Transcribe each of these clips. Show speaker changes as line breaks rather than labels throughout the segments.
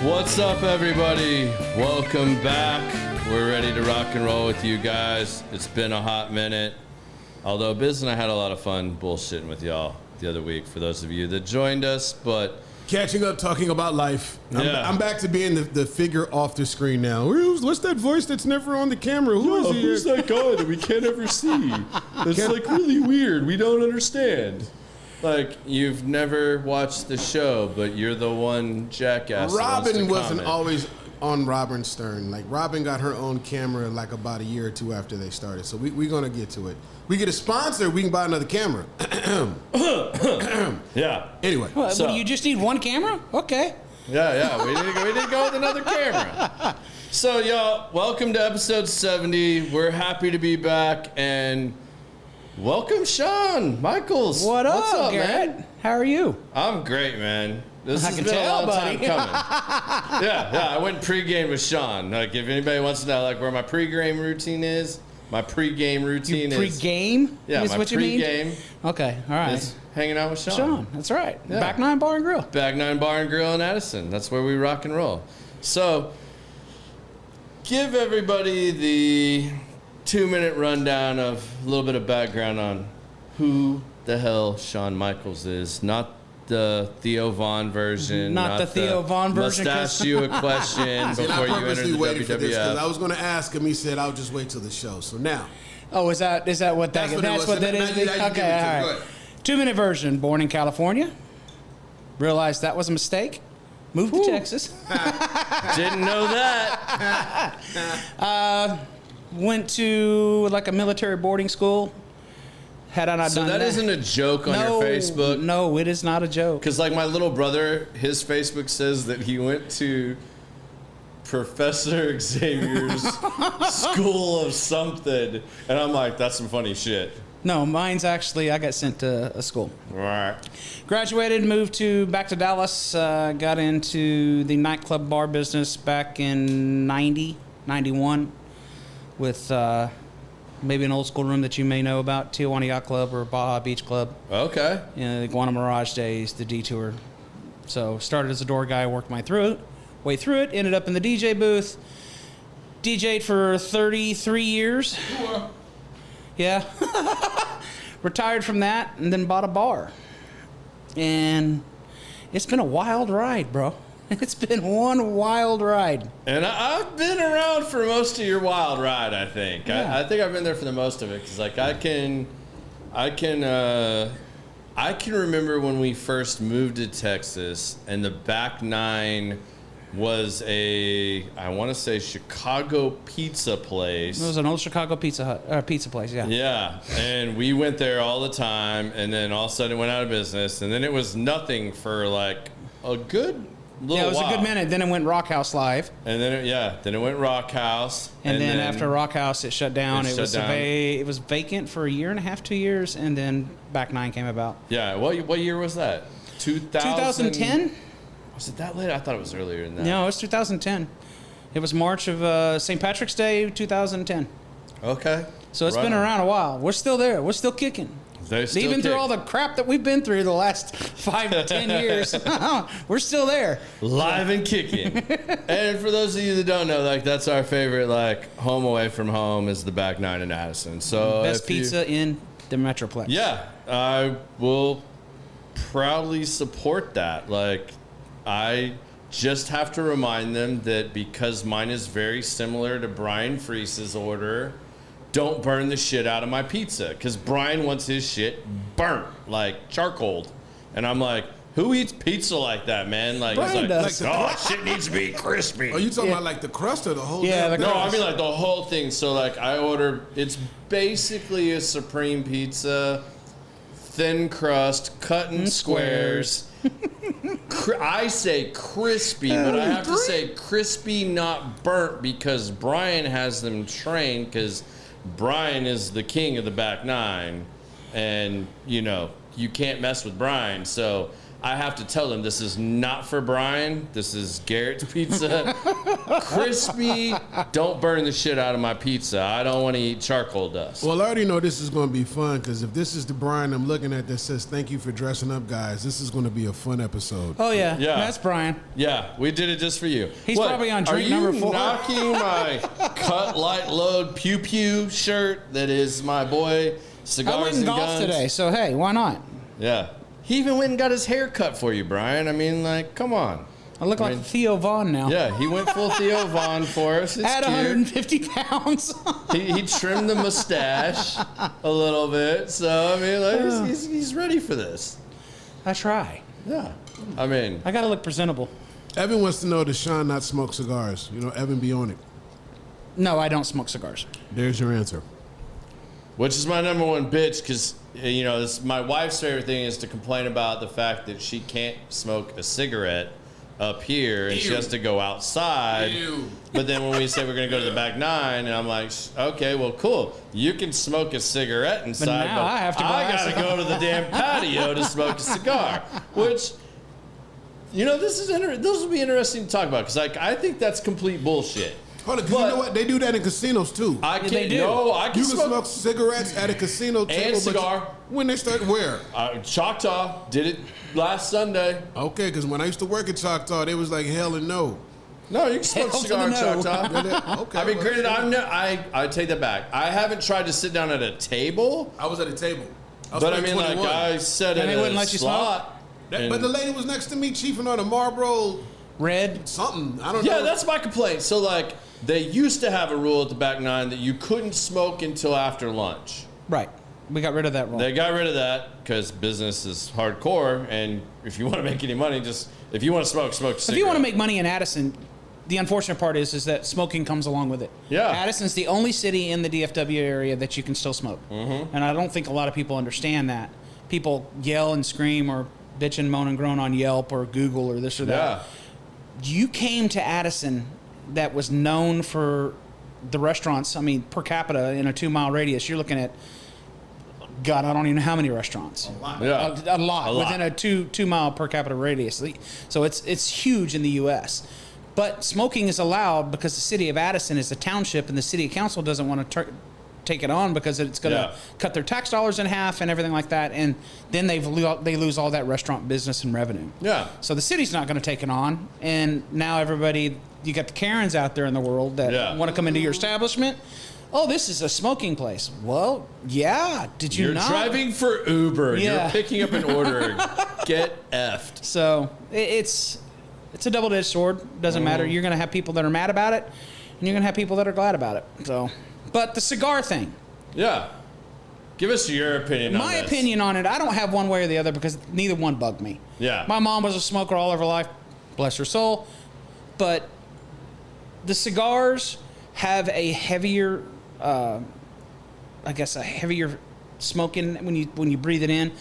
What's up, everybody? Welcome back. We're ready to rock and roll with you guys. It's been a hot minute. Although Biz and I had a lot of fun bullshitting with y'all the other week for those of you that joined us, but
catching up, talking about life. I'm back to being the figure off the screen now. What's that voice that's never on the camera?
Who's that guy that we can't ever see? It's like really weird. We don't understand. Like, you've never watched the show, but you're the one jackass.
Robin wasn't always on Robin Stern. Like, Robin got her own camera like about a year or two after they started. So we're going to get to it. We get a sponsor, we can buy another camera.
Yeah.
Anyway.
Well, so, you just need one camera? Okay.
Yeah. We need to go with another camera. So, y'all, welcome to episode 70. We're happy to be back, and welcome, Shawn Michaels.
What's up,
Garrett?
Man? How are you?
I'm great, man. This has been
tell,
a long
buddy.
time coming. Yeah. I went pregame with Shawn. Like, if anybody wants to know, like, where my pregame routine is, my pregame routine is
pregame.
Yeah,
is
my
what you
pregame.
Mean? Okay, all right.
Is hanging out with Shawn.
Shawn, that's right.
Yeah.
Back Nine Bar and Grill.
Back Nine Bar and Grill in Addison. That's where we rock and roll. So, give everybody the 2-minute rundown of a little bit of background on who the hell Shawn Michaels is. Not the Theo Von version.
Not the Theo Von version.
Must ask you a question before you enter the WWF.
Because I was going to ask him. He said, I'll just wait till the show. So now.
Oh, is that what that is? That's what that is? Okay, all right. 2-minute version. Born in California. Realized that was a mistake. Moved to Texas.
Didn't know that.
Went to like a military boarding school. Had I not done that.
So that isn't a joke on your Facebook?
No, it is not a joke.
Because like my little brother, his Facebook says that he went to Professor Xavier's school of something. And I'm like, that's some funny shit.
No, mine's actually, I got sent to a school.
All right.
Graduated, moved back to Dallas, got into the nightclub bar business back in 90, 91 with maybe an old school room that you may know about, Tijuana Yacht Club or Baja Beach Club.
Okay.
The Guana Mirage days, the Detour. So started as a door guy, worked my way through it, ended up in the DJ booth. DJ'd for 33 years. Yeah. Retired from that and then bought a bar. And it's been a wild ride, bro. It's been one wild ride.
And I've been around for most of your wild ride, I think.
Yeah.
I think I've been there for the most of it. Because, like, I can remember when we first moved to Texas and the back nine was I want to say Chicago pizza place.
It was an old Chicago pizza place, yeah.
Yeah, and we went there all the time, and then all of a sudden it went out of business, and then it was nothing for like a good little while.
Yeah, it was a good minute. Then it went Rock House Live.
And then it went Rock House.
And then after Rock House, it shut down. It was vacant for a year and a half, 2 years, and then Back Nine came about.
Yeah, what year was that?
2010?
Was it that late? I thought it was earlier than that.
No, it was 2010. It was March of St. Patrick's Day, 2010.
Okay.
So it's been around a while. We're still there. We're still kicking. Even through all the crap that we've been through the last 5 to 10 years, we're still there.
Live and kicking. And for those of you that don't know, like, that's our favorite, like, home away from home is the Back Nine in Addison. So
best pizza in the Metroplex.
Yeah, I will proudly support that. Like, I just have to remind them that because mine is very similar to Brian Freese's order, don't burn the shit out of my pizza. Because Brian wants his shit burnt, like charcoaled. And I'm like, who eats pizza like that, man? Like,
Brian
he's
does.
like, shit needs to be crispy.
Are you talking about like the crust or the whole thing?
Yeah,
No, I mean like the whole thing. So like I order, it's basically a supreme pizza, thin crust, cut in squares. I say crispy, but I have to say crispy, not burnt, because Brian has them trained, because Brian is the king of the Back Nine, and you know you can't mess with Brian. So I have to tell them this is not for Brian. This is Garrett's pizza. Crispy. Don't burn the shit out of my pizza. I don't want to eat charcoal dust.
Well, I already know this is going to be fun because if this is the Brian I'm looking at that says thank you for dressing up, guys, this is going to be a fun episode.
Oh, yeah.
Yeah.
That's Brian.
Yeah, we did it just for you.
He's probably on drink number 4.
Are you knocking my Cut Light Load Pew Pew shirt that is my boy Cigars
I went
and
in golf
Guns?
today, so hey, why not?
Yeah. He even went and got his hair cut for you, Brian. I mean, like, come on.
I look like Theo Vaughn now.
Yeah, he went full Theo Vaughn for us. It's
At
cute.
150 pounds.
He trimmed the mustache a little bit. So, I mean, like, he's ready for this.
I try.
Yeah. I mean,
I got to look presentable.
Evan wants to know, does Sean not smoke cigars? You know, Evan be on it.
No, I don't smoke cigars.
There's your answer.
which is my number one bitch because, you know, this, my wife's favorite thing is to complain about the fact that she can't smoke a cigarette up here and she has to go outside. But then when we say we're going to go to the back nine, and I'm like, okay, well, cool. You can smoke a cigarette inside,
now I have to go
I got to
outside.
go to the damn patio to smoke a cigar. Which, you know, this will be interesting to talk about because, like, I think that's complete bullshit.
Hold on, 'cause you know what? They do that in casinos too.
I can't.
they do.
No, I
You
can
can smoke cigarettes at a casino table.
and
but
cigar.
when they start where?
Choctaw did it last Sunday.
Okay, because when I used to work at Choctaw, they was like hell and no.
No, you can smoke a
Hell to
cigar in
the no.
Choctaw.
Okay.
I mean,
well,
granted,
shit.
I take that back. I haven't tried to sit down at a table,
I was at a table. was
but I
playing
mean, like
21.
I said
And
at
they
a
wouldn't let you
slot.
But
and-
the lady was next to me chiefing on a Marlboro
Red.
something. I don't know.
yeah, that's my complaint. So like, they used to have a rule at the back nine that you couldn't smoke until after lunch.
Right. We got rid of that rule.
They got rid of that because business is hardcore, and if you want to make any money, just if you want to smoke a cigarette.
If you want to make money in Addison, the unfortunate part is that smoking comes along with it.
Yeah.
Addison's the only city in the DFW area that you can still smoke. Mm-hmm. And I don't think a lot of people understand that. People yell and scream or bitch and moan and groan on Yelp or Google or this or that.
Yeah.
You came to Addison that was known for the restaurants. I mean, per capita in a 2-mile radius, you're looking at, God, I don't even know how many restaurants.
Yeah.
A lot
A lot.
within a 2-mile per capita radius. So it's huge in the U.S. But smoking is allowed because the city of Addison is a township, and the city council doesn't want to take it on because it's going to cut their tax dollars in half and everything like that. And then they lose all that restaurant business and revenue.
Yeah.
So the city's not going to take it on, and now everybody, you got the Karens out there in the world that want to come into your establishment. Oh, this is a smoking place. Well, yeah. Did you
You're
not?
driving for Uber.
Yeah.
You're picking up an order. Get effed.
So it's a double-edged sword. Doesn't matter. You're going to have people that are mad about it, and you're going to have people that are glad about it. So, but the cigar thing.
Yeah. Give us your opinion on
My
this.
opinion on it, I don't have one way or the other because neither one bugged me.
Yeah.
My mom was a smoker all of her life, bless her soul. But the cigars have a heavier, a heavier smoking when you breathe it in.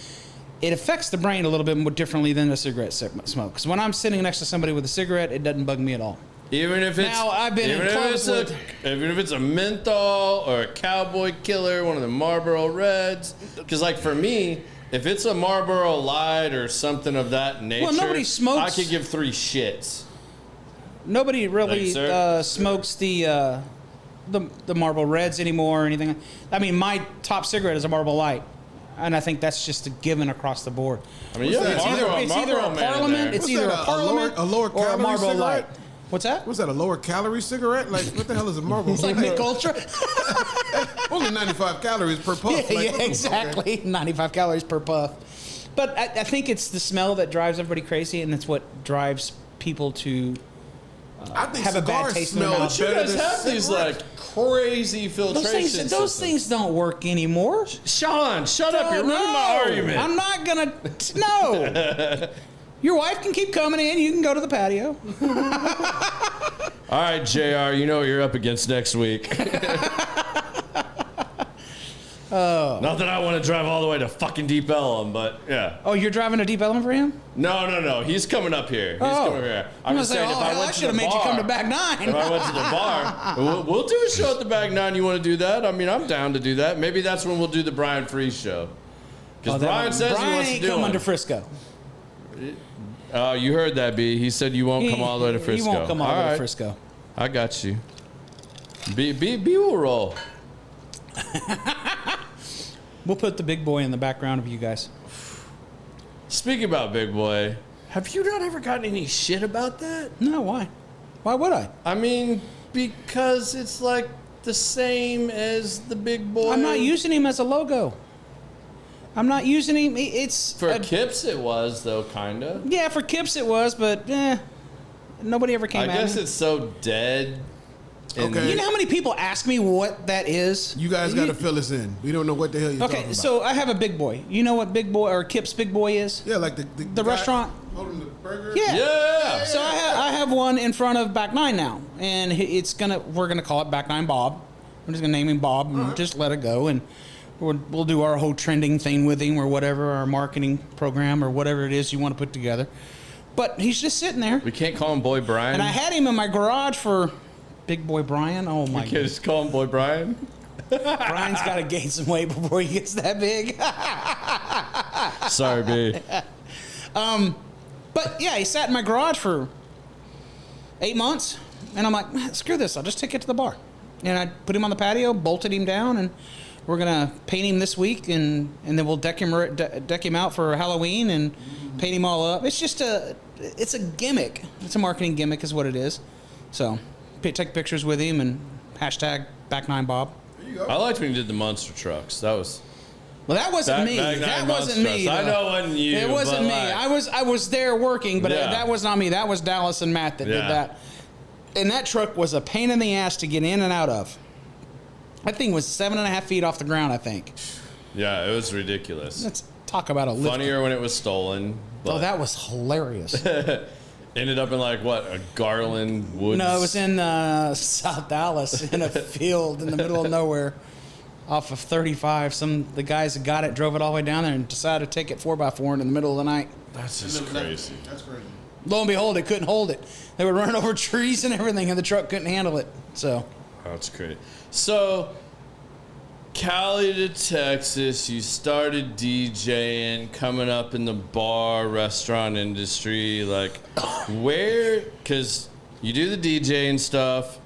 It affects the brain a little bit more differently than a cigarette smoke. Because when I'm sitting next to somebody with a cigarette, it doesn't bug me at all.
Even if it's
Now, I've been in
even if
clubs
it's
with-
even if it's a menthol or a Cowboy Killer, one of the Marlboro Reds. Because like for me, if it's a Marlboro Light or something of that nature,
nobody smokes-
I could give 3 shits.
Nobody really
Thanks, sir.
smokes the Marlboro Reds anymore or anything. I mean, my top cigarette is a Marlboro Light, and I think that's just a given across the board.
I mean,
What's
yeah,
that?
It's either a
Marlboro Man in
Parliament,
there.
it's
What's
either
that,
a Parliament
a lower
or a
calorie
Marlboro Light.
cigarette?
What's that?
What's that, a lower calorie cigarette? Like, what the hell is a Marlboro?
It's like Mick Ultra.
Only 95 calories per puff.
Yeah,
Like,
yeah,
okay.
exactly. 95 calories per puff. But I think it's the smell that drives everybody crazy, and that's what drives people to
I think
have a bad
cigars
taste in their
smell
mouth.
You
better
guys
than
have these
cigarettes.
like crazy filtration
those
systems.
things don't work anymore.
Sean, shut up! You're
No,
ruining my argument.
I'm not gonna. No. Your wife can keep coming in. You can go to the patio.
All right, JR, you know what you're up against next week. Not that I want to drive all the way to fucking Deep Ellum, but yeah.
Oh, you're driving a Deep Ellum for him?
No. He's coming up here. He's coming here.
I'm
just
gonna say,
saying, if I
hell, I
went to
should have
the
made you come to
bar-
back nine.
If I went to the bar, we'll do a show at the back nine. You want to do that? I mean, I'm down to do that. Maybe that's when we'll do the Brian Freeze show. Because Brian says he
Brian
wants to
ain't
do
coming
one.
to Frisco.
You heard that, B. He said you won't come all the way to Frisco.
You won't come all the way
right.
to Frisco.
I got you. B will roll.
We'll put the big boy in the background of you guys.
Speaking about big boy, have you not ever gotten any shit about that?
No, why? Why would I?
I mean, because it's like the same as the big boy.
I'm not using him as a logo. I'm not using him. It's
For KIPS it was, though, kind of.
Yeah, for KIPS it was, but nobody ever came
I
at
guess
me.
it's so dead.
Okay.
You know how many people ask me what that is?
You guys got to fill us in. We don't know what the hell you're talking
Okay,
about.
so I have a big boy. You know what big boy or KIPS big boy is?
Yeah, like the guy
restaurant?
holding the burger?
Yeah.
Yeah.
So I have one in front of Back Nine now, and we're gonna call it Back Nine Bob. We're just gonna name him Bob and just let it go, and we'll do our whole trending thing with him or whatever, our marketing program or whatever it is you want to put together. But he's just sitting there,
We can't call him Boy Brian.
and I had him in my garage for Big Boy Brian. Oh my
We can't
god,
just call him Boy Brian.
Brian's got to gain some weight before he gets that big.
Sorry, B.
But yeah, he sat in my garage for 8 months, and I'm like, screw this, I'll just take it to the bar. And I put him on the patio, bolted him down, and we're gonna paint him this week, and then we'll deck him out for Halloween and paint him all up. It's just it's a gimmick. It's a marketing gimmick, is what it is. So take pictures with him and hashtag Back9Bob.
There you go.
I liked when you did the monster trucks. That was.
Well, that wasn't me.
Back
That
Nine
wasn't
Monster
me.
Trucks. I
though.
know it wasn't you.
It wasn't
but
me.
like-
I was there working, but
Yeah.
that was not me. That was Dallas and Matt that did
Yeah.
that. And that truck was a pain in the ass to get in and out of. That thing was 7.5 feet off the ground, I think.
Yeah, it was ridiculous.
Let's talk about a lift.
Funnier when it was stolen. But
Oh, that was hilarious.
ended up in like what, a Garland Woods?
No, it was in South Dallas in a field in the middle of nowhere off of 35. The guys that got it drove it all the way down there and decided to take it 4x4 in the middle of the night.
That's just crazy.
That's crazy.
Lo and behold, it couldn't hold it. They were running over trees and everything, and the truck couldn't handle it. So,
That's crazy. So, Cali to Texas, you started DJing, coming up in the bar, restaurant industry. Like, where, because you do the DJing stuff,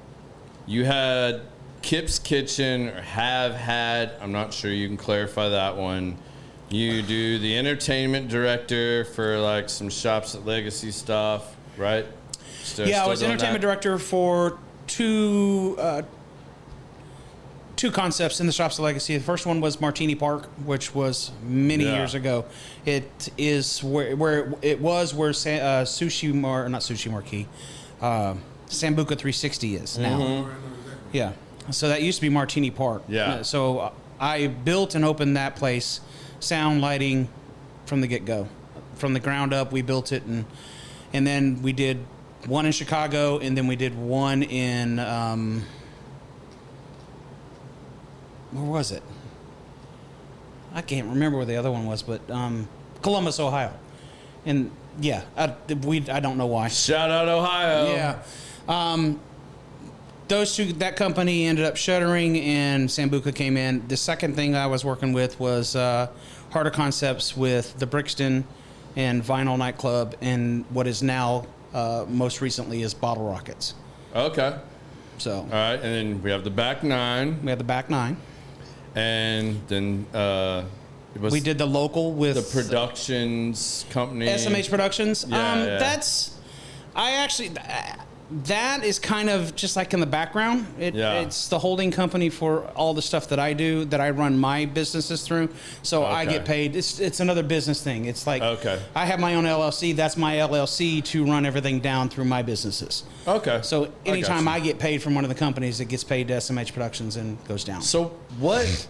you had KIPS Kitchen, or have had, I'm not sure, you can clarify that one. You do the entertainment director for like some Shops at Legacy stuff, right?
I was entertainment director for two concepts in the Shops of Legacy. The first one was Martini Park, which was many years ago. It is where Sushi Marquee, Sambuca 360 is now. Yeah, so that used to be Martini Park.
Yeah.
So I built and opened that place, sound, lighting, from the get-go, from the ground up. We built it, and then we did one in Chicago, and then we did one in where was it? I can't remember where the other one was, but Columbus, Ohio. And yeah, I don't know why.
Shout out Ohio.
Yeah. Those two, that company ended up shuttering, and Sambuca came in. The second thing I was working with was Harder Concepts with the Brixton and Vinyl Nightclub, and what is now most recently is Bottle Rockets.
Okay.
So
All right, and then we have the Back Nine,
we have the Back Nine.
and then it was
We did the local with
the productions company.
SMH Productions.
Yeah.
That's that is kind of just like in the background. It's the holding company for all the stuff that I do, that I run my businesses through. So I
Okay.
get paid. It's another business thing. It's like,
Okay.
I have my own LLC. That's my LLC to run everything down through my businesses.
Okay.
So anytime
got
I
you.
get paid from one of the companies, it gets paid to SMH Productions and goes down.
So what?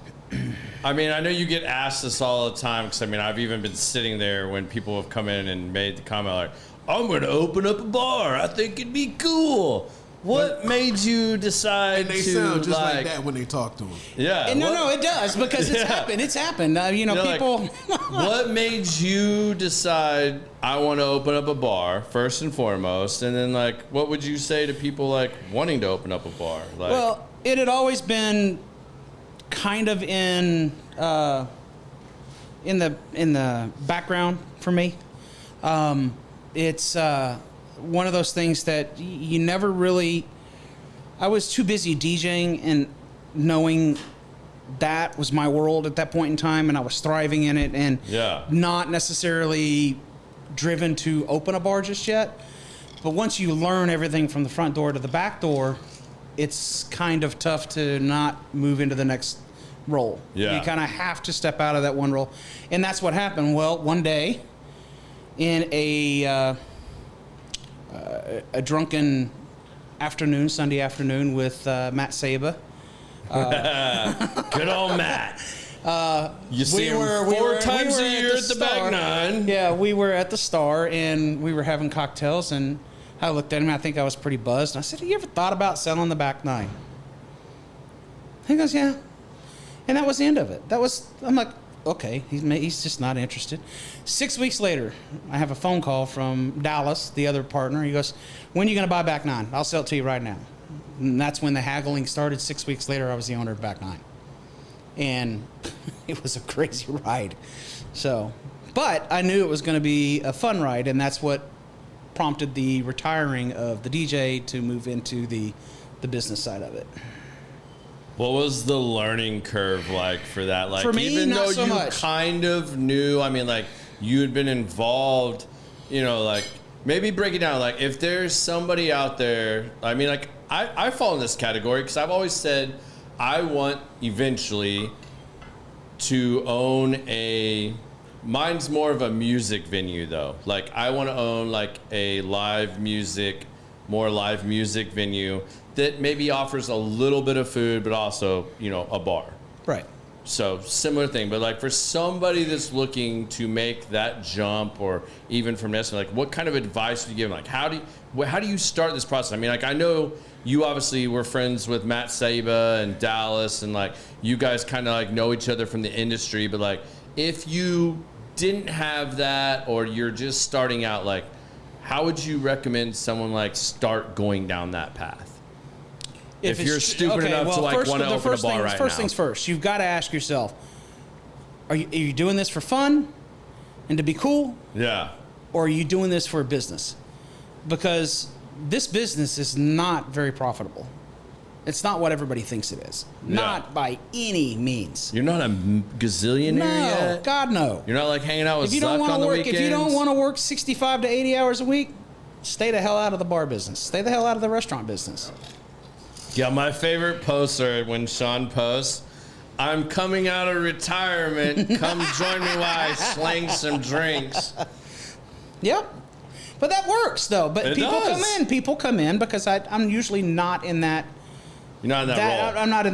I mean, I know you get asked this all the time, because I mean, I've even been sitting there when people have come in and made the comment like, "I'm going to open up a bar. I think it'd be cool." What made you decide
And they
to
sound just like that when they talk to them.
Yeah.
And
what-
no, it does, because it's happened. It's happened.
You're like,
People.
what made you decide I want to open up a bar first and foremost, and then like, what would you say to people like wanting to open up a bar? Like,
Well, it had always been kind of in the background for me. It's one of those things that you never really. I was too busy DJing and knowing that was my world at that point in time, and I was thriving in it, and not necessarily driven to open a bar just yet. But once you learn everything from the front door to the back door, it's kind of tough to not move into the next role.
Yeah.
You kind of have to step out of that one role. And that's what happened. Well, one day in a drunken afternoon, Sunday afternoon with Matt Saba.
Good old Matt. You see him four times a year at the back nine.
Yeah, we were at the Star, and we were having cocktails, and I looked at him. I think I was pretty buzzed. And I said, "Have you ever thought about selling the back nine?" He goes, "Yeah." And that was the end of it. I'm like, okay, he's just not interested. 6 weeks later, I have a phone call from Dallas, the other partner. He goes, "When are you going to buy back nine? I'll sell it to you right now." And that's when the haggling started. 6 weeks later, I was the owner of back nine. And it was a crazy ride. So, but I knew it was going to be a fun ride, and that's what prompted the retiring of the DJ to move into the business side of it.
What was the learning curve like for that? Like,
for me,
even
not
though
so
you
much.
kind of knew, I mean, like, you had been involved, you know, like, maybe break it down. Like, if there's somebody out there, I mean, like, I fall in this category because I've always said I want eventually to own mine's more of a music venue, though. Like, I want to own, like, a more live music venue that maybe offers a little bit of food, but also, you know, a bar.
Right.
So, similar thing. But, like, for somebody that's looking to make that jump, or even from this, like, what kind of advice would you give them? Like, how do you start this process? I mean, like, I know you obviously were friends with Matt Saba and Dallas, and, like, you guys kind of, like, know each other from the industry. But, like, if you didn't have that, or you're just starting out, like, how would you recommend someone, like, start going down that path? If you're stupid enough to, like, want to open a bar right now.
First things first, you've got to ask yourself, are you doing this for fun and to be cool?
Yeah.
Or are you doing this for a business? Because this business is not very profitable. It's not what everybody thinks it is.
Yeah.
Not by any means.
You're not a gazillionaire yet?
No, God, no.
You're not, like, hanging out with
If you don't
Zuck
want
on
to
the
work,
weekends?
if you don't want to work 65 to 80 hours a week, stay the hell out of the bar business. Stay the hell out of the restaurant business.
Yeah, my favorite posts are when Sean posts, "I'm coming out of retirement. Come join me while I slang some drinks."
Yep. But that works, though. But
It
people
does.
People come in because I'm usually not in that.
You're not in that role.
I'm not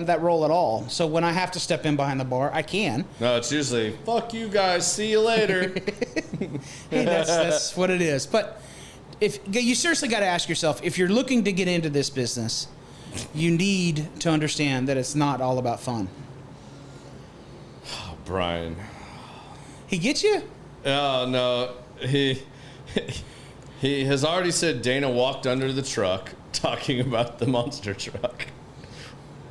in that role at all. So when I have to step in behind the bar, I can.
No, it's usually, "Fuck you guys. See you later."
Hey, that's what it is. But if you seriously got to ask yourself, if you're looking to get into this business, you need to understand that it's not all about fun.
Oh, Brian.
He gets you?
Oh, no. He has already said Dana walked under the truck talking about the monster truck.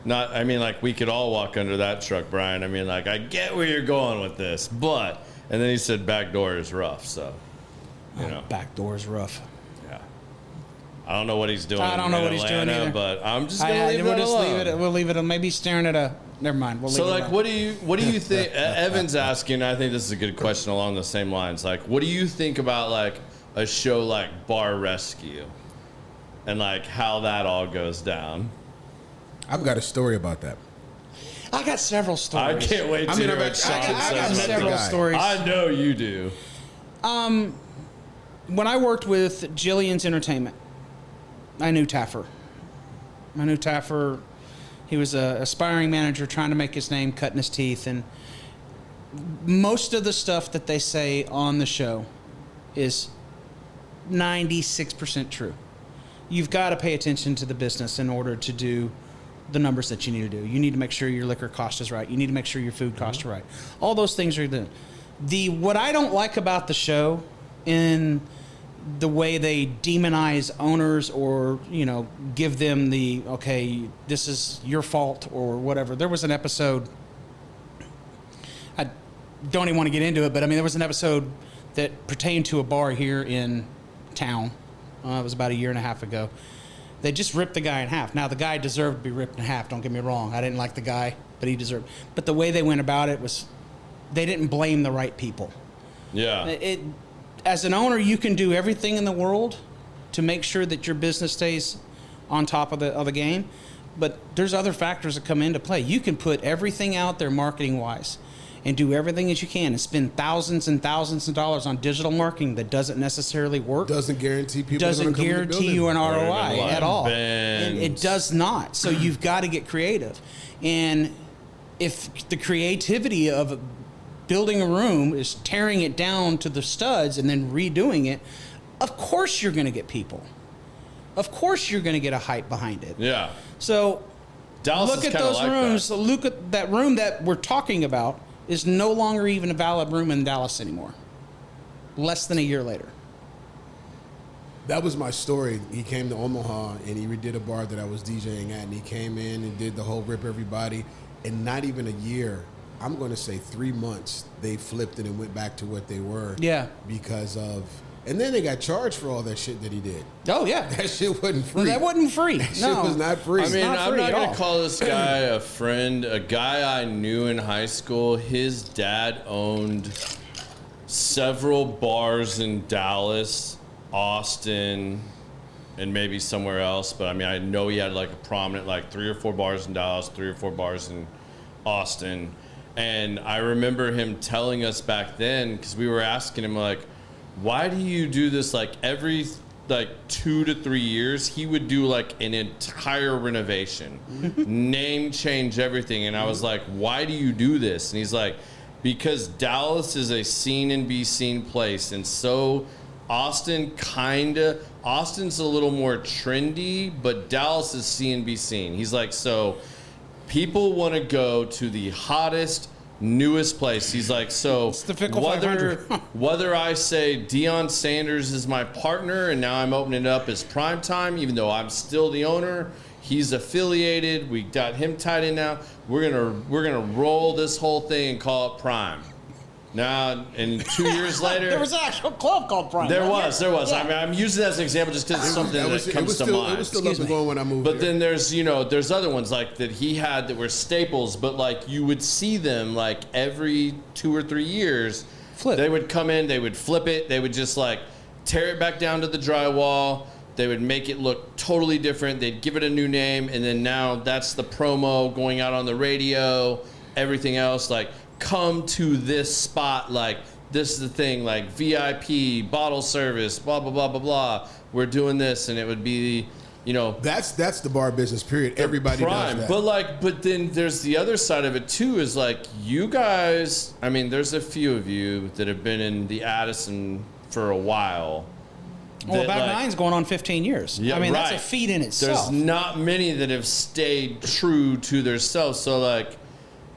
I mean, like, we could all walk under that truck, Brian. I mean, like, I get where you're going with this, but... And then he said back door is rough, so, you know.
Back door's rough.
Yeah. I don't know what he's doing.
I don't know what he's doing either.
But I'm just going to leave it alone.
We'll leave it. Maybe staring at a... Never mind. We'll leave
So,
it
like,
alone.
what do you think? Evan's asking, I think this is a good question along the same lines. Like, what do you think about, like, a show like Bar Rescue? And, like, how that all goes down?
I've got a story about that.
I got several stories.
I can't wait to hear what Sean
I got
says.
several
guy.
stories.
I know you do.
When I worked with Jillian's Entertainment, I knew Taffer. He was an aspiring manager trying to make his name, cutting his teeth. And most of the stuff that they say on the show is 96% true. You've got to pay attention to the business in order to do the numbers that you need to do. You need to make sure your liquor cost is right. You need to make sure your food costs are right. All those things are done. What I don't like about the show, in the way they demonize owners, or, you know, give them the, okay, this is your fault or whatever. There was an episode, I don't even want to get into it, but I mean, there was an episode that pertained to a bar here in town. It was about a year and a half ago. They just ripped the guy in half. Now, the guy deserved to be ripped in half. Don't get me wrong. I didn't like the guy, but he deserved. But the way they went about it was, they didn't blame the right people.
Yeah.
As an owner, you can do everything in the world to make sure that your business stays on top of the game, but there's other factors that come into play. You can put everything out there marketing-wise and do everything that you can and spend thousands and thousands of dollars on digital marketing that doesn't necessarily work.
Doesn't guarantee people.
Doesn't guarantee you an ROI at all.
And
It does not. So you've got to get creative. And if the creativity of building a room is tearing it down to the studs and then redoing it, of course you're going to get people. Of course you're going to get a hype behind it.
Yeah.
So
Dallas
look
is
at
kinda
those
like
rooms.
that.
Look at that room that we're talking about is no longer even a valid room in Dallas anymore. Less than a year later.
That was my story. He came to Omaha and he redid a bar that I was DJing at, and he came in and did the whole rip everybody. And not even a year, I'm going to say 3 months, they flipped it and went back to what they were.
Yeah.
Because of, and then they got charged for all that shit that he did.
Oh, yeah.
That shit wasn't free.
That wasn't free.
That
No.
shit was not free.
I mean,
not
I'm
free
not
at
going
all.
to call this guy a friend. A guy I knew in high school, his dad owned several bars in Dallas, Austin, and maybe somewhere else. But I mean, I know he had like a prominent, like 3 or 4 bars in Dallas, 3 or 4 bars in Austin. And I remember him telling us back then, because we were asking him, like, why do you do this like every like 2 to 3 years? He would do like an entire renovation, name change, everything. And I was like, why do you do this? And he's like, because Dallas is a seen and be seen place. And so Austin's a little more trendy, but Dallas is seen and be seen. He's like, so people want to go to the hottest, newest place. He's like, so
It's the Fickle 500.
whether I say Deion Sanders is my partner and now I'm opening it up as prime time, even though I'm still the owner, he's affiliated, we got him tied in now, we're gonna roll this whole thing and call it prime. Now, and 2 years later,
There was an actual club called Prime.
there
right?
was.
Yeah.
I mean, I'm using that as an example just because it's something that comes to mind.
It was still up and going when I moved
But
here.
then there's other ones like that he had that were staples, but like you would see them like every 2 or 3 years.
Flip.
They would come in, they would flip it, they would just like tear it back down to the drywall. They would make it look totally different. They'd give it a new name, and then now that's the promo going out on the radio, everything else. Like, come to this spot, like, this is the thing, like VIP, bottle service, blah, blah, blah, blah, blah. We're doing this, and it would be,
That's the bar business, period. Everybody
prime.
does that.
But then there's the other side of it too, is like you guys, I mean, there's a few of you that have been in the Addison for a while.
Well,
that,
Back
like,
Nine's going on 15 years.
Yeah,
I mean,
right.
that's a feat in itself.
There's not many that have stayed true to their self. So like,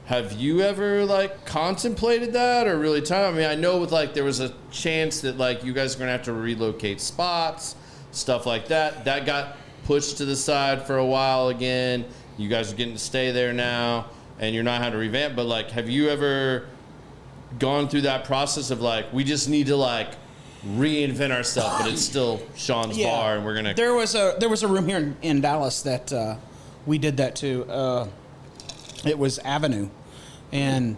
have you ever like contemplated that or really I mean, I know with like there was a chance that like you guys are gonna have to relocate spots, stuff like that. That got pushed to the side for a while again. You guys are getting to stay there now, and you're not having to revamp. But like, have you ever gone through that process of like, we just need to like reinvent ourselves, but it's still Sean's bar, and we're gonna.
There was a room here in Dallas that we did that to. It was Avenue, and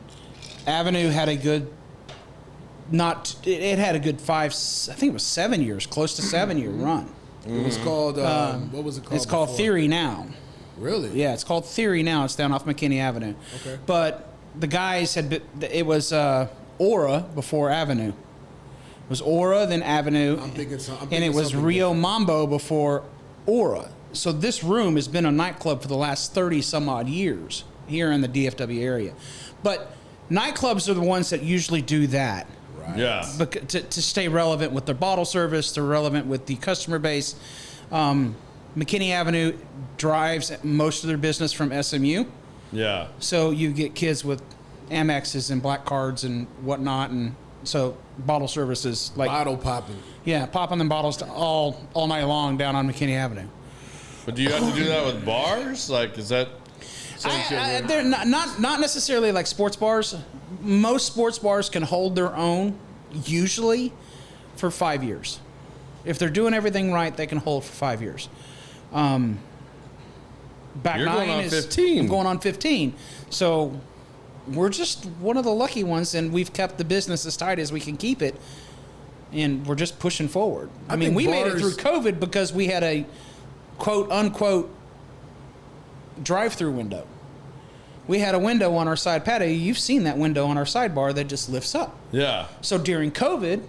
Avenue had a good. It had a good 5. I think it was 7 years, close to 7-year run.
It was called, what was it called?
It's called
before?
Theory now.
Really?
Yeah, it's called Theory now. It's down off McKinney Avenue.
Okay.
But the guys had been, it was Aura before Avenue. It was Aura, then Avenue,
I'm thinking
and it was
something
Rio
different.
Mambo before Aura. So this room has been a nightclub for the last 30 some odd years here in the DFW area. But nightclubs are the ones that usually do that.
Right.
Yeah.
To stay relevant with their bottle service, to relevant with the customer base. McKinney Avenue drives most of their business from SMU.
Yeah.
So you get kids with Amexes and black cards and whatnot, and so bottle services like
Bottle popping.
popping them bottles to all night long down on McKinney Avenue.
But do you have to do that with bars? Like, is that?
They're not necessarily like sports bars. Most sports bars can hold their own usually for 5 years. If they're doing everything right, they can hold for 5 years. Back
You're
9
going on
is
15.
I'm going on 15. So we're just one of the lucky ones, and we've kept the business as tight as we can keep it, and we're just pushing forward. I mean, we made it through COVID because we had a quote unquote drive-through window. We had a window on our side patio. You've seen that window on our sidebar that just lifts up.
Yeah.
So during COVID,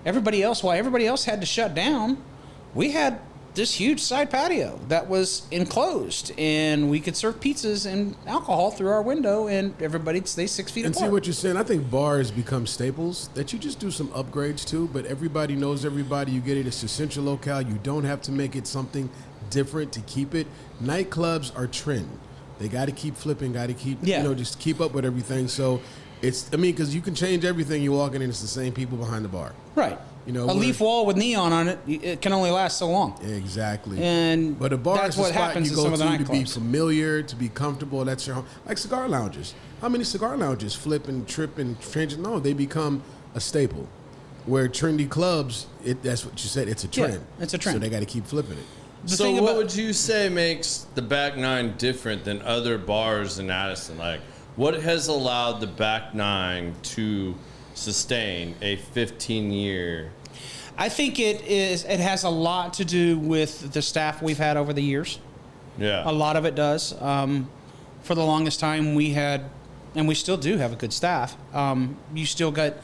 while everybody else had to shut down, we had this huge side patio that was enclosed, and we could serve pizzas and alcohol through our window, and everybody'd stay 6 feet
And
apart.
see what you're saying. I think bars become staples that you just do some upgrades to, but everybody knows everybody. You get it. It's a central locale. You don't have to make it something different to keep it. Nightclubs are trend. They got to keep flipping. Got to keep, just keep up with everything. So because you can change everything. You walk in and it's the same people behind the bar.
Right. A leaf wall with neon on it, it can only last so long.
Exactly.
But
a bar
that's
is a
what
spot
happens
you
in
go
some of the
to be
nightclubs.
familiar, to be comfortable. That's your home. Like cigar lounges. How many cigar lounges flip and trip and change? No, they become a staple. Where trendy clubs, that's what you said, it's a trend.
Yeah, it's a trend.
So they got to keep flipping it.
So what would you say makes the Back Nine different than other bars in Addison? Like, what has allowed the Back Nine to sustain a 15-year?
I think it has a lot to do with the staff we've had over the years.
Yeah.
A lot of it does. For the longest time, we had, and we still do have a good staff. You still got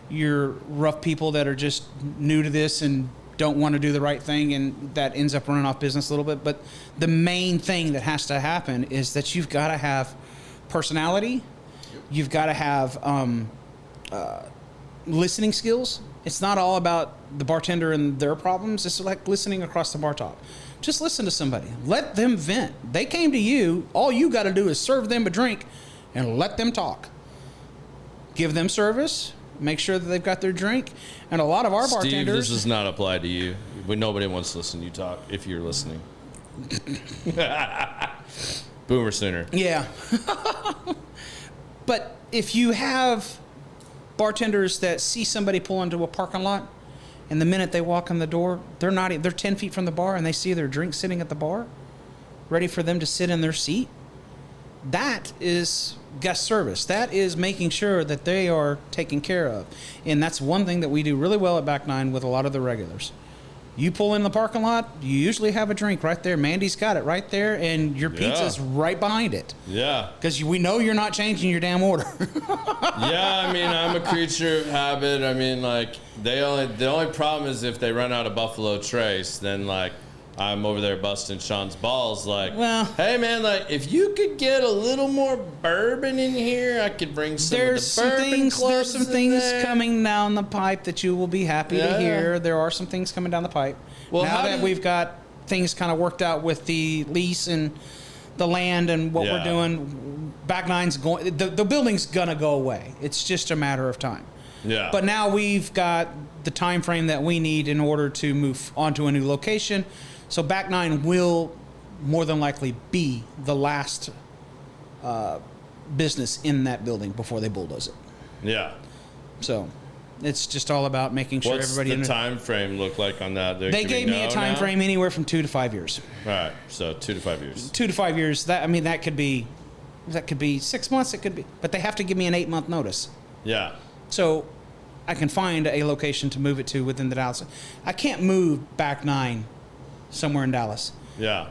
your rough people that are just new to this and don't want to do the right thing, and that ends up running off business a little bit. But the main thing that has to happen is that you've got to have personality. You've got to have listening skills. It's not all about the bartender and their problems. It's like listening across the bar top. Just listen to somebody. Let them vent. They came to you. All you got to do is serve them a drink and let them talk. Give them service. Make sure that they've got their drink. And a lot of our
Steve,
bartenders...
this does not apply to you. Nobody wants to listen to you talk if you're listening. Boomer sooner.
Yeah. But if you have bartenders that see somebody pull into a parking lot, and the minute they walk in the door, they're 10 feet from the bar, and they see their drink sitting at the bar, ready for them to sit in their seat, that is guest service. That is making sure that they are taken care of. And that's one thing that we do really well at Back Nine with a lot of the regulars. You pull in the parking lot, you usually have a drink right there. Mandy's got it right there, and your pizza's right behind it.
Yeah.
Because we know you're not changing your damn order.
Yeah, I mean, I'm a creature of habit. I mean, like, the only problem is if they run out of Buffalo Trace, then, like, I'm over there busting Sean's balls. Like,
well,
hey, man, like, if you could get a little more bourbon in here, I could bring some of the bourbon clubs.
There's some things coming down the pipe that you will be happy to hear. There are some things coming down the pipe. Well, now that we've got things kind of worked out with the lease and the land and what we're doing, Back Nine's going. The building's gonna go away. It's just a matter of time.
Yeah.
But now we've got the time frame that we need in order to move on to a new location. So Back Nine will more than likely be the last business in that building before they bulldoze it.
Yeah.
So it's just all about making sure everybody.
What's the time frame look like on that?
They gave me a time frame anywhere from 2 to 5 years.
All right, so 2 to 5 years.
2 to 5 years. That could be 6 months. It could be, but they have to give me an 8-month notice.
Yeah.
So I can find a location to move it to within the Dallas. I can't move Back Nine somewhere in Dallas.
Yeah.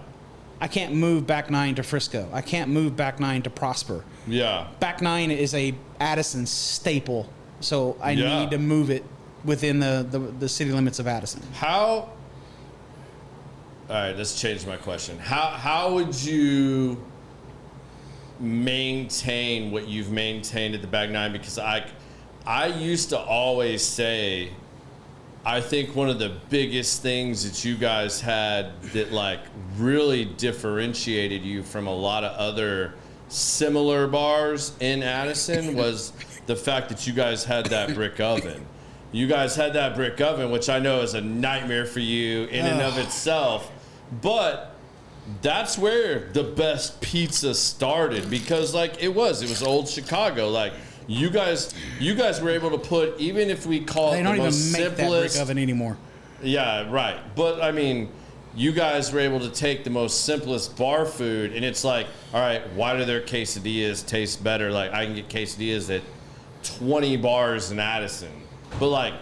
I can't move Back Nine to Frisco. I can't move Back Nine to Prosper.
Yeah.
Back Nine is a Addison staple, so I need to move it within the city limits of Addison.
All right, let's change my question. How would you maintain what you've maintained at the Back Nine? Because I used to always say, I think one of the biggest things that you guys had that like really differentiated you from a lot of other similar bars in Addison was the fact that you guys had that brick oven. You guys had that brick oven, which I know is a nightmare for you in and of itself, but that's where the best pizza started because like it was old Chicago. Like you guys were able to put, even if we call
They
it
don't
the
even
most
make that
simplest,
brick oven anymore.
yeah, right. But I mean, you guys were able to take the most simplest bar food, and it's like, all right, why do their quesadillas taste better? Like, I can get quesadillas at 20 bars in Addison, but like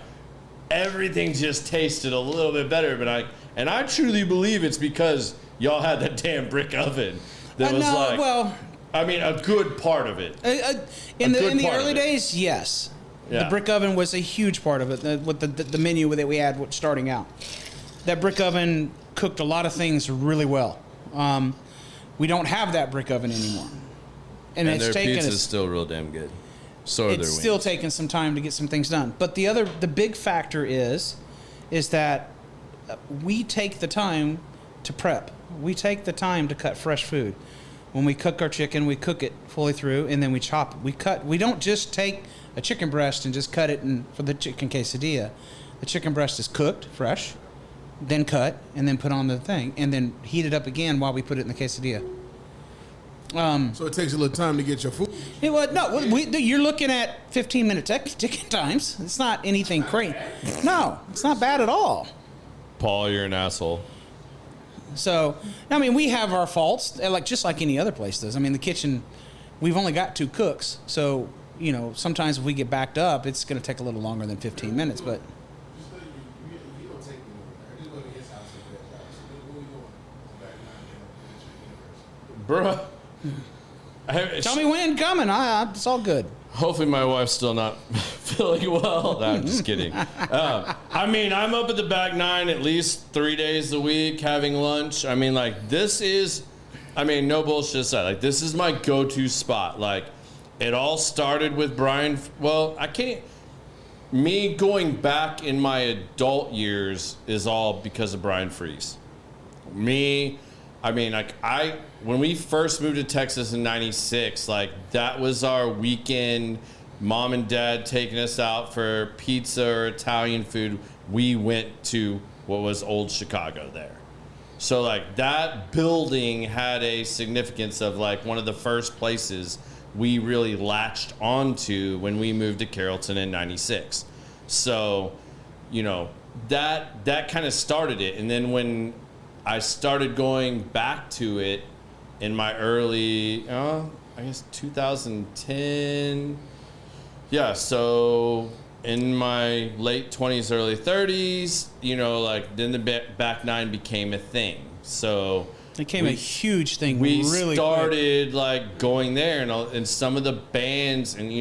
everything just tasted a little bit better. But I truly believe it's because y'all had that damn brick oven that was I mean, a good part of it.
In the early days, yes.
Yeah.
The brick oven was a huge part of it, with the menu that we had starting out. That brick oven cooked a lot of things really well. We don't have that brick oven anymore. And it's
their
taken
pizza's still real damn good. So are their
it's
wings.
still taking some time to get some things done. But the big factor is that we take the time to prep. We take the time to cut fresh food. When we cook our chicken, we cook it fully through, and then we chop it. We don't just take a chicken breast and just cut it for the chicken quesadilla. The chicken breast is cooked fresh, then cut, and then put on the thing, and then heat it up again while we put it in the quesadilla.
So it takes a little time to get your food.
You're looking at 15-minute ticking times. It's not anything crazy. No, it's not bad at all.
Paul, you're an asshole.
So, I mean, we have our faults, just like any other place does. I mean, the kitchen, we've only got 2 cooks, so sometimes if we get backed up, it's going to take a little longer than 15 minutes. But
Bruh.
tell me when coming. It's all good.
Hopefully my wife's still not feeling well. No, I'm just kidding. I mean, I'm up at the back 9 at least 3 days a week having lunch. I mean, no bullshit aside. Like, this is my go-to spot. Like, it all started with Brian. Well, me going back in my adult years is all because of Brian Freeze. When we first moved to Texas in '96, that was our weekend. Mom and Dad taking us out for pizza or Italian food. We went to what was old Chicago there. So that building had a significance of one of the first places we really latched onto when we moved to Carrollton in '96. So, that kind of started it. And then when I started going back to it in my early, 2010. Yeah, so in my late 20s, early 30s, then the back 9 became a thing. So
it became a huge thing.
We
really
started going there, and some of the bands, and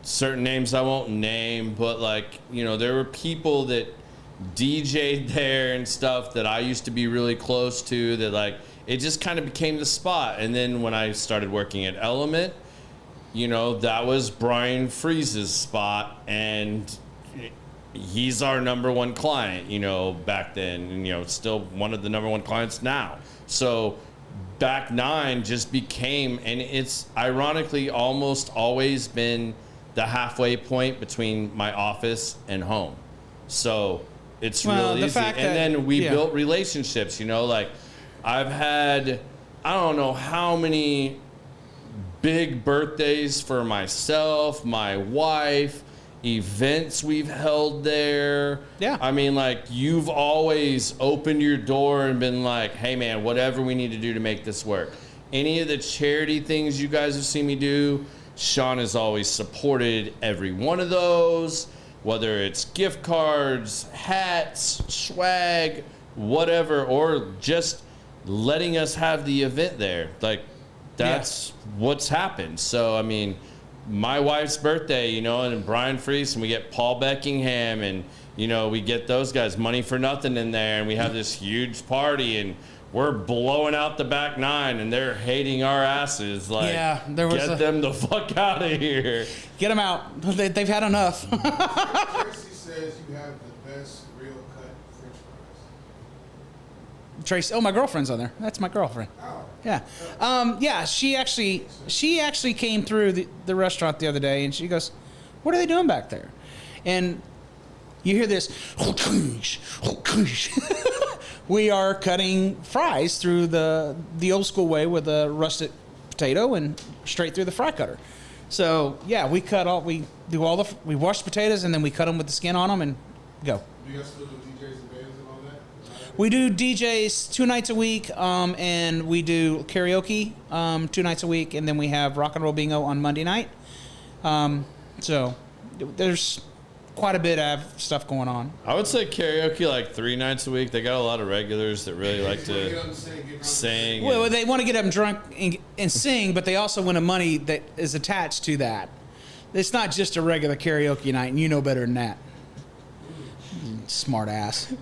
certain names I won't name, but there were people that DJ'd there and stuff that I used to be really close to, that it just kind of became the spot. And then when I started working at Element, that was Brian Freeze's spot, and he's our number one client, back then, and still one of the number one clients now. So back 9 just became, and it's ironically almost always been the halfway point between my office and home. So it's real easy. And then we built relationships, I've had, I don't know how many big birthdays for myself, my wife, events we've held there.
Yeah.
I mean, you've always opened your door and been like, hey man, whatever we need to do to make this work. Any of the charity things you guys have seen me do, Sean has always supported every one of those. Whether it's gift cards, hats, swag, whatever, or just letting us have the event there. That's what's happened. So, I mean, my wife's birthday, and Brian Freese, and we get Paul Beckingham, and, we get those guys, Money for Nothing in there, and we have this huge party, and we're blowing out the back 9, and they're hating our asses. Get them the fuck out of here.
Get them out. They've had enough.
Tracy says you have the best real cut French fries.
Tracy, my girlfriend's on there. That's my girlfriend.
Oh.
Yeah. She actually came through the restaurant the other day, and she goes, "What are they doing back there?" And you hear this. We are cutting fries through the old school way with a rustic potato and straight through the fry cutter. So yeah, we wash the potatoes and then we cut them with the skin on them and go.
Do you guys still do DJs and bands and all that?
We do DJs 2 nights a week, and we do karaoke 2 nights a week, and then we have rock and roll bingo on Monday night. So there's quite a bit of stuff going on.
I would say karaoke like 3 nights a week. They got a lot of regulars that really like to sing.
Well, they want to get up and drunk and sing, but they also win a money that is attached to that. It's not just a regular karaoke night, and you know better than that. Smart ass.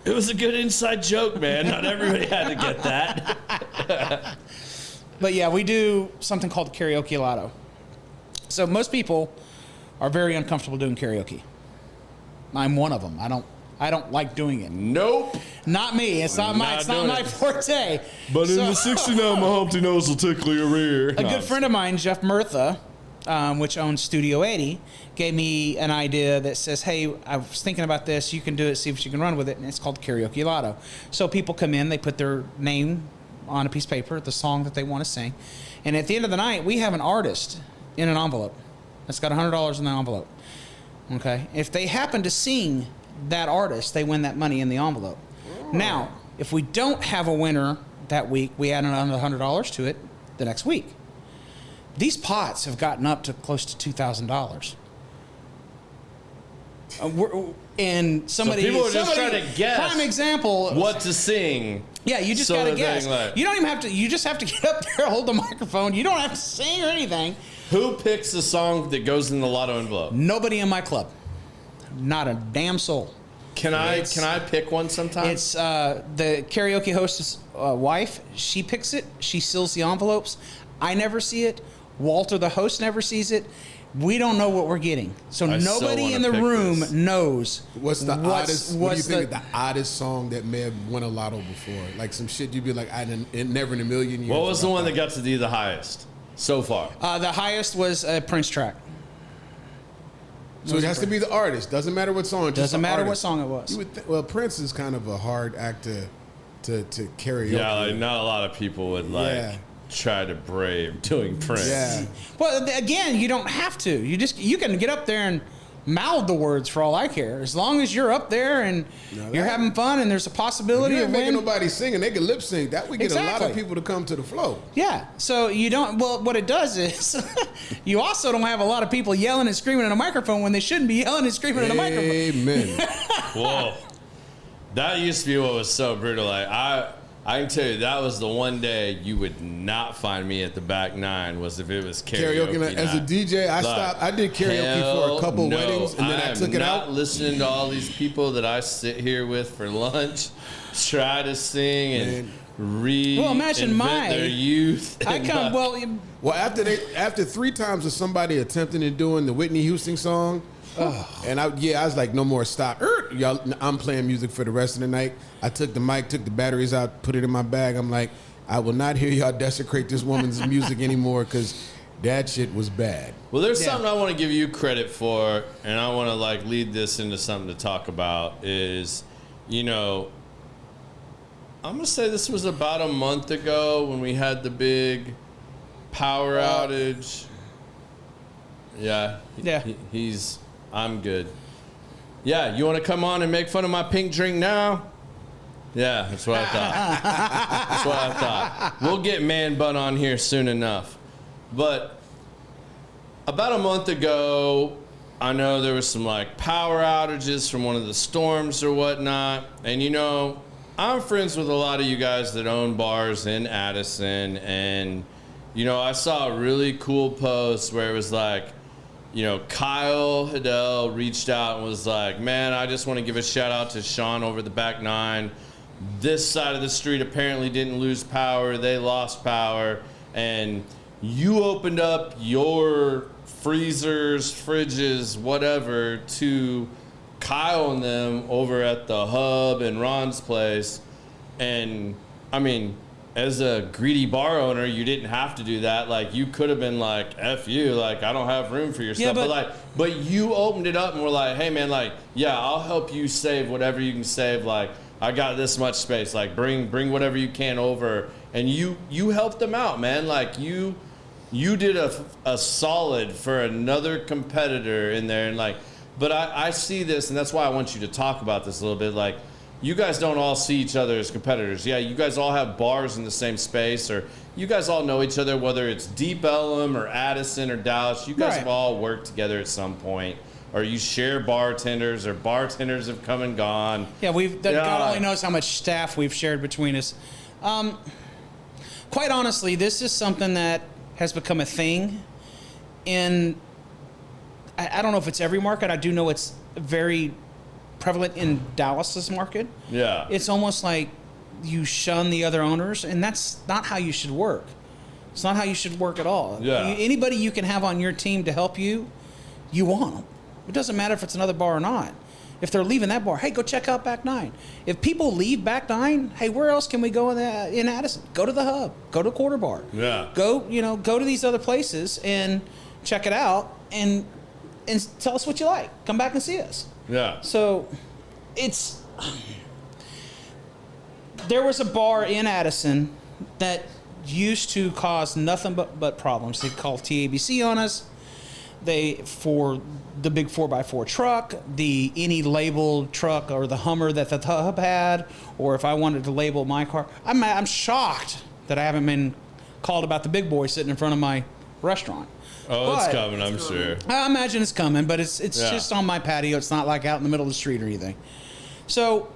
It was a good inside joke, man. Not everybody had to get that.
But yeah, we do something called karaoke lotto. So most people are very uncomfortable doing karaoke. I'm one of them. I don't like doing it.
Nope.
Not me. It's not my forte.
But in the 69, my Humpty Nose will tickle your rear.
A good friend of mine, Jeff Murtha, which owns Studio 80, gave me an idea that says, hey, I was thinking about this. You can do it, see if you can run with it. And it's called Karaoke Lotto. So people come in, they put their name on a piece of paper, the song that they want to sing. And at the end of the night, we have an artist in an envelope that's got $100 in the envelope. Okay? If they happen to sing that artist, they win that money in the envelope. Oh. Now, if we don't have a winner that week, we add another $100 to it the next week. These pots have gotten up to close to $2,000. And somebody,
so people are just trying to guess.
Prime example.
What to sing.
Yeah, you just gotta guess. You don't even have to. You just have to get up there, hold the microphone. You don't have to sing or anything.
Who picks the song that goes in the lotto envelope?
Nobody in my club. Not a damn soul.
Can I pick one sometime?
It's the karaoke hostess' wife. She picks it. She seals the envelopes. I never see it. Walter, the host, never sees it. We don't know what we're getting. So nobody in the room knows.
What's the oddest? What do you think is the oddest song that may have won a lotto before? Like some shit you'd be like, never in a million years.
What was the one that got to be the highest so far?
The highest was a Prince track.
So it has to be the artist. Doesn't matter what song.
Doesn't matter what song it was.
Well, Prince is kind of a hard act to carry.
Yeah, like not a lot of people would try to brave doing Prince.
Yeah.
Well, again, you don't have to. You can get up there and mouth the words for all I care. As long as you're up there and you're having fun and there's a possibility
of
winning.
Making nobody singing, they can lip sync. That would get a lot of people to come to the flow.
Yeah. So you don't. Well, what it does is you also don't have a lot of people yelling and screaming in a microphone when they shouldn't be yelling and screaming in a microphone.
Amen.
Whoa. That used to be what was so brutal. Like I can tell you that was the one day you would not find me at the back nine was if it was karaoke night.
As a DJ, I did karaoke for a couple weddings, and then I took it out.
I'm not listening to all these people that I sit here with for lunch, try to sing and
imagine
their youth.
Well, after 3 times of somebody attempting and doing the Whitney Houston song. And I was like, no more, stop. Y'all, I'm playing music for the rest of the night. I took the mic, took the batteries out, put it in my bag. I'm like, I will not hear y'all desecrate this woman's music anymore because that shit was bad.
Well, there's something I want to give you credit for, and I want to lead this into something to talk about is, I'm going to say this was about a month ago when we had the big power outage. Yeah. I'm good. Yeah, you want to come on and make fun of my pink drink now? Yeah, that's what I thought. We'll get Man Bun on here soon enough. But about a month ago, I know there was some power outages from one of the storms or whatnot. And I'm friends with a lot of you guys that own bars in Addison. And, I saw a really cool post where it was Kyle Hiddell reached out and was like, man, I just want to give a shout out to Sean over the back nine. This side of the street apparently didn't lose power. They lost power. And you opened up your freezers, fridges, whatever, to Kyle and them over at the Hub and Ron's place. And, as a greedy bar owner, you didn't have to do that. You could have been like, F you, I don't have room for your stuff. But you opened it up and were like, hey, man, I'll help you save whatever you can save. I got this much space. Bring whatever you can over and you helped them out, man. Like you did a solid for another competitor in there, and like, but I see this, and that's why I want you to talk about this a little bit. Like, you guys don't all see each other as competitors. Yeah, you guys all have bars in the same space, or you guys all know each other, whether it's Deep Ellum or Addison or Dallas. You guys have all worked together at some point, or you share bartenders, or bartenders have come and gone.
Yeah, God only knows how much staff we've shared between us. Quite honestly, this is something that has become a thing in, I don't know if it's every market. I do know it's very prevalent in Dallas's market.
Yeah.
It's almost like you shun the other owners, and that's not how you should work. It's not how you should work at all.
Yeah.
Anybody you can have on your team to help you, you want them. It doesn't matter if it's another bar or not. If they're leaving that bar, hey, go check out Back 9. If people leave Back 9, hey, where else can we go in Addison? Go to the Hub. Go to Quarter Bar.
Yeah.
Go to these other places and check it out and tell us what you like. Come back and see us.
Yeah.
So there was a bar in Addison that used to cause nothing but problems. They called TABC on us. For the big 4x4 truck, any labeled truck, or the Hummer that the Hub had, or if I wanted to label my car, I'm shocked that I haven't been called about the big boy sitting in front of my restaurant.
Oh, it's coming, I'm sure.
I imagine it's coming, but it's just on my patio. It's not like out in the middle of the street or anything. So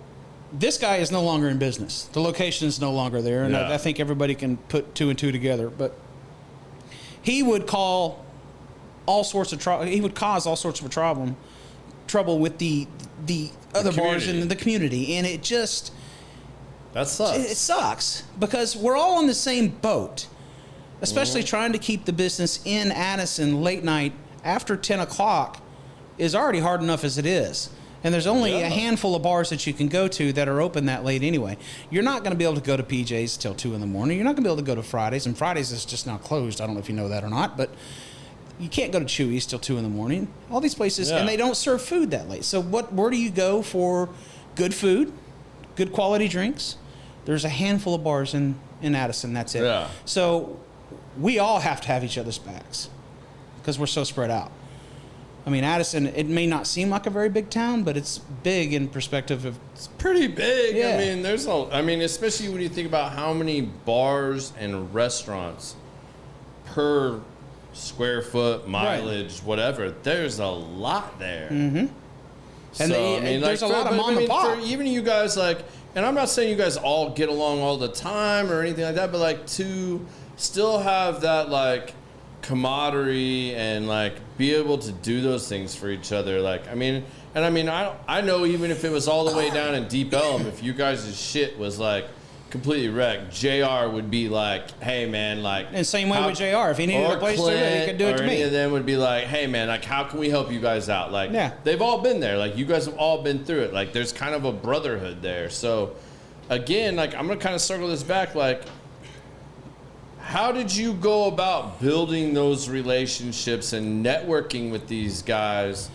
this guy is no longer in business. The location is no longer there, and I think everybody can put two and two together. But he would call all sorts of trouble. He would cause all sorts of trouble with the other bars in the community, and it just
that sucks.
It sucks because we're all in the same boat, especially trying to keep the business in Addison late night after 10 o'clock is already hard enough as it is. And there's only a handful of bars that you can go to that are open that late anyway. You're not going to be able to go to PJ's till 2 in the morning. You're not going to be able to go to Fridays, and Fridays is just now closed. I don't know if you know that or not, but you can't go to Chewy's till 2 in the morning. All these places, and they don't serve food that late. So where do you go for good food, good quality drinks? There's a handful of bars in Addison. That's it.
Yeah.
So we all have to have each other's backs because we're so spread out. I mean, Addison, it may not seem like a very big town, but it's big in perspective of...
It's pretty big.
Yeah.
I mean, especially when you think about how many bars and restaurants per square foot, mileage, whatever. There's a lot there.
Mm-hmm. And there's a lot of mom and pop.
Even you guys, like, and I'm not saying you guys all get along all the time or anything like that, but like to still have that like camaraderie and like be able to do those things for each other. Like, I know even if it was all the way down in Deep Ellum, if you guys' shit was like completely wrecked, JR would be like, hey man, like,
and same way with JR, if he needed a place to live, he could do it to me.
Any of them would be like, hey man, like, how can we help you guys out? Like, they've all been there. Like, you guys have all been through it. Like, there's kind of a brotherhood there. So again, like, I'm gonna kind of circle this back. Like, how did you go about building those relationships and networking with these guys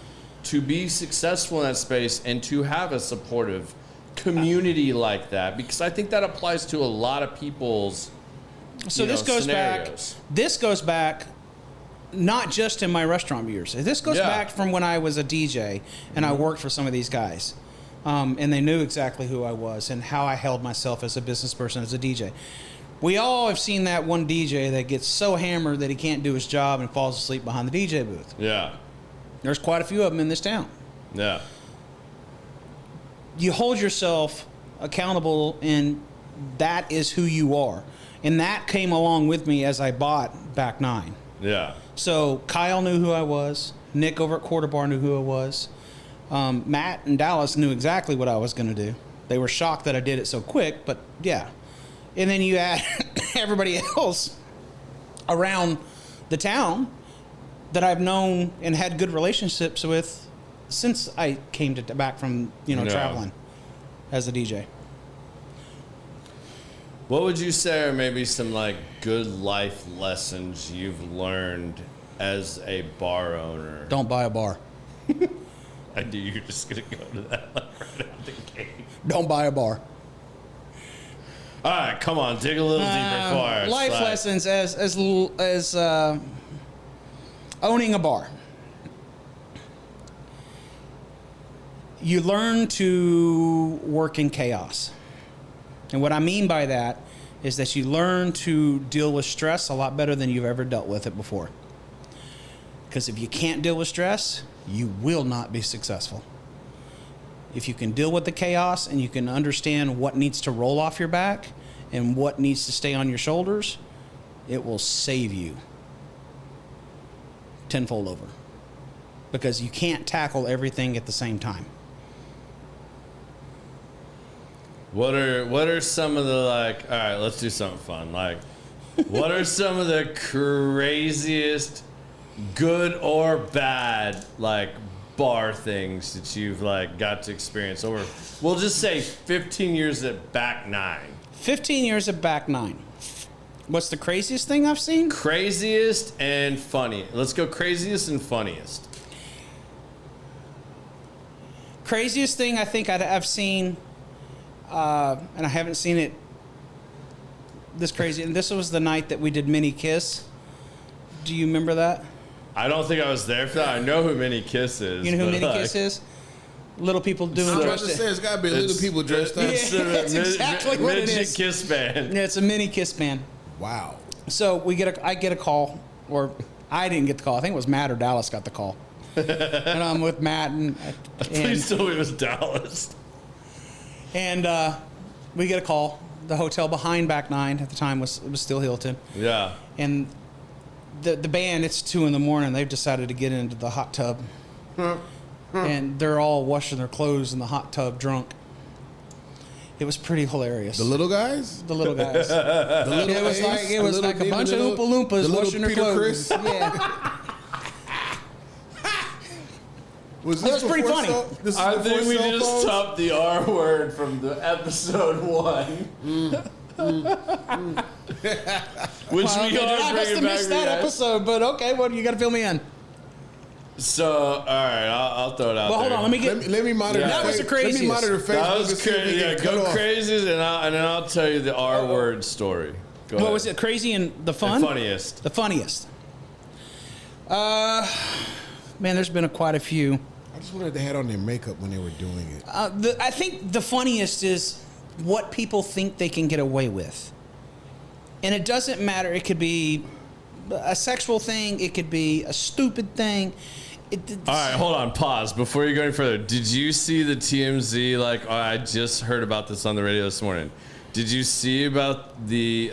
to be successful in that space and to have a supportive community like that? Because I think that applies to a lot of people's
this goes
scenarios.
back. This goes back not just in my restaurant years. This goes back from when I was a DJ and I worked for some of these guys, and they knew exactly who I was and how I held myself as a business person, as a DJ. We all have seen that one DJ that gets so hammered that he can't do his job and falls asleep behind the DJ booth.
Yeah.
There's quite a few of them in this town.
Yeah.
You hold yourself accountable, and that is who you are. And that came along with me as I bought Back 9.
Yeah.
So Kyle knew who I was. Nick over at Quarter Bar knew who I was. Matt and Dallas knew exactly what I was going to do. They were shocked that I did it so quick, but yeah. And then you add everybody else around the town that I've known and had good relationships with since I came back from traveling as a DJ.
What would you say are maybe some like good life lessons you've learned as a bar owner?
Don't buy a bar.
I knew you were just gonna go to that like right out the gate.
Don't buy a bar.
All right, come on, dig a little deeper for us.
Life lessons as owning a bar. You learn to work in chaos. And what I mean by that is that you learn to deal with stress a lot better than you've ever dealt with it before. Because if you can't deal with stress, you will not be successful. If you can deal with the chaos and you can understand what needs to roll off your back and what needs to stay on your shoulders, it will save you tenfold over. Because you can't tackle everything at the same time.
What are some of the, like, all right, let's do something fun. Like, what are some of the craziest, good or bad, like, bar things that you've, like, got to experience over, we'll just say 15 years at Back 9?
15 years at Back 9. What's the craziest thing I've seen?
Craziest and funny. Let's go craziest and funniest.
Craziest thing I think I've seen, and I haven't seen it this crazy, and this was the night that we did Mini Kiss. Do you remember that?
I don't think I was there for that. I know who Mini Kiss is.
You know who Mini
like,
Kiss is? Little people doing
I'm trying to say it's got to be little people dressed up.
It's
That's exactly what it is.
Kiss band.
Yeah, it's a Mini Kiss band.
Wow.
So I get a call, or I didn't get the call. I think it was Matt or Dallas got the call. And I'm with Matt and
Please tell me it was Dallas.
And we get a call. The hotel behind Back 9 at the time was still Hilton.
Yeah.
And the band, it's 2 a.m. They've decided to get into the hot tub. And they're all washing their clothes in the hot tub drunk. It was pretty hilarious.
The little guys?
The little guys.
The little
it was like a bunch of Oompa Loompas washing their clothes. Yeah.
Was
That was pretty funny.
I think we just topped the R word from the episode 1. Which
Well,
we
I
are
must have
bringing
missed that
back.
episode, but okay, well, you got to fill me in.
So, all right, I'll throw it out
Well,
there.
hold on,
Let me monitor.
That was the craziest.
Let me monitor Facebook.
That was
and see if
crazy.
we
Yeah,
get cut
go
off.
crazy, and then I'll tell you the R word story. Go
What
ahead.
was it? Crazy and the fun?
The funniest.
The funniest. Man, there's been quite a few.
I just wondered if they had on their makeup when they were doing it.
I think the funniest is what people think they can get away with. And it doesn't matter. It could be a sexual thing. It could be a stupid thing.
All right, hold on. Pause. Before you go any further, did you see the TMZ? Like, I just heard about this on the radio this morning. Did you see about the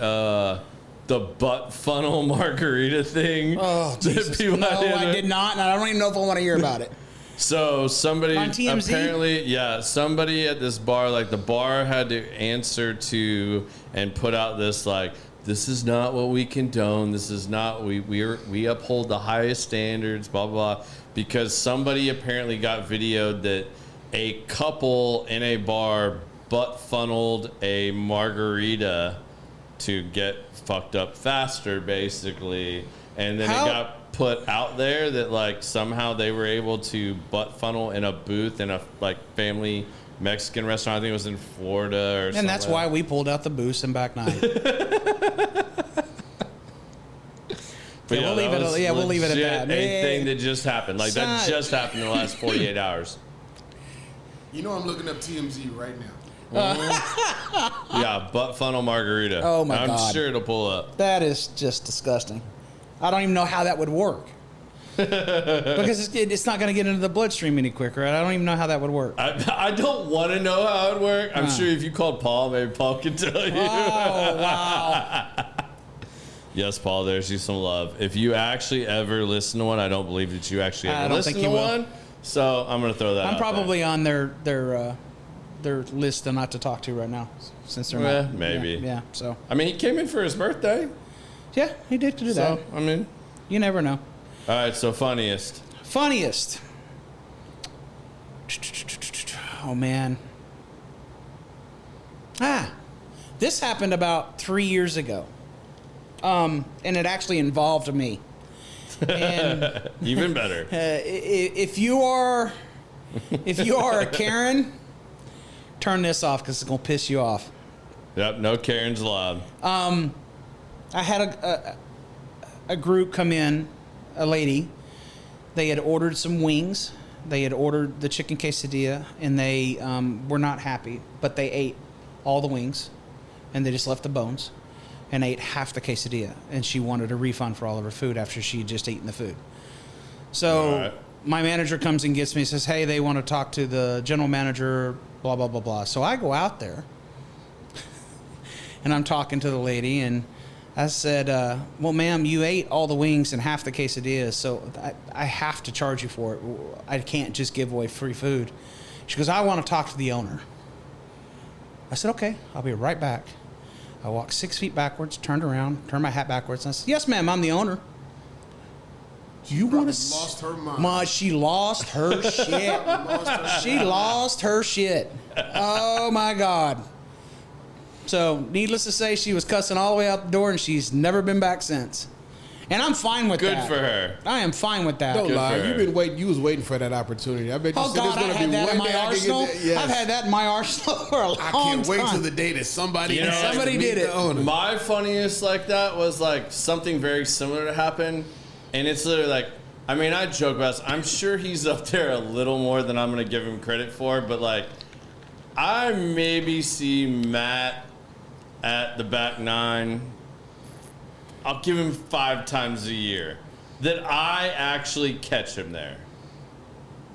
butt funnel margarita thing?
Oh, Jesus. No, I did not, and I don't even know if I want to hear about it.
So somebody
On TMZ?
apparently, somebody at this bar, like the bar had to answer to and put out this like, this is not what we condone. This is not we uphold the highest standards. Blah blah blah. Because somebody apparently got videoed that a couple in a bar butt funneled a margarita to get fucked up faster, basically, and then it got put out there that like somehow they were able to butt funnel in a booth in a like family Mexican restaurant. I think it was in Florida or something.
And that's why we pulled out the booze in Back 9.
But
we'll leave it. Yeah, we'll leave it at that.
A thing that just happened. Like that just happened in the last 48 hours.
You know I'm looking up TMZ right now.
Yeah, butt funnel margarita.
Oh, my God.
I'm sure it'll pull up.
That is just disgusting. I don't even know how that would work. Because it's not going to get into the bloodstream any quicker. I don't even know how that would work.
I don't want to know how it would work. I'm sure if you called Paul, maybe Paul could tell you.
Oh, wow.
Yes, Paul, there's you some love. If you actually ever listen to one, I don't believe that you actually ever listen to one. So I'm going to throw that out
I'm probably on their list not to talk to right now, since they're not.
Maybe.
Yeah, so.
I mean, he came in for his birthday.
Yeah, he did do that.
So, I mean.
You never know.
All right, so funniest.
Funniest. Oh, man. This happened about 3 years ago. And it actually involved me. And
even better.
If you are a Karen, turn this off because it's gonna piss you off.
Yep, no Karens allowed.
I had a group come in, a lady. They had ordered some wings. They had ordered the chicken quesadilla, and they were not happy. But they ate all the wings, and they just left the bones, and ate half the quesadilla. And she wanted a refund for all of her food after she had just eaten the food. So my manager comes and gets me and says, hey, they want to talk to the general manager, blah, blah, blah, blah. So I go out there, and I'm talking to the lady, and I said, well, ma'am, you ate all the wings and half the quesadillas, so I have to charge you for it. I can't just give away free food. She goes, I want to talk to the owner. I said, okay, I'll be right back. I walked 6 feet backwards, turned around, turned my hat backwards, and I said, yes, ma'am, I'm the owner. You want to?
Lost her mind.
She lost her shit. She lost her shit. Oh my God. So, needless to say, she was cussing all the way out the door, and she's never been back since. And I'm fine with that.
Good for her.
I am fine with that.
Don't lie.
for
You've
her.
been waiting. You was waiting for that opportunity. I bet you
Oh
said
God,
there's
I
going to
had
be
that
one
in my
day I can
arsenal.
get that. Yes.
I've had that in my arsenal for a long time.
I can't wait till the day that somebody,
You know,
somebody did it.
My funniest like that was like something very similar to happen, and it's literally like, I mean, I joke about this. I'm sure he's up there a little more than I'm gonna give him credit for, but like, I maybe see Matt at the back nine. I'll give him 5 times a year that I actually catch him there.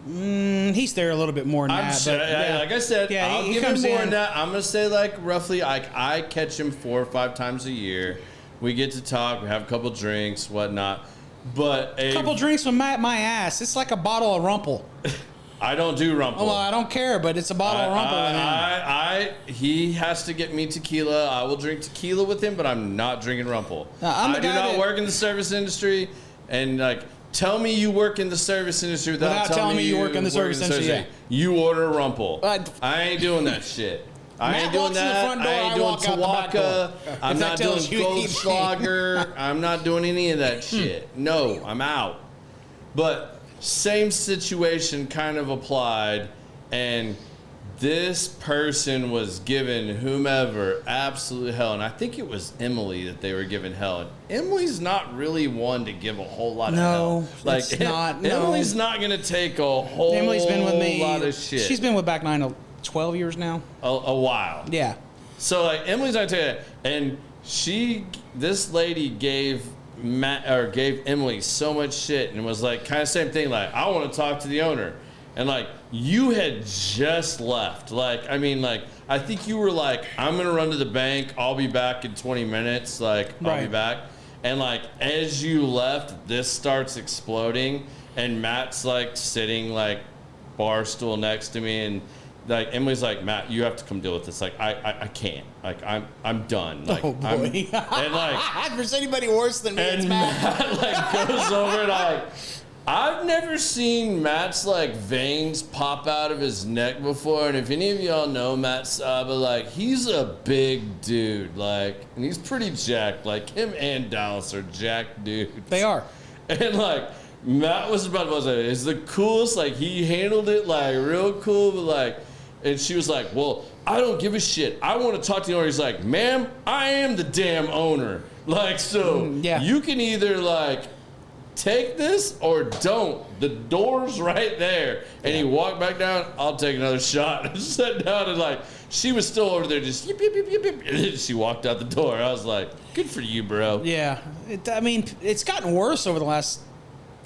He's there a little bit more than
I'm
that.
sure,
But, yeah.
like I said,
Yeah,
I'll
he
give him
comes
more
in.
than that. I'm gonna say like roughly, like I catch him 4 or 5 times a year. We get to talk, we have a couple drinks, whatnot. But
A couple drinks with my ass. It's like a bottle of Rumple.
I don't do rumple.
Well, I don't care, but it's a bottle of Rumple with him.
He has to get me tequila. I will drink tequila with him, but I'm not drinking rumple.
I'm the
I do
guy
not
that-
work in the service industry, and like, tell me you work in the service industry without telling me
you work in the service industry. Yeah.
You order rumple.
I'd-
I ain't doing that shit. I
Matt
ain't doing
walks in the
that.
front door,
I ain't
I
doing
walk out the back
Tawaka.
door.
I'm
If that
not
tells
doing
you anything.
Goldschlager. I'm not doing any of that shit. No, I'm out. But same situation kind of applied, and this person was giving whomever absolute hell, and I think it was Emily that they were giving hell. And Emily's not really one to give a whole lot of hell.
No,
Like
it's not. No.
Emily's not gonna take a whole
Emily's been with me.
lot of shit.
She's been with Back Nine 12 years now.
a while.
Yeah.
So like Emily's not telling you, and this lady gave Emily so much shit, and was like kind of same thing. Like, I want to talk to the owner, and like you had just left. Like, I mean, like I think you were like, I'm gonna run to the bank. I'll be back in 20 minutes. Like, I'll be
Right.
back. And like as you left, this starts exploding, and Matt's like sitting like bar stool next to me, and like Emily's like, Matt, you have to come deal with this. Like, I can't. Like, I'm done. Like,
Oh boy.
and like,
If there's anybody worse than me, it's
and
Matt.
Matt like goes over and I've never seen Matt's like veins pop out of his neck before. And if any of y'all know Matt Saba, like he's a big dude, like, and he's pretty jacked. Like him and Dallas are jacked dudes.
They are.
And like Matt was about to say, it's the coolest. Like he handled it like real cool, but like, and she was like, well, I don't give a shit. I want to talk to the owner. He's like, ma'am, I am the damn owner. Like, so
yeah.
you can either like take this or don't. The door's right there. And he walked back down. I'll take another shot. And sat down, and like she was still over there just yip, yip, yip, yip, yip. And then she walked out the door. I was like, good for you, bro.
Yeah. I mean, it's gotten worse over the last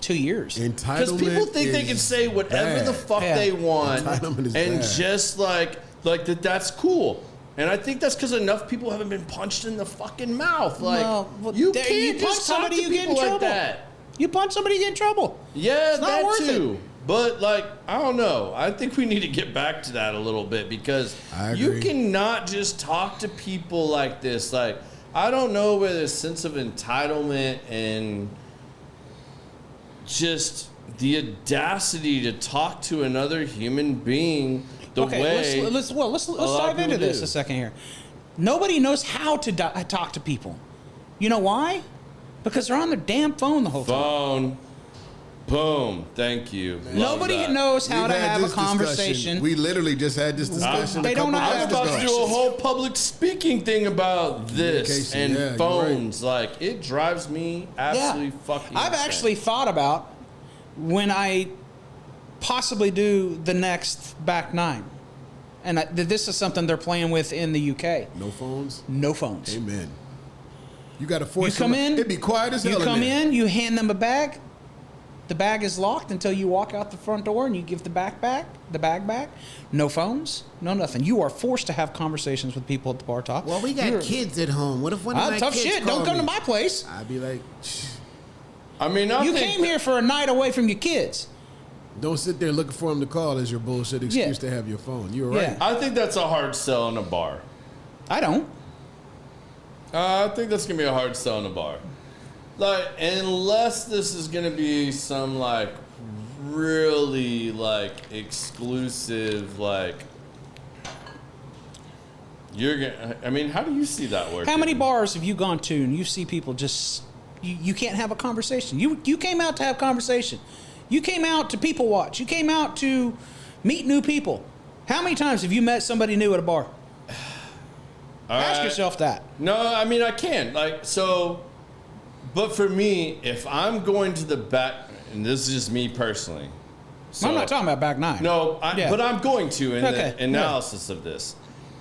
2 years.
Because people think they can say whatever the fuck they want,
Entitlement is
and
bad.
just like that's cool. And I think that's because enough people haven't been punched in the fucking mouth. Like,
Well,
you
there-
can't
you punch
just talk
somebody,
to
you get in
people like
trouble.
that.
You punch somebody, you get in trouble.
Yeah,
not
that
worth
too.
it.
But like, I don't know. I think we need to get back to that a little bit, because
I
you
agree.
cannot just talk to people like this. Like, I don't know where this sense of entitlement and just the audacity to talk to another human being the way.
let's
lot
dive
of
into
people
this
do.
a second here. Nobody knows how to talk to people. You know why? Because they're on their damn phone the whole time.
Phone. Boom. Thank you. Love
Nobody
that.
knows how
We've
to
had
have a
this discussion.
conversation.
We literally just had this discussion.
They
a
don't
couple
know how
I was
to
months
about to
ago.
do a whole public speaking thing about this
Communication,
and
yeah, you're
phones. Like, it drives me absolutely fucking
I've
insane.
actually thought about when I possibly do the next back nine. And this is something they're playing with in the UK.
No phones.
No phones.
Amen. You got to force.
You come in.
It'd be quiet as hell.
You come
there.
in. You hand them a bag. The bag is locked until you walk out the front door and you give the bag back. No phones. No nothing. You are forced to have conversations with people at the bar top.
Well, we got kids at home. What if one of my
tough
kids
shit.
call
Don't come
me?
to my place.
I'd be like,
I mean,
You came here for a night away from your kids.
don't sit there looking for them to call as your bullshit excuse to have your phone. You're right.
Yeah.
I think that's a hard sell in a bar.
I don't.
I think that's gonna be a hard sell in a bar. Like, unless this is gonna be some like really like exclusive, like you're gonna. I mean, how do you see that working?
How many bars have you gone to and you see people just you can't have a conversation? You came out to have conversation. You came out to people watch. You came out to meet new people. How many times have you met somebody new at a bar? Ask yourself that.
No, I mean I can. Like, so, but for me, if I'm going to the back, and this is just me personally. So,
I'm not talking about back nine.
No, but I'm going to in
Okay,
the analysis of this.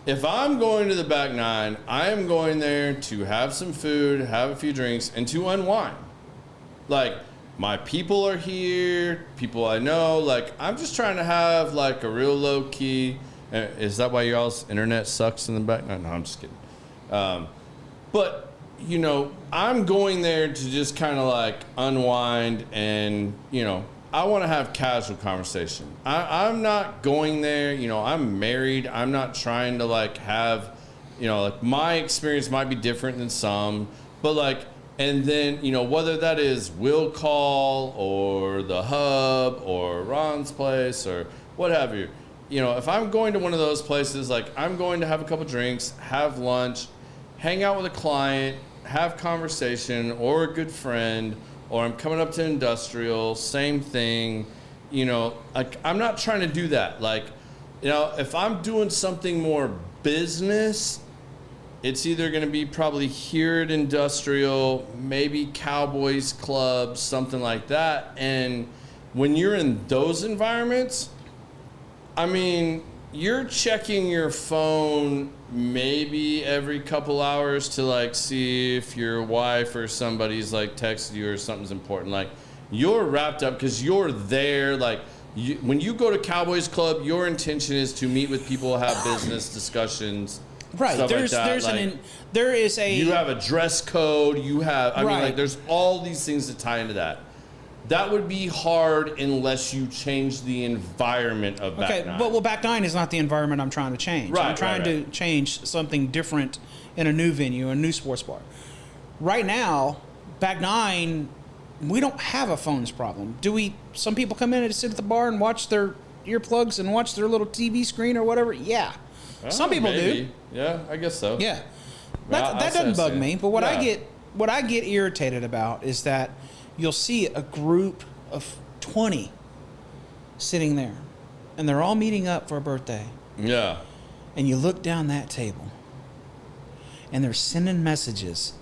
If I'm going to the back nine, I am going there to have some food, have a few drinks, and to unwind. Like, my people are here, people I know. Like, I'm just trying to have like a real low key. Is that why y'all's internet sucks in the back? No, I'm just kidding. But, you know, I'm going there to just kind of like unwind and, you know, I want to have casual conversation. I'm not going there, you know, I'm married. I'm not trying to like have, you know, like my experience might be different than some, but like, and then, you know, whether that is Will Call or the Hub or Ron's place or what have you, you know, if I'm going to one of those places, like I'm going to have a couple drinks, have lunch, hang out with a client, have conversation or a good friend, or I'm coming up to industrial, same thing, you know, like I'm not trying to do that. Like, you know, if I'm doing something more business, it's either going to be probably here at industrial, maybe Cowboys clubs, something like that. And when you're in those environments, I mean, you're checking your phone maybe every couple hours to like see if your wife or somebody's like texted you or something's important. Like, you're wrapped up because you're there. Like, when you go to Cowboys Club, your intention is to meet with people, have business discussions.
Right.
Stuff
There's
like that.
there's
Like,
there is a
you have a dress code. You have. I mean,
Right.
like, there's all these things that tie into that. That would be hard unless you change the environment of back nine.
But back nine is not the environment I'm trying to change.
Right,
I'm trying to change something different in a new venue, a new sports bar. Right now, back nine, we don't have a phones problem. Do we? Some people come in and sit at the bar and watch their earplugs and watch their little TV screen or whatever. Yeah, some people
maybe.
do.
Yeah, I guess so.
Yeah,
Well,
that doesn't bug me. But what I
Yeah.
get irritated about is that you'll see a group of 20 sitting there, and they're all meeting up for a birthday.
Yeah.
And you look down that table, and they're sending messages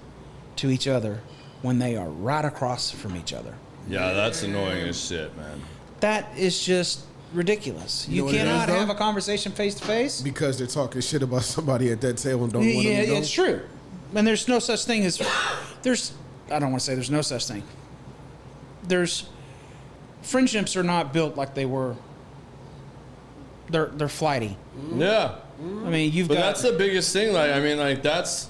to each other when they are right across from each other.
Yeah, that's annoying as shit, man.
That is just ridiculous.
You know
You
what it
cannot
is, though?
have a conversation face to face.
Because they're talking shit about somebody at that table and don't want
Yeah,
them to go.
it's true. And there's no such thing as I don't want to say there's no such thing. There's friendships are not built like they were. They're flighty.
Yeah.
I mean,
But that's the biggest thing. Like, I mean, like, that's,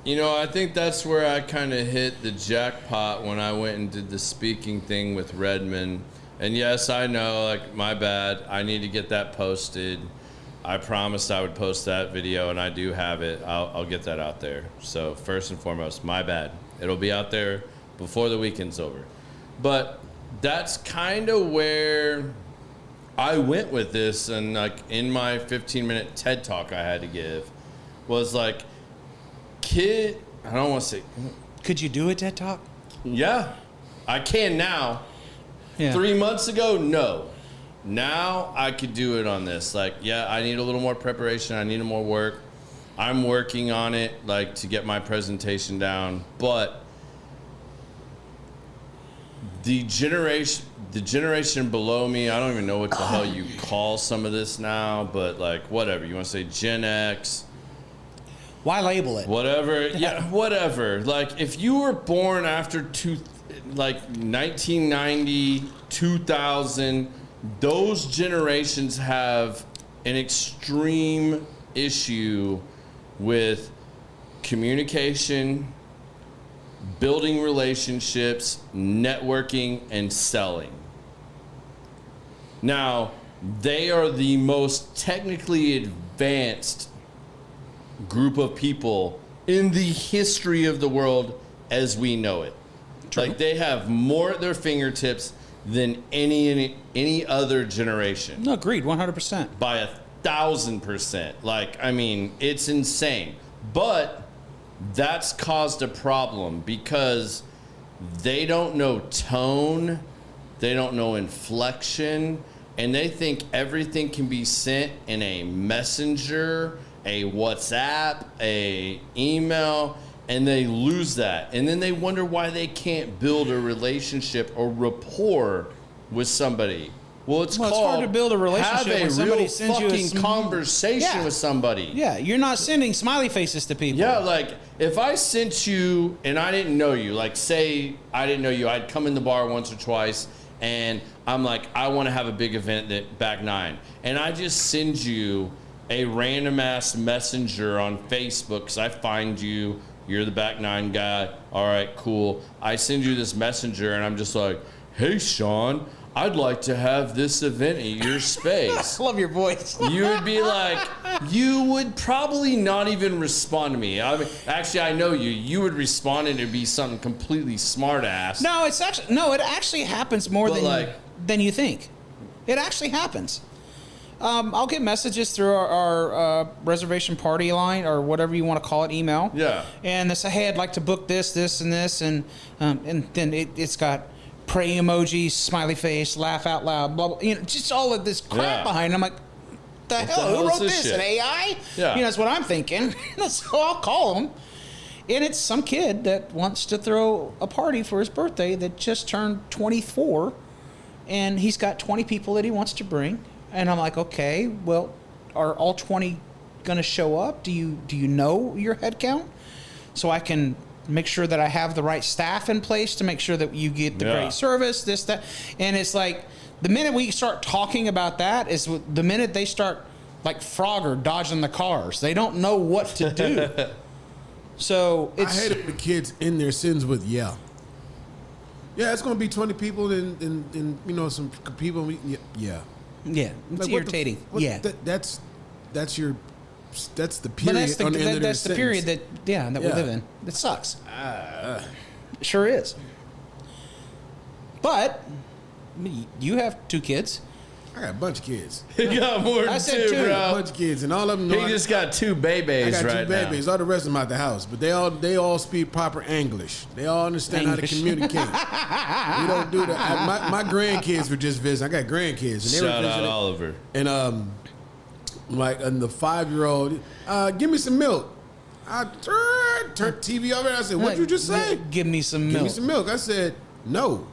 you know, I think that's where I kind of hit the jackpot when I went and did the speaking thing with Redmond. And yes, I know, like, my bad. I need to get that posted. I promised I would post that video, and I do have it. I'll get that out there. So first and foremost, my bad. It'll be out there before the weekend's over. But that's kind of where I went with this, and like in my 15-minute TED talk I had to give was like, I don't want to say,
Could you do a TED talk?
yeah, I can now.
Yeah.
3 months ago, no. Now I could do it on this. Like, yeah, I need a little more preparation. I need more work. I'm working on it, like, to get my presentation down. But the generation below me, I don't even know what the hell you call some of this now, but like, whatever. You want to say Gen X?
Why label it?
Whatever. Yeah, whatever. Like, if you were born after 1990, 2000, those generations have an extreme issue with communication, building relationships, networking, and selling. Now, they are the most technically advanced group of people in the history of the world as we know it.
True.
Like, they have more at their fingertips than any other generation.
No, agreed, 100%.
By 1,000%. Like, I mean, it's insane. But that's caused a problem because they don't know tone, they don't know inflection, and they think everything can be sent in a messenger, a WhatsApp, a email, and they lose that. And then they wonder why they can't build a relationship or rapport with somebody. Well, it's
hard to build a relationship when
have a
somebody
real
sends you a
fucking conversation with somebody.
Yeah, you're not sending smiley faces to people.
Yeah, like, if I sent you and I didn't know you, like, say I didn't know you, I'd come in the bar once or twice, and I'm like, I want to have a big event at Back 9. And I just send you a random-ass messenger on Facebook because I find you, you're the Back 9 guy, all right, cool. I send you this messenger, and I'm just like, hey, Sean, I'd like to have this event at your space.
I love your voice.
You would be like, you would probably not even respond to me. I mean, actually, I know you. You would respond and it'd be something completely smart ass.
No, it actually happens more than you think. It actually happens. I'll get messages through our reservation party line or whatever you want to call it, email.
Yeah.
And they say, hey, I'd like to book this, this, and this, and then it's got pray emojis, smiley face, laugh out loud, blah, blah, just all of this crap behind it. I'm like, the hell? Who wrote this? An AI?
Yeah.
That's what I'm thinking. So I'll call them. And it's some kid that wants to throw a party for his birthday that just turned 24, and he's got 20 people that he wants to bring. And I'm like, okay, well, are all 20 going to show up? Do you know your head count? So I can make sure that I have the right staff in place to make sure that you get the great service, this, that. And it's like, the minute we start talking about that is the minute they start like Frogger dodging the cars. They don't know what to do. So it's...
I hate it when kids end their sins with yeah. Yeah, it's going to be 20 people and some people. Yeah.
Yeah, it's
like,
irritating.
That's the period.
But that's
on the end of their
the period
sentence.
that we live in. It sucks. It sure is. But you have 2 kids.
I got a bunch of kids.
He got more than
I said 2,
bro.
A bunch of kids, and all of them know.
He just got 2 babies
I got
right
2 babies.
now.
All the rest of them out the house, but they all speak proper English. They all understand how to communicate. We don't do that. My grandkids were just visiting. I got grandkids, and they
Shout
were
out
visiting.
Oliver.
And and the 5-year-old, give me some milk. I turned TV over and I said, what'd you just say?
Give me some milk.
Give me some milk. I said, no.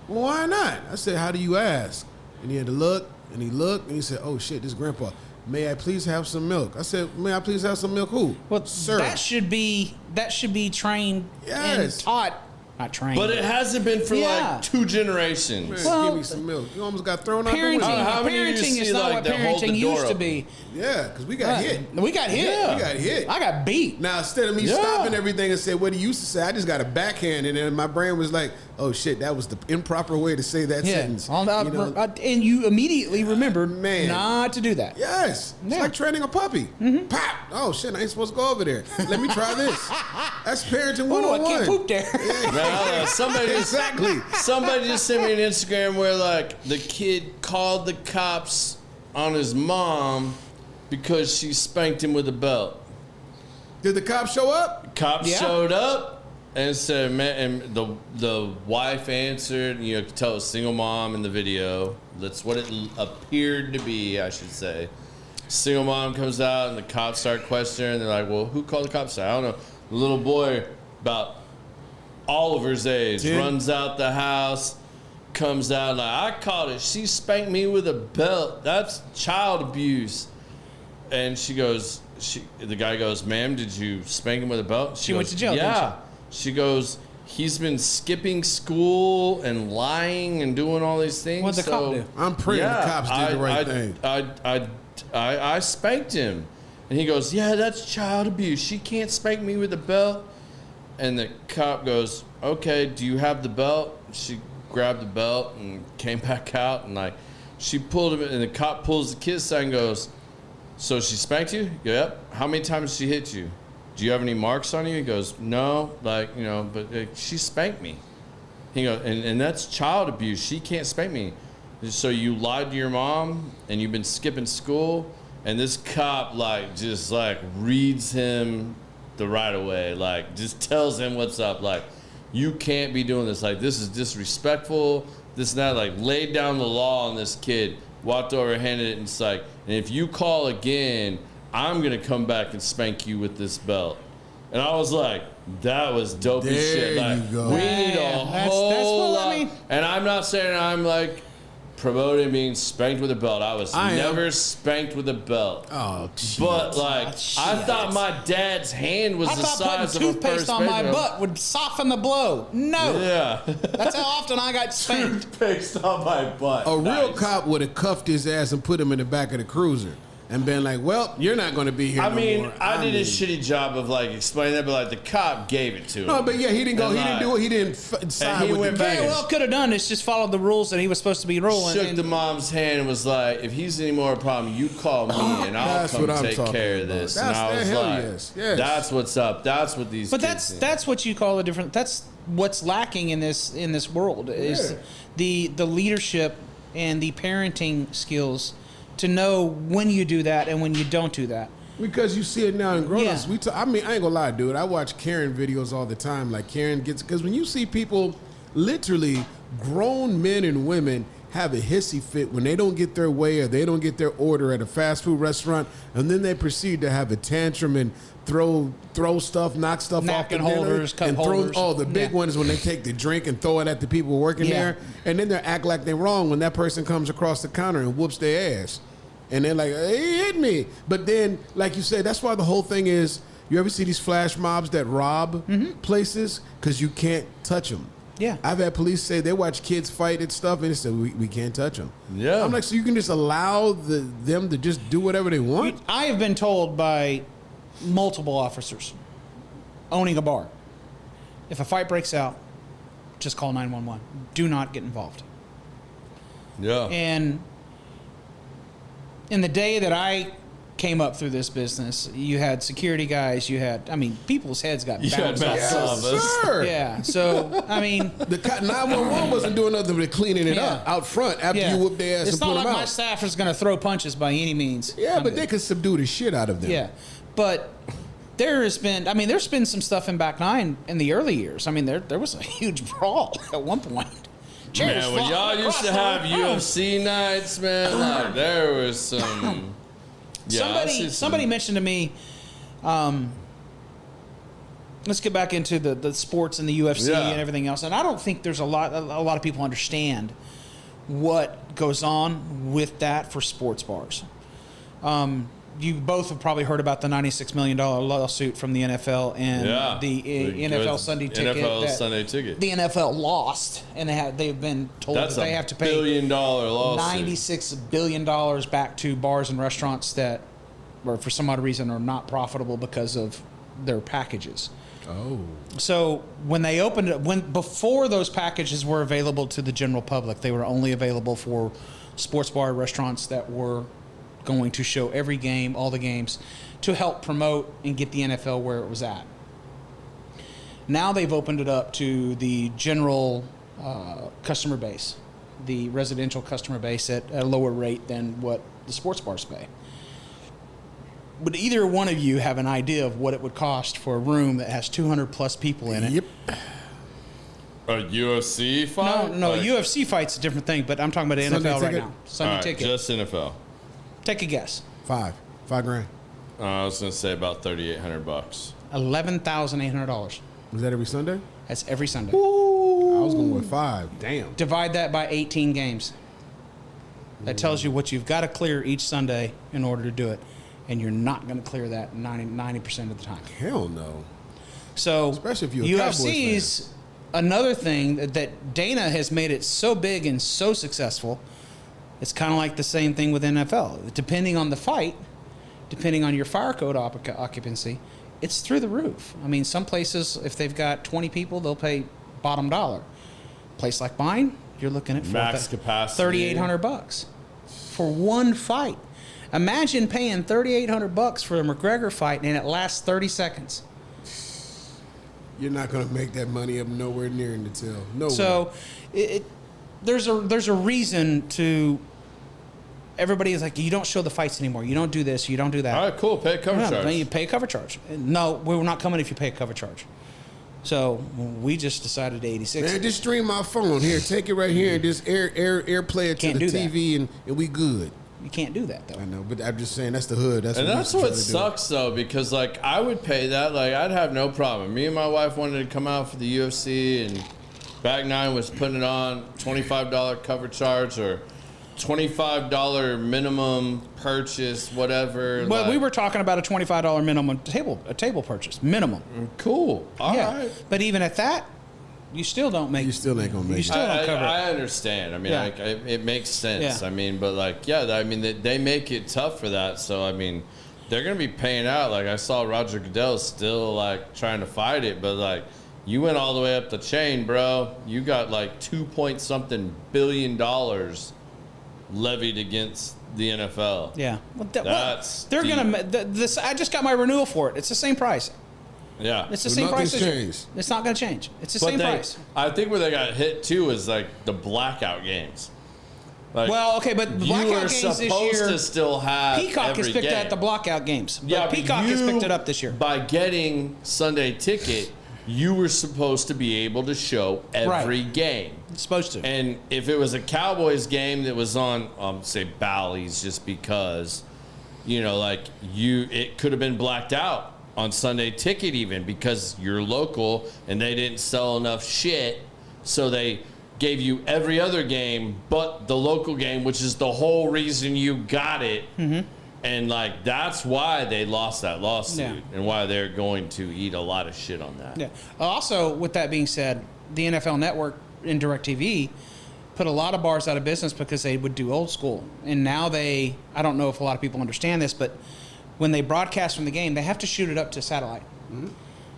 Well, why not? I said, how do you ask? And he had to look, and he looked, and he said, oh, shit, this is Grandpa. May I please have some milk? I said, may I please have some milk? Who?
Well,
sir.
that should be trained and taught. Not trained.
But it hasn't been for like 2 generations.
Man,
Well,
give me some milk. You almost got thrown out the
Parenting,
window.
How many of you
parenting is
see,
not
like,
what
that hold the
parenting
door
used to
open?
be.
Yeah, because we got hit.
We got hit.
Yeah.
We got hit.
I got beat.
Now, instead of me stopping everything and say what he used to say, I just got a backhand, and then my brain was like, oh, shit, that was the improper way to say that sentence.
And you immediately remembered not to do that.
Yes. It's
Yeah.
like training a puppy. Pop. Oh, shit, I ain't supposed to go over there. Let me try this. That's parenting 101.
Oh, I can't poop there.
Now,
Exactly.
somebody just sent me an Instagram where like the kid called the cops on his mom because she spanked him with a belt.
Did the cops show up?
Cops
Yeah.
showed up, And so, and the wife answered. You could tell it was a single mom in the video. That's what it appeared to be, I should say. Single mom comes out, and the cops start questioning. They're like, "Well, who called the cops?" I don't know. The little boy, about Oliver's age, runs out the house, comes out like, "I caught it. She spanked me with a belt. That's child abuse." And she goes, the guy goes, "Ma'am, did you spank him with a belt?"
She went to jail.
Yeah. She goes, "He's been skipping school and lying and doing all these things."
What'd the cop do?
I'm praying the cops did the right thing.
I spanked him. And he goes, "Yeah, that's child abuse. She can't spank me with a belt." And the cop goes, "Okay, do you have the belt?" She grabbed the belt and came back out, and like she pulled him, and the cop pulls the kid aside and goes, "So she spanked you?" "Yep." "How many times did she hit you? Do you have any marks on you?" He goes, "No, but she spanked me." He goes, and that's child abuse. She can't spank me. "So you lied to your mom and you've been skipping school?" And this cop just reads him the right away, just tells him what's up. You can't be doing this. This is disrespectful. This and that. Laid down the law on this kid. Walked over, handed it, and it's and if you call again, I'm going to come back and spank you with this belt. And I was like, that was dope as shit.
There you go.
We need a whole lot. And I'm not saying I'm promoting being spanked with a belt. I was never spanked with a belt.
Oh, shit.
But I thought my dad's hand was the size of a
toothpaste
first
on my
baseman.
butt would soften the blow. No.
Yeah.
That's how often I got spanked.
Toothpaste on my butt.
A real cop would have cuffed his ass and put him in the back of the cruiser and been like, "Well, you're not going to be here no more."
I did a shitty job of explaining that, but the cop gave it to him.
No, but yeah, he didn't go. He didn't do it. He didn't side
he
with
went
the
back
kid.
Yeah, well, could have done is just followed the rules that he was supposed to be ruling.
Shook the mom's hand and was like, "If he's any more a problem, you call me and I'll
That's
come
what I'm
take
talking
care of
about.
this."
That's
And I was
hell
like,
yes.
"That's what's up. That's what these."
But
kids need."
that's what you call a different. That's what's lacking in this world is the leadership and the parenting skills to know when you do that and when you don't do that.
Because you see it now in grown-ups.
Yeah.
I ain't gonna lie, dude. I watch Karen videos all the time. Karen gets, because when you see people, literally grown men and women have a hissy fit when they don't get their way or they don't get their order at a fast food restaurant, and then they proceed to have a tantrum and throw stuff, knock stuff
Napkin
off the
holders,
dinner,
cup
and
holders.
the big ones when they take the drink and throw it at the people working there, and then they act like they're wrong when that person comes across the counter and whoops their ass. And they're like, "He hit me." But then, like you said, that's why the whole thing is, you ever see these flash mobs that rob places? Because you can't touch them.
Yeah.
I've had police say they watch kids fight and stuff, and they say, we can't touch them.
Yeah.
I'm like, so you can just allow them to just do whatever they want?
I have been told by multiple officers owning a bar, if a fight breaks out, just call 911. Do not get involved.
Yeah.
And in the day that I came up through this business, you had security guys, people's heads got bounced off.
Yes, sir.
Yeah, so,
The 911 wasn't doing nothing but cleaning it up out front after you whooped their ass
it's
and put
not
them
like
out.
my staff is going to throw punches by any means.
Yeah, but they could subdue the shit out of them.
Yeah, but there's been some stuff in Back Nine in the early years. There was a huge brawl at one point.
Man, when y'all used to have UFC nights, man, there was some. Yeah,
somebody mentioned to me. Let's get back into the sports and the UFC and everything else. And I don't think there's a lot of people understand what goes on with that for sports bars. You both have probably heard about the $96 million lawsuit from the NFL and the NFL Sunday ticket.
NFL Sunday ticket.
The NFL lost, and they've been told that they have to pay
$1 billion lawsuit.
$96 billion back to bars and restaurants that, or for some odd reason, are not profitable because of their packages.
Oh.
So when they opened it, before those packages were available to the general public, they were only available for sports bar restaurants that were going to show every game, all the games, to help promote and get the NFL where it was at. Now they've opened it up to the general customer base, the residential customer base at a lower rate than what the sports bars pay. would either one of you have an idea of what it would cost for a room that has 200 plus people in it?
Yep.
A UFC fight?
No,
Like-
UFC fight's a different thing, but I'm talking about the
Sunday
NFL right
ticket?
now. Sunday
All right,
ticket.
just NFL.
Take a guess.
$5 grand.
I was gonna say about $3,800.
$11,800.
Was that every Sunday?
That's every Sunday.
I was going with 5. Damn.
Divide that by 18 games. That tells you what you've got to clear each Sunday in order to do it. And you're not going to clear that 90% of the time.
Hell no.
So
Especially if you're a Cowboys
UFC's another thing that Dana has made it so big and so successful. It's kind of like the same thing with NFL. Depending on the fight, depending on your fire code occupancy, it's through the roof. I mean, some places, if they've got 20 people, they'll pay bottom dollar. Place like mine, you're looking at
Max capacity.
$3,800 for one fight. Imagine paying $3,800 for a McGregor fight and it lasts 30 seconds.
You're not going to make that money up nowhere near in the till. No way.
So there's a reason to. Everybody is like, you don't show the fights anymore. You don't do this. You don't do that.
All right, cool. Pay a cover
No,
charge.
then you pay a cover charge. No, we're not coming if you pay a cover charge. So we just decided to 86.
Man, just stream my phone. Here, take it right here and just airplay it to
Can't
the
do that.
TV and we good.
You can't do that though.
I know, but I'm just saying that's the hood. That's
And
what
that's
we
what
try to do.
sucks though, because like I would pay that, like I'd have no problem. Me and my wife wanted to come out for the UFC, and Bag 9 was putting it on $25 cover charge or $25 minimum purchase, whatever.
But
like,
we were talking about a $25 minimum table purchase minimum.
cool. All right.
But even at that, you still don't make.
You still ain't gonna make
You
it.
still don't cover it.
I understand. I mean,
Yeah.
like, it makes sense.
Yeah.
I mean, but like, yeah, I mean, they make it tough for that. So I mean, they're gonna be paying out. Like I saw Roger Goodell still like trying to fight it, but like you went all the way up the chain, bro. You got like $2 billion levied against the NFL.
Yeah. Well,
That's
they're
deep.
gonna. This. I just got my renewal for it. It's the same price.
Yeah.
It's the
So
same price.
nothing's
as you-
changed.
It's not gonna change. It's the
But
same
they-
price.
I think where they got hit too is like the blackout games. Like,
Well, okay, but the
you
blackout
were
games this
supposed
year.
to still have
Peacock
every
has picked
game.
up the blackout games.
Yeah,
But
but
Peacock has
you,
picked it up this year.
By getting Sunday Ticket, you were supposed to be able to show every game.
It's supposed to.
And if it was a Cowboys game that was on, say, Bally's, just because, you know, like it could have been blacked out on Sunday Ticket even because you're local and they didn't sell enough shit, so they gave you every other game but the local game, which is the whole reason you got it. Mm-hmm. And like that's why they lost that lawsuit,
Yeah.
and why they're going to eat a lot of shit on that.
Yeah. Also, with that being said, the NFL Network and DirecTV put a lot of bars out of business because they would do old school. And now I don't know if a lot of people understand this, but when they broadcast from the game, they have to shoot it up to satellite. Mm-hmm.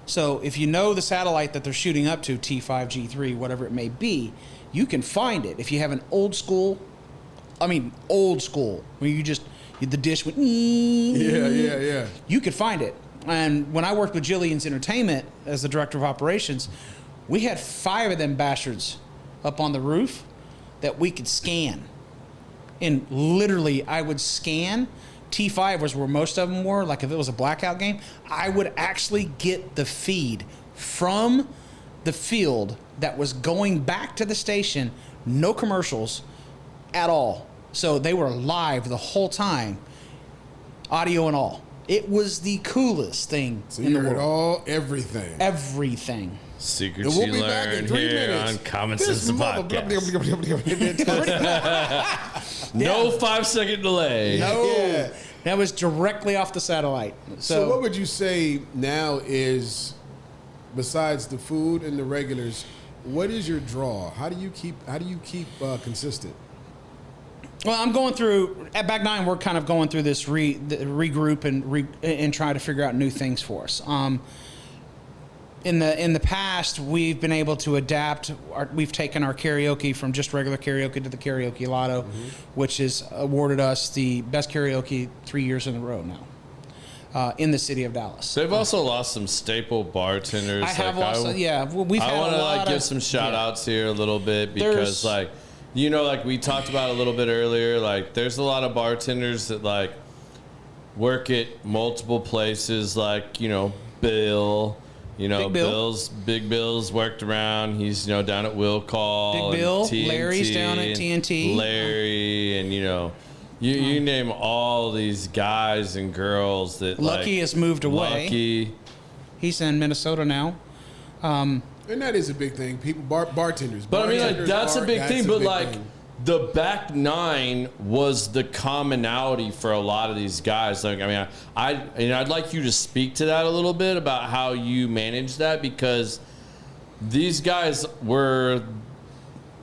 So if you know the satellite that they're shooting up to, T5, G3, whatever it may be, you can find it. If you have an old school, where you just, the dish went,
Yeah.
you could find it. And when I worked with Jillian's Entertainment as the director of operations, we had 5 of them bastards up on the roof that we could scan. And literally, I would scan. T5 was where most of them were. Like if it was a blackout game, I would actually get the feed from the field that was going back to the station. No commercials at all. So they were live the whole time, audio and all. It was the coolest thing
So
in
you
the
heard
world.
Everything.
Everything.
Secrets
And we'll
you
be back
learn
in 3
here
minutes.
on Common
This
Sense the Podcast. No 5-second delay.
No,
Yeah.
that was directly off the satellite.
So what would you say now is, besides the food and the regulars, what is your draw? How do you keep consistent?
Well, I'm going through at Back 9. We're kind of going through this regroup and try to figure out new things for us. In the past, we've been able to adapt. We've taken our karaoke from just regular karaoke to the Karaoke Lotto, which has awarded us the best karaoke 3 years in a row now in the city of Dallas.
They've also lost some staple bartenders.
I have lost. We've
I
had
want
a
to
lot
like give
of-
some shout
yeah.
outs here a little bit because
There's-
like we talked about a little bit earlier, like there's a lot of bartenders that like work at multiple places, like, you know, Bill. You know, Big Bill's worked around. He's, you know, down at Will Call.
Big Bill,
TNT,
Larry's down at TNT.
Larry, and, you know, you name all these guys and girls that
Lucky has moved away.
Lucky.
He's in Minnesota now.
And that is a big thing. People, bartenders.
But I mean, like, that's a big thing. But like,
thing.
the back nine was the commonality for a lot of these guys. Like, I mean, I'd like you to speak to that a little bit about how you manage that, because these guys were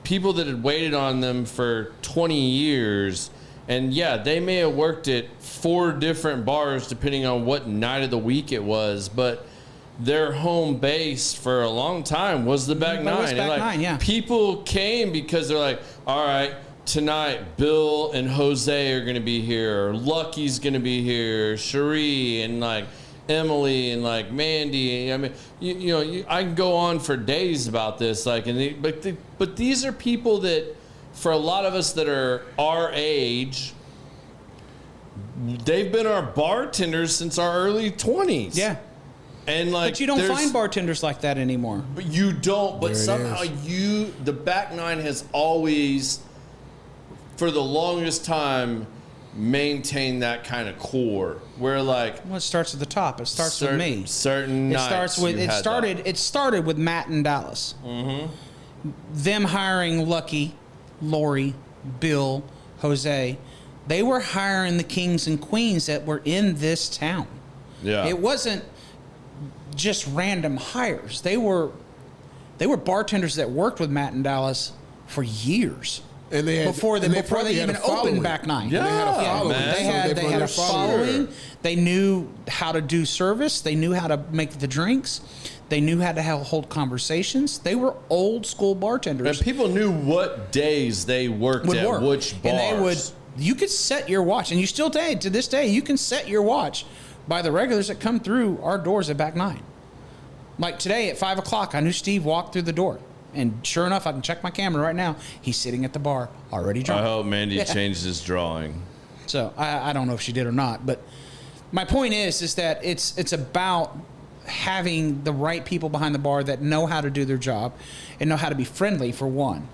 people that had waited on them for 20 years. And yeah, they may have worked at 4 different bars depending on what night of the week it was, but their home base for a long time was the back nine.
Back nine, yeah.
People came because they're like, all right, tonight Bill and Jose are going to be here, or Lucky's going to be here, Cherie and like Emily and like Mandy. I mean, you know, I can go on for days about this. Like, but these are people that, for a lot of us that are our age, they've been our bartenders since our early 20s.
Yeah.
And like,
but you don't find bartenders like that anymore.
But you don't. But
there
somehow the back nine has always, for the longest time, maintained that kind of core. Where like,
well, it starts at the top. It starts with me.
Certain nights.
It started with Matt and Dallas. Mm-hmm. Them hiring Lucky, Lori, Bill, Jose. They were hiring the kings and queens that were in this town.
Yeah.
It wasn't just random hires. They were bartenders that worked with Matt and Dallas for years.
And they had,
before they even opened back nine.
Yeah,
they had a following.
They had a following. They knew how to do service. They knew how to make the drinks. They knew how to hold conversations. They were old school bartenders.
And people knew what days they worked at which bars.
And you could set your watch, and you still to this day, you can set your watch by the regulars that come through our doors at back nine. Like today at 5 o'clock, I knew Steve walked through the door. And sure enough, I can check my camera right now. He's sitting at the bar, already drunk.
I hope Mandy changed his drawing.
So I don't know if she did or not. But my point is that it's about having the right people behind the bar that know how to do their job and know how to be friendly, for one.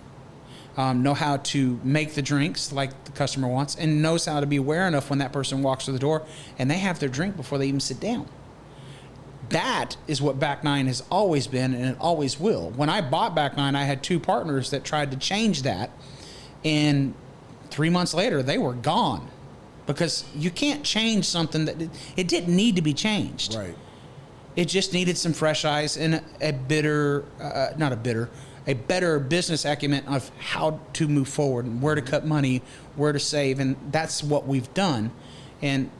Know how to make the drinks like the customer wants, and knows how to be aware enough when that person walks through the door and they have their drink before they even sit down. That is what Back Nine has always been, and it always will. When I bought Back Nine, I had 2 partners that tried to change that, and 3 months later, they were gone. Because you can't change something that it didn't need to be changed.
Right.
It just needed some fresh eyes and a better business acumen of how to move forward and where to cut money, where to save, and that's what we've done. And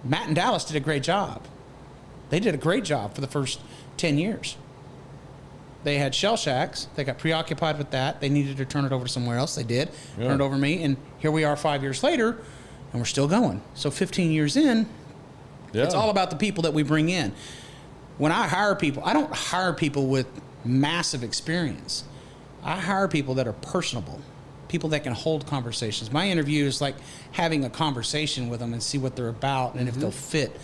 Matt and Dallas did a great job. They did a great job for the first 10 years. They had shell shacks. They got preoccupied with that. They needed to turn it over to somewhere else. They did.
Yeah.
Turned it over to me, and here we are 5 years later, and we're still going. So 15 years in, it's all about the people that we bring in. When I hire people, I don't hire people with massive experience. I hire people that are personable, people that can hold conversations. My interview is like having a conversation with them and see what they're about and if they'll fit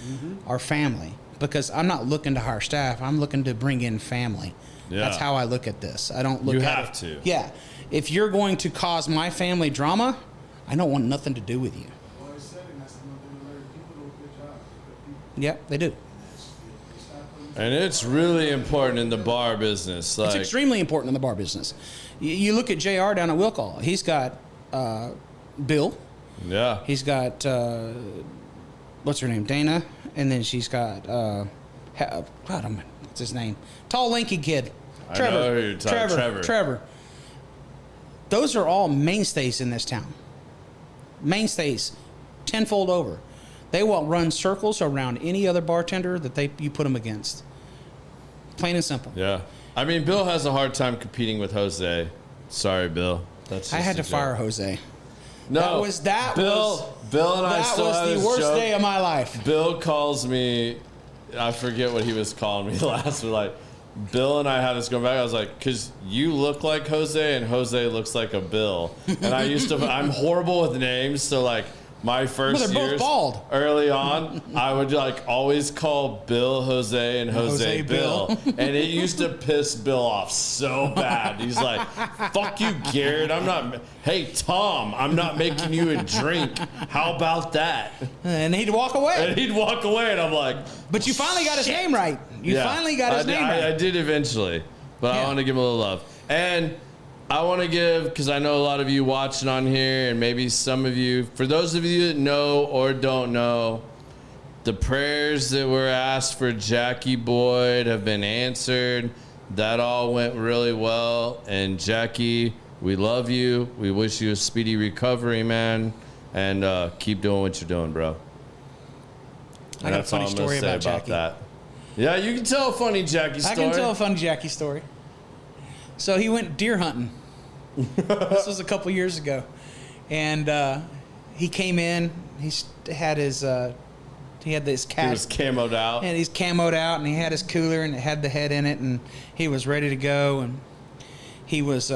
our family. Because I'm not looking to hire staff. I'm looking to bring in family.
Yeah.
That's how I look at this. I don't look
You
at
have
it.
to.
Yeah. If you're going to cause my family drama, I don't want nothing to do with you. Yep, they do.
And it's really important in the bar business.
It's extremely important in the bar business. You look at JR down at Will Call. He's got Bill.
Yeah.
He's got, what's her name? Dana. And then she's got, what's his name? Tall, lanky kid. Trevor.
I know who you're talking.
Trevor. Those are all mainstays in this town. Mainstays. Tenfold over. They will run circles around any other bartender that you put them against. Plain and simple.
Yeah. I mean, Bill has a hard time competing with Jose. Sorry, Bill. That's
I had to fire Jose.
No, Bill and I still have
the
this
worst
joke.
day of my life.
Bill calls me, I forget what he was calling me last, but like, Bill and I had this going back. I was like, because you look like Jose and Jose looks like a Bill. And I'm horrible with names, so like, my first
Well, they're both
years
bald.
early on, I would like always call Bill Jose and Jose Bill. And it used to piss Bill off so bad. He's like, fuck you, Garrett. Hey, Tom, I'm not making you a drink. How about that?
And he'd walk away.
And I'm like,
but you finally got his name right. You finally got his name right.
I did eventually, but I want to give him a little love. And I want to give, because I know a lot of you watching on here, and maybe some of you, for those of you that know or don't know, the prayers that were asked for Jackie Boyd have been answered. That all went really well. And Jackie, we love you. We wish you a speedy recovery, man. And keep doing what you're doing, bro.
I got a funny story about Jackie.
That. Yeah, you can tell a funny Jackie story.
I can tell a funny Jackie story. So he went deer hunting. This was a couple years ago. And he came in. He had his cat. He was
camoed out.
And he's camoed out, and he had his cooler, and it had the head in it, and he was ready to go. And he was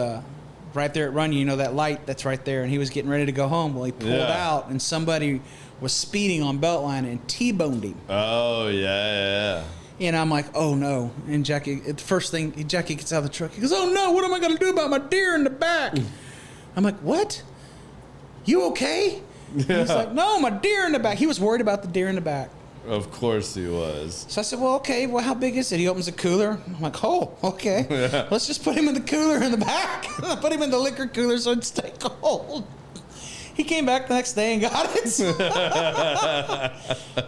right there at Runyon, you know, that light that's right there, and he was getting ready to go home. Well, he pulled out, and somebody was speeding on Beltline and T-boned him.
Oh, yeah.
And I'm like, oh, no. And Jackie, the first thing, Jackie gets out of the truck. He goes, oh, no, what am I going to do about my deer in the back? I'm like, what? You okay? Yeah. He's like, no, my deer in the back. He was worried about the deer in the back.
Of course he was.
So I said, well, okay, well, how big is it? He opens the cooler. I'm like, oh, okay. Yeah. Let's just put him in the cooler in the back. Put him in the liquor cooler so it'd stay cold. He came back the next day and got it.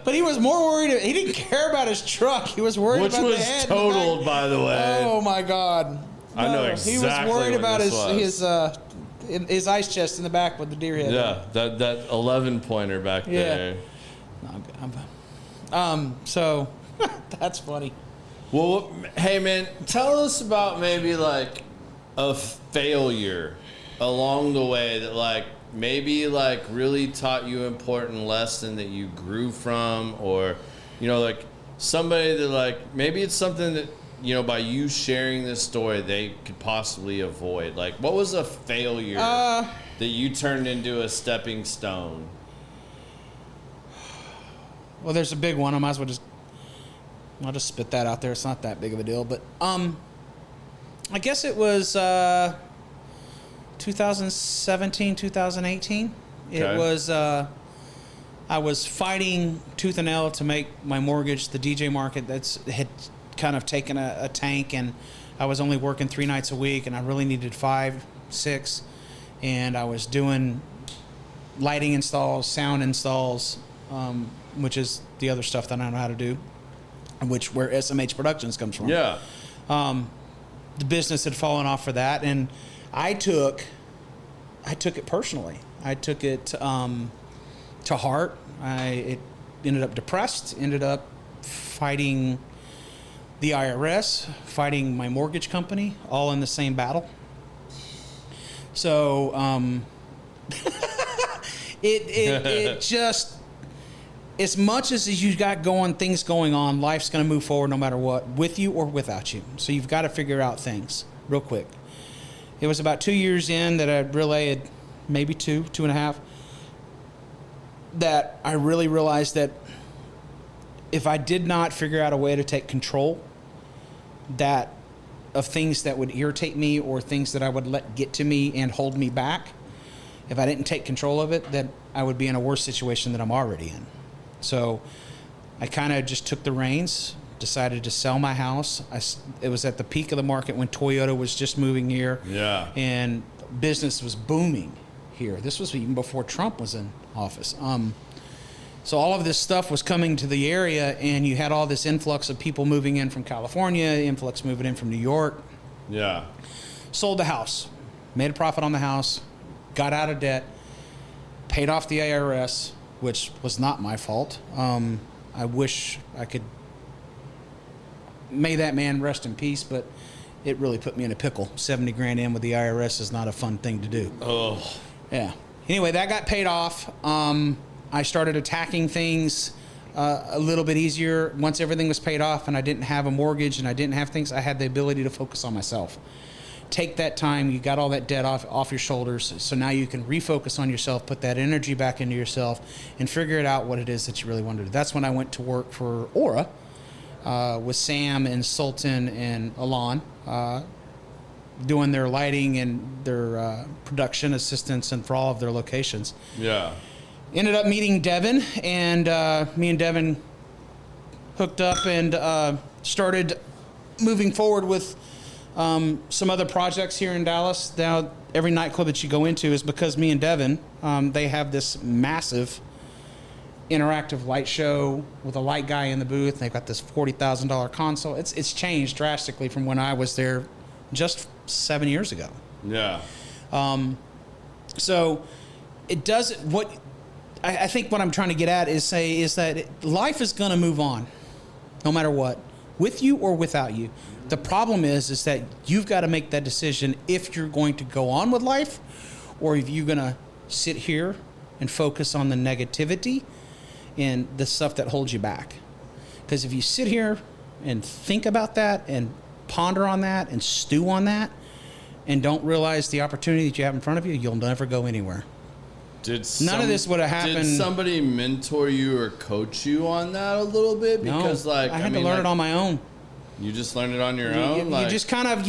But he was more worried. He didn't care about his truck. He was worried about the head.
Which was totaled, by the way.
Oh, my God. No,
I know exactly.
He was worried about his ice chest in the back with the deer head.
Yeah, that 11-pointer back there.
So that's funny.
Well, hey, man, tell us about maybe like a failure along the way that like maybe like really taught you an important lesson that you grew from, or, you know, like somebody that like, maybe it's something that, you know, by you sharing this story, they could possibly avoid. Like, what was a failure that you turned into a stepping stone?
Well, there's a big one. I'll just spit that out there. It's not that big of a deal, but I guess it was 2017, 2018. Okay. It was I was fighting tooth and nail to make my mortgage. The DJ market had kind of taken a tank, and I was only working 3 nights a week, and I really needed 5, 6, and I was doing lighting installs, sound installs, which is the other stuff that I know how to do, where SMH Productions comes from.
Yeah.
The business had fallen off for that, and I took it personally. I took it to heart. It ended up depressed, ended up fighting the IRS, fighting my mortgage company, all in the same battle. So it just, as much as you got things going on, life's going to move forward no matter what, with you or without you. So you've got to figure out things real quick. It was about 2 years in that I really had, maybe 2.5, that I really realized that if I did not figure out a way to take control of things that would irritate me or things that I would let get to me and hold me back, if I didn't take control of it, then I would be in a worse situation than I'm already in. So I kind of just took the reins, decided to sell my house. It was at the peak of the market when Toyota was just moving here.
Yeah.
And business was booming here. This was even before Trump was in office. So all of this stuff was coming to the area, and you had all this influx of people moving in from California, influx moving in from New York.
Yeah.
Sold the house, made a profit on the house, got out of debt, paid off the IRS, which was not my fault. I wish I could. May that man rest in peace, but it really put me in a pickle. 70 grand in with the IRS is not a fun thing to do.
Oh.
Yeah. Anyway, that got paid off. I started attacking things a little bit easier. Once everything was paid off and I didn't have a mortgage and I didn't have things, I had the ability to focus on myself. take that time. You got all that debt off your shoulders. So now you can refocus on yourself, put that energy back into yourself, and figure it out what it is that you really want to do. That's when I went to work for Aura with Sam and Sultan and Alon, doing their lighting and their production assistance and for all of their locations.
Yeah.
Ended up meeting Devin, and me and Devin hooked up and started moving forward with some other projects here in Dallas. Now, every nightclub that you go into is because me and Devin, they have this massive interactive light show with a light guy in the booth. They've got this $40,000 console. It's changed drastically from when I was there just 7 years ago.
Yeah.
So it does what I think what I'm trying to get at is that life is going to move on no matter what, with you or without you. The problem is that you've got to make that decision if you're going to go on with life or if you're going to sit here and focus on the negativity and the stuff that holds you back. Because if you sit here and think about that and ponder on that and stew on that and don't realize the opportunity that you have in front of you, you'll never go anywhere. None of this would have happened.
Did somebody mentor you or coach you on that a little bit? Because
no, I had to learn it on my own.
You just learned it on your own?
You just kind of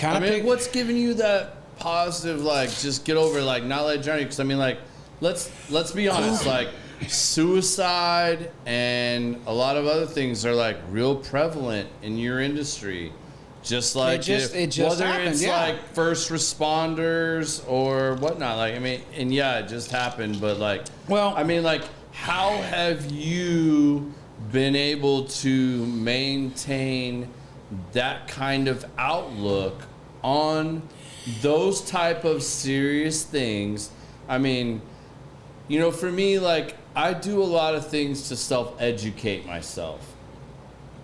I mean, what's giving you that positive, like, just get over it, like, not let it drown you? Because, I mean, like, let's be honest, like, suicide and a lot of other things are, like, real prevalent in your industry. Just like
it just
whether
happened,
it's
yeah.
like first responders or whatnot. Like, I mean, and yeah, it just happened. But like,
well,
I mean, like, how have you been able to maintain that kind of outlook on those type of serious things? I mean, you know, for me, like, I do a lot of things to self-educate myself.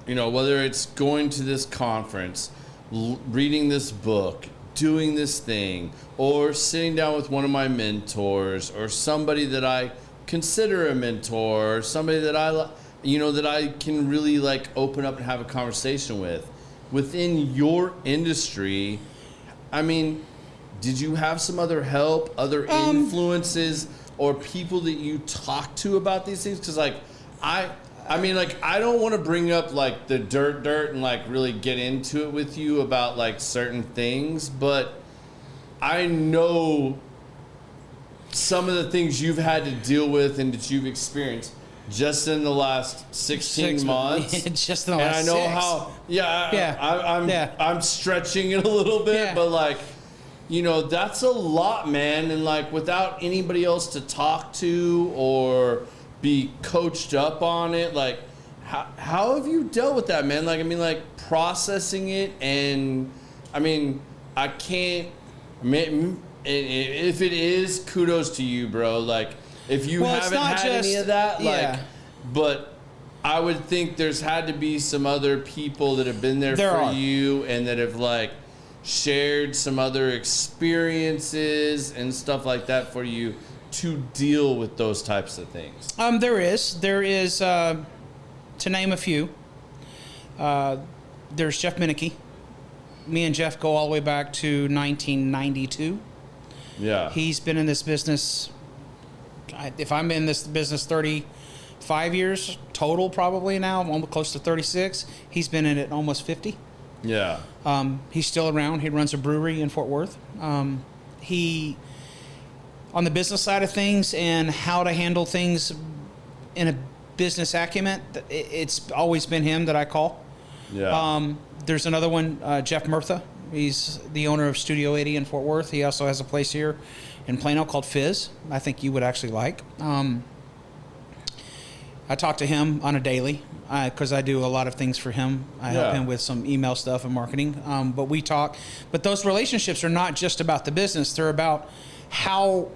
You know, whether it's going to this conference, reading this book, doing this thing, or sitting down with one of my mentors, or somebody that I consider a mentor, or somebody that that I can really, like, open up and have a conversation with. Within your industry, I mean, did you have some other help, other influences, or people that you talk to about these things? Because, like, I mean, like, I don't want to bring up, like, the dirt and, like, really get into it with you about, like, certain things, but I know some of the things you've had to deal with and that you've experienced just in the last 16 months.
Just in the last
and I know
6.
how, I'm stretching it a little bit, but, like, you know, that's a lot, man. And, like, without anybody else to talk to or be coached up on it, like, how have you dealt with that, man? Like, I mean, like, processing it, and I mean, I can't, if it is, kudos to you, bro. Like, if you haven't had any of that, like, but I would think there's had to be some other people that have been there for you and that have, like, shared some other experiences and stuff like that for you to deal with those types of things.
There is to name a few. There's Jeff Minicky. Me and Jeff go all the way back to 1992.
Yeah.
He's been in this business, if I'm in this business 35 years total probably now, I'm almost close to 36. He's been in it almost 50.
Yeah.
He's still around. He runs a brewery in Fort Worth. He, on the business side of things and how to handle things in a business acumen, it's always been him that I call.
Yeah.
There's another one, Jeff Murtha. He's the owner of Studio 80 in Fort Worth. He also has a place here in Plano called Fizz. I think you would actually like. I talk to him on a daily because I do a lot of things for him. I help him with some email stuff and marketing. But we talk. But those relationships are not just about the business. They're about how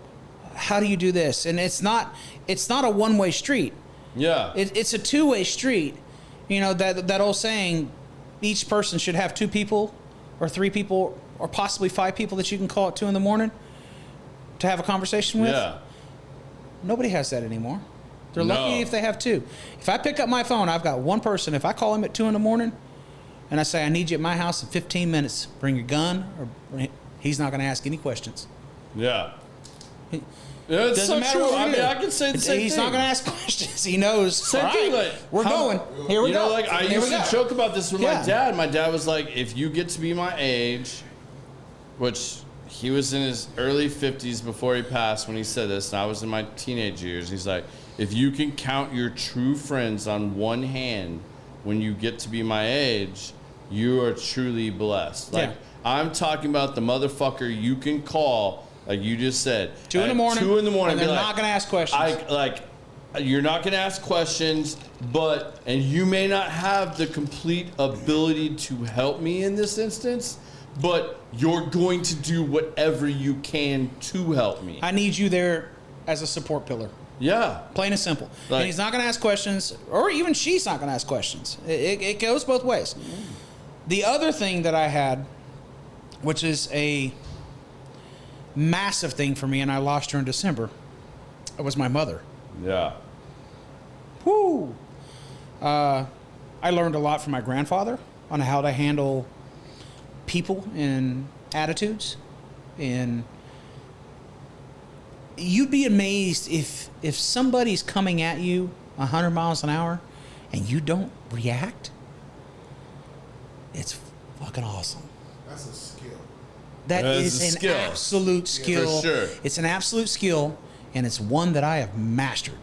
do you do this? And it's not a one-way street.
Yeah.
It's a two-way street. You know, that old saying, each person should have 2 people or 3 people or possibly 5 people that you can call at 2 a.m. to have a conversation with.
Yeah.
Nobody has that anymore. They're lucky if they have 2. If I pick up my phone, I've got one person. If I call him at 2 a.m, and I say, I need you at my house in 15 minutes. Bring your gun, or he's not going to ask any questions.
Yeah. It's so
matter
true.
what
I
we
mean,
do.
I can say the same
He's
thing.
not going to ask questions. He knows.
Same
all
thing.
right,
Like,
we're going. Here we
you
go.
know, like I
Here
used
we
to
go.
joke about this with my
Yeah.
dad. My dad was like, if you get to be my age, which he was in his early 50s before he passed when he said this, and I was in my teenage years. He's like, if you can count your true friends on one hand when you get to be my age, you are truly blessed. Like,
Yeah.
I'm talking about the motherfucker you can call, like you just said,
2 in the
at
morning.
2 in the morning,
And they're
be like,
not going to ask questions.
You're not going to ask questions, and you may not have the complete ability to help me in this instance, but you're going to do whatever you can to help me.
I need you there as a support pillar.
Yeah.
Plain and simple.
Like-
And he's not going to ask questions, or even she's not going to ask questions. It goes both ways. The other thing that I had, which is a massive thing for me, and I lost her in December, it was my mother.
Yeah.
Whoo! I learned a lot from my grandfather on how to handle people and attitudes. And you'd be amazed if somebody's coming at you 100 miles an hour and you don't react. It's fucking awesome.
That's a skill.
That
That
is
is a
an
skill.
absolute skill.
For sure.
It's an absolute skill, and it's one that I have mastered.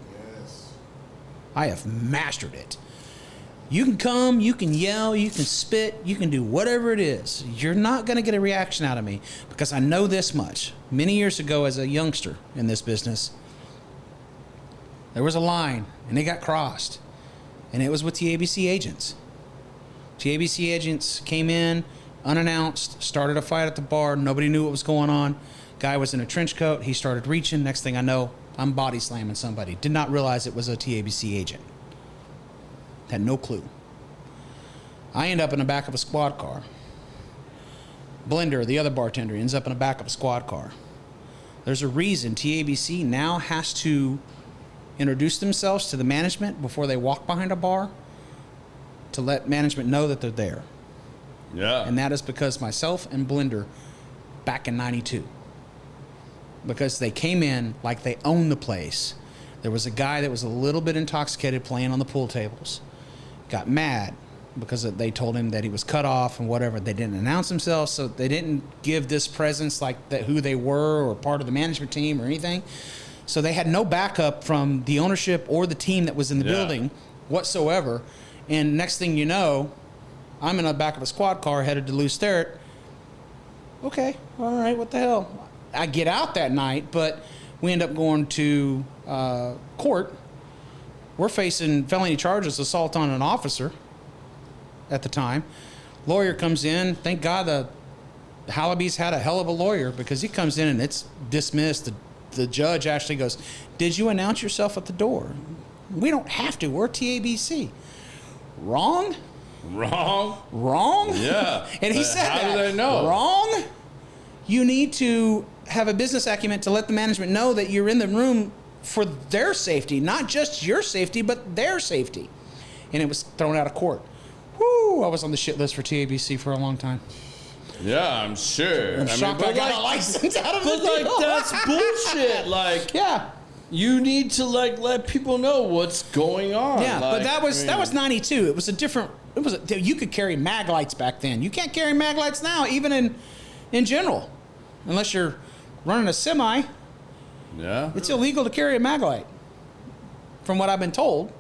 Yes.
I have mastered it. You can come, you can yell, you can spit, you can do whatever it is. You're not going to get a reaction out of me because I know this much. Many years ago, as a youngster in this business, there was a line and it got crossed, and it was with the ABC agents. The ABC agents came in unannounced, started a fight at the bar. Nobody knew what was going on. Guy was in a trench coat. He started reaching. Next thing I know, I'm body slamming somebody. Did not realize it was a TABC agent. Had no clue. I end up in the back of a squad car. Blender, the other bartender, ends up in the back of a squad car. There's a reason TABC now has to introduce themselves to the management before they walk behind a bar to let management know that they're there.
Yeah.
And that is because myself and Blender back in 92. Because they came in like they owned the place. There was a guy that was a little bit intoxicated playing on the pool tables. Got mad because they told him that he was cut off and whatever. They didn't announce themselves, so they didn't give this presence like that who they were or part of the management team or anything. So they had no backup from the ownership or the team that was in the building whatsoever. And next thing you know, I'm in the back of a squad car headed to Lou Sterrett. Okay, all right, what the hell? I get out that night, but we end up going to court. We're facing felony charges, assault on an officer at the time. Lawyer comes in. Thank God the Hallaby's had a hell of a lawyer because he comes in and it's dismissed. The judge actually goes, "Did you announce yourself at the door?" We don't have to. We're TABC. Wrong? Wrong?
Yeah.
And he
But
said
how
that.
do they know?
Wrong? You need to have a business acumen to let the management know that you're in the room for their safety, not just your safety, but their safety. And it was thrown out of court. Whoo! I was on the shit list for TABC for a long time.
Yeah, I'm sure.
I'm shocked I got a license out of it.
But like that's bullshit. Like
Yeah.
you need to like let people know what's going on.
Yeah,
Like,
but that was
I mean,
92. It was a different. You could carry mag lights back then. You can't carry mag lights now, even in general, unless you're running a semi.
Yeah.
It's illegal to carry a mag light, from what I've been told.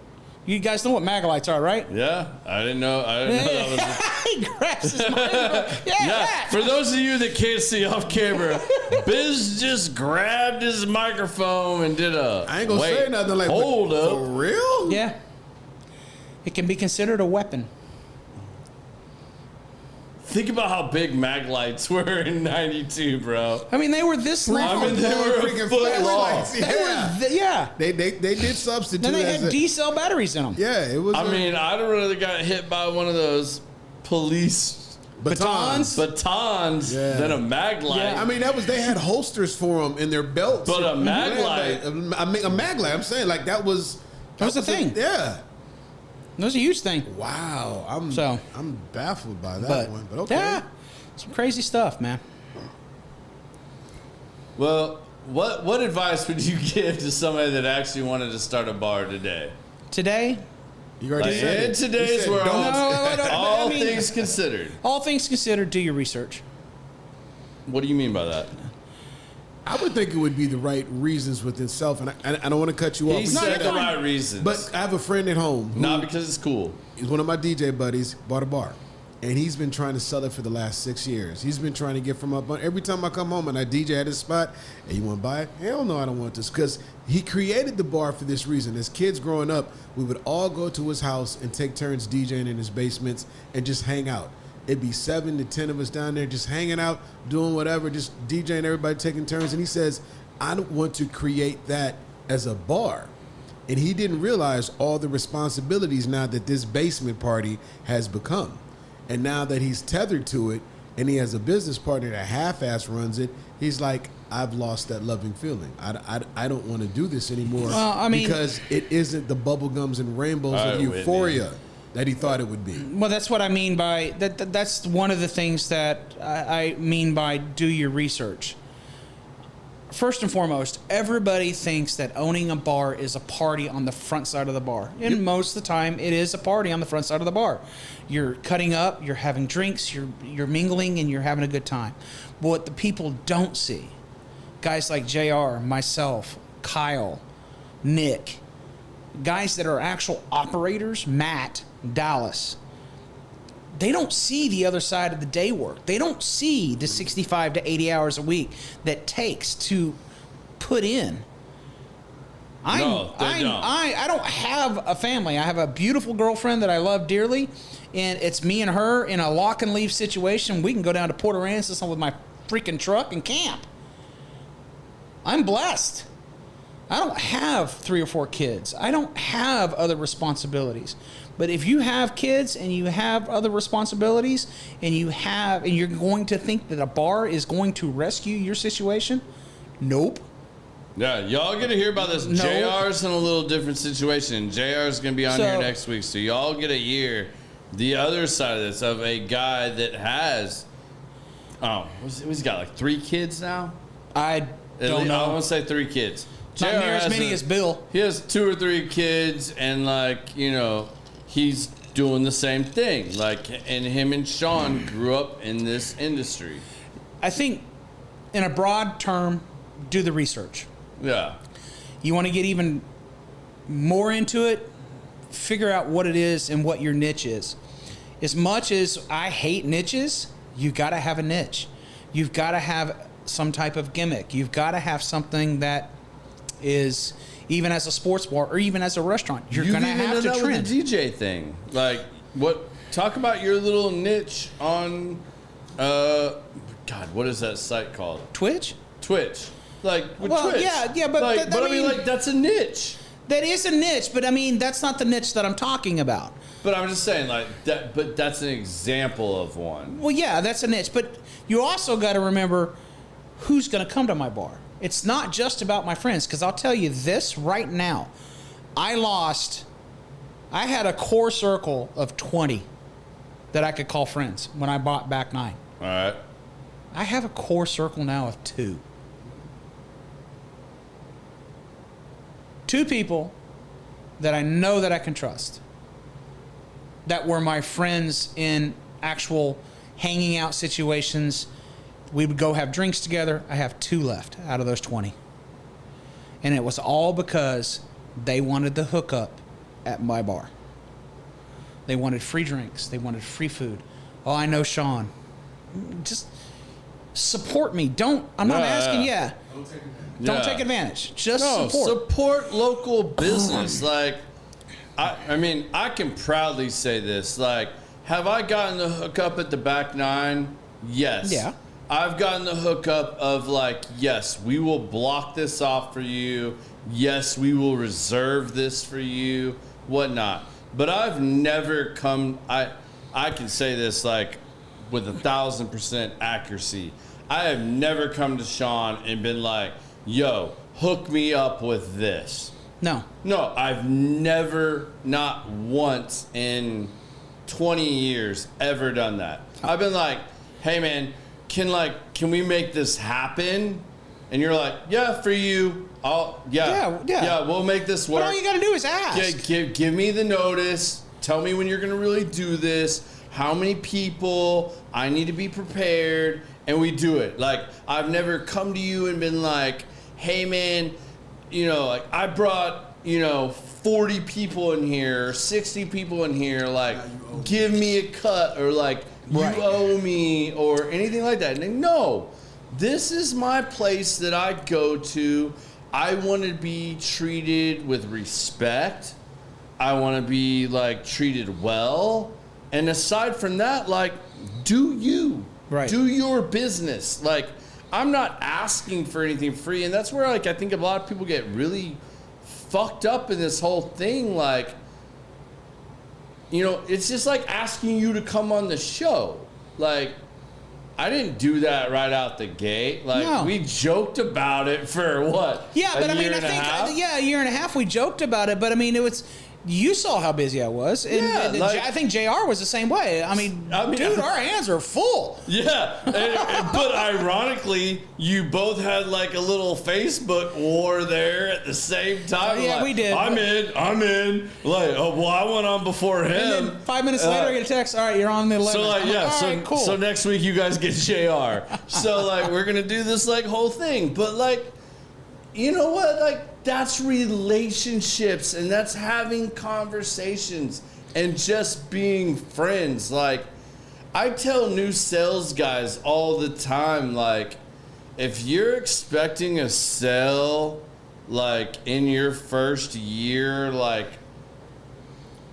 You guys know what mag lights are, right?
Yeah. I didn't know that was a
He grabs his microphone. Yeah.
Yeah, for those of you that can't see off camera, Biz just grabbed his microphone and did a.
I ain't gonna say nothing like
hold
but
up.
For real?
Yeah. It can be considered a weapon.
Think about how big mag lights were in '92, bro.
I mean, they were this long.
I mean, they were a
freaking
foot
flashlights.
long.
Yeah.
Yeah.
They did substitute.
Then they
as
had
a-
D-cell batteries in them.
Yeah, it was.
I mean, I'd have rather got hit by one of those police
batons.
batons
Yeah.
than a mag light.
Yeah.
I mean, they had holsters for them in their belts.
But a mag light.
I mean, a mag light. I'm saying like that was
That was the thing.
Yeah.
It was a huge thing.
Wow. I'm baffled by that one, but okay.
Yeah, some crazy stuff, man.
Well, what advice would you give to somebody that actually wanted to start a bar today?
Today?
You already said
In
it.
today's world, all things considered.
All things considered, do your research.
What do you mean by that?
I would think it would be the right reasons within self, and I don't want to cut you off.
He said the right reasons.
But I have a friend at home.
Not because it's cool.
He's one of my DJ buddies, bought a bar. And he's been trying to sell it for the last 6 years. He's been trying to get from up. Every time I come home and I DJ at his spot, hey, you want to buy it? Hell no, I don't want this. Because he created the bar for this reason. As kids growing up, we would all go to his house and take turns DJing in his basements and just hang out. It'd be 7 to 10 of us down there just hanging out, doing whatever, just DJing, everybody taking turns. And he says, I don't want to create that as a bar. And he didn't realize all the responsibilities now that this basement party has become. And now that he's tethered to it and he has a business partner that half-ass runs it, he's like, I've lost that loving feeling. I don't want to do this anymore because it isn't the bubblegums and rainbows of euphoria that he thought it would be.
Well, that's what I mean by that. That's one of the things that I mean by do your research. First and foremost, everybody thinks that owning a bar is a party on the front side of the bar. And most of the time, it is a party on the front side of the bar. You're cutting up, you're having drinks, you're mingling, and you're having a good time. But what the people don't see, guys like JR, myself, Kyle, Nick, guys that are actual operators, Matt, Dallas, they don't see the other side of the day work. They don't see the 65 to 80 hours a week that takes to put in. I don't have a family. I have a beautiful girlfriend that I love dearly, and it's me and her in a lock and leave situation. We can go down to Port Aransas with my freaking truck and camp. I'm blessed. I don't have 3 or 4 kids. I don't have other responsibilities. But if you have kids and you have other responsibilities and you're going to think that a bar is going to rescue your situation, nope.
Yeah, y'all get to hear about this.
No.
JR's in a little different situation. JR's going to be on here next week, so y'all get to hear the other side of this, of a guy that has, he's got like 3 kids now?
I don't know.
I want to say 3 kids.
Not near as many as Bill.
He has 2 or 3 kids, and he's doing the same thing. And him and Sean grew up in this industry.
I think, in a broad term, do the research.
Yeah.
You want to get even more into it, figure out what it is and what your niche is. As much as I hate niches, you got to have a niche. You've got to have some type of gimmick. You've got to have something that is, even as a sports bar or even as a restaurant, you're going to have to trend.
With the DJ thing. Talk about your little niche on, what is that site called?
Twitch.
Twitch. Twitch.
Yeah, but
that's a niche.
That is a niche, but I mean, that's not the niche that I'm talking about.
But I'm just saying, but that's an example of one.
Well, yeah, that's a niche, but you also got to remember who's going to come to my bar. It's not just about my friends, because I'll tell you this right now. I had a core circle of 20 that I could call friends when I bought Back 9.
All right.
I have a core circle now of 2. 2 people that I know that I can trust, that were my friends in actual hanging out situations. We would go have drinks together. I have 2 left out of those 20. And it was all because they wanted the hookup at my bar. They wanted free drinks. They wanted free food. Oh, I know Sean. Just support me. I'm not asking, Don't take advantage. Just support.
Support local business. I can proudly say this. Have I gotten the hookup at the Back 9? Yes.
Yeah.
I've gotten the hookup of yes, we will block this off for you. Yes, we will reserve this for you, whatnot. But I've never come, I can say this with 1,000% accuracy. I have never come to Sean and been like, yo, hook me up with this. No, I've never, not once in 20 years, ever done that. I've been like, hey man, can we make this happen? And you're like, yeah, for you. Yeah, we'll make this work.
But all you got to do is ask.
Give me the notice. Tell me when you're going to really do this. How many people? I need to be prepared. And we do it. Like, I've never come to you and been like, hey, man, like I brought, 40 people in here, 60 people in here. Like, give me a cut, or like, you owe me, or anything like that. And no, this is my place that I go to. I want to be treated with respect. I want to be like treated well. And aside from that, like, do you.
Right.
Do your business. Like, I'm not asking for anything free. And that's where, like, I think a lot of people get really fucked up in this whole thing. Like, it's just like asking you to come on the show. Like, I didn't do that right out the gate. Like,
no.
We joked about it for what?
Yeah, but I mean, I think, a year and a half we joked about it. But I mean, you saw how busy I was. And, I think JR was the same way. I mean, dude, our hands are full.
Yeah. But ironically, you both had like a little Facebook war there at the same time.
Yeah,
like,
we did.
I'm in. Like, I went on before him.
And then 5 minutes later, I get a text. All right, you're on the 11th.
So like, all right, cool. So next week you guys get JR. So like, we're going to do this like whole thing. But like, you know what? Like, that's relationships, and that's having conversations and just being friends. Like, I tell new sales guys all the time, like, if you're expecting a sale, like, in your first year, like,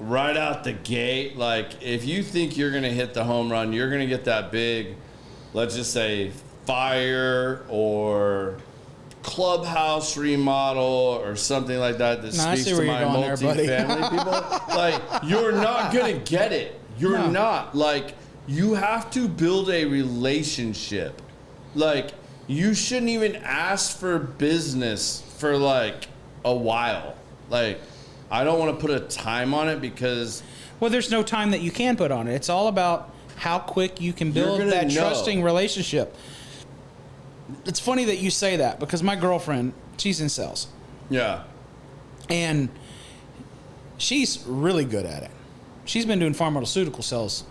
right out the gate, like, if you think you're going to hit the home run, you're going to get that big, let's just say, fire or clubhouse remodel or something like that speaks to my multi-family people. Like, you're not gonna get it. You're not. Like, you have to build a relationship. Like, you shouldn't even ask for business for like a while. Like, I don't want to put a time on it because
there's no time that you can put on it. It's all about how quick you can build that trusting relationship. It's funny that you say that because my girlfriend, she's in sales.
Yeah.
And she's really good at it. She's been doing pharmaceutical sales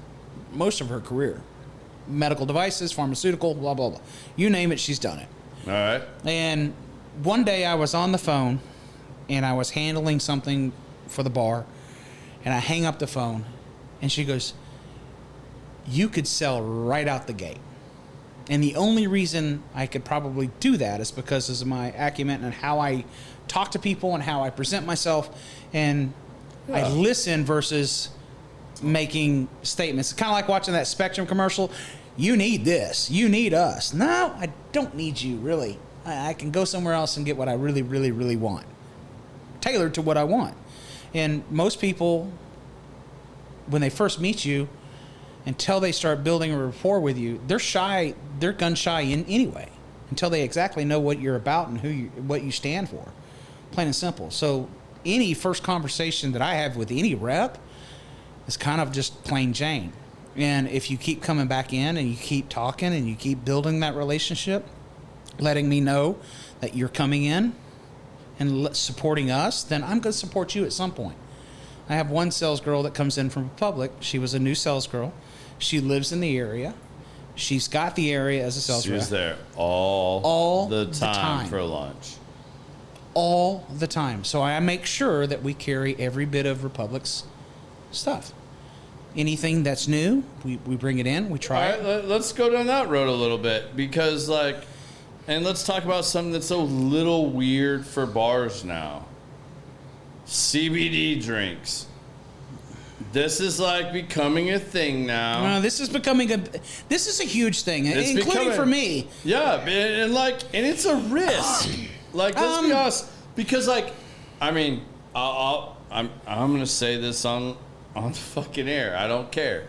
most of her career. Medical devices, pharmaceutical, blah, blah, blah. You name it, she's done it.
All right.
And one day I was on the phone and I was handling something for the bar, and I hang up the phone and she goes, you could sell right out the gate. And the only reason I could probably do that is because of my acumen and how I talk to people and how I present myself. And I listen versus making statements. It's kind of like watching that Spectrum commercial. You need this. You need us. No, I don't need you, really. I can go somewhere else and get what I really, really, really want. Tailored to what I want. And most people, when they first meet you, until they start building a rapport with you, they're shy. They're gun shy anyway, until they exactly know what you're about and what you stand for. Plain and simple. So any first conversation that I have with any rep is kind of just plain Jane. And if you keep coming back in and you keep talking and you keep building that relationship, letting me know that you're coming in and supporting us, then I'm going to support you at some point. I have one sales girl that comes in from Republic. She was a new sales girl. She lives in the area. She's got the area as a sales rep.
She's there all the time for lunch.
All the time. So I make sure that we carry every bit of Republic's stuff. Anything that's new, we bring it in, we try it.
Let's go down that road a little bit because, like, and let's talk about something that's a little weird for bars now. CBD drinks. This is like becoming a thing now.
This is a huge thing, including for me.
Yeah, and it's a risk. Like, let's be honest, because like, I mean, I'm gonna say this on the fucking air. I don't care.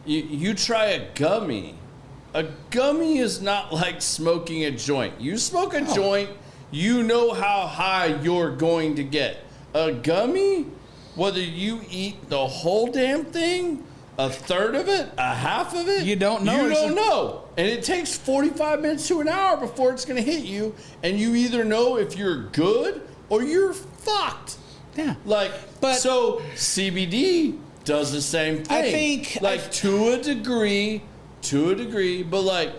You try a gummy. A gummy is not like smoking a joint. You smoke a joint, you know how high you're going to get. A gummy, whether you eat the whole damn thing, a third of it, a half of it,
You don't know.
You don't know. And it takes 45 minutes to an hour before it's going to hit you. And you either know if you're good or you're fucked.
Yeah.
Like, so CBD does the same thing.
I think
to a degree, but like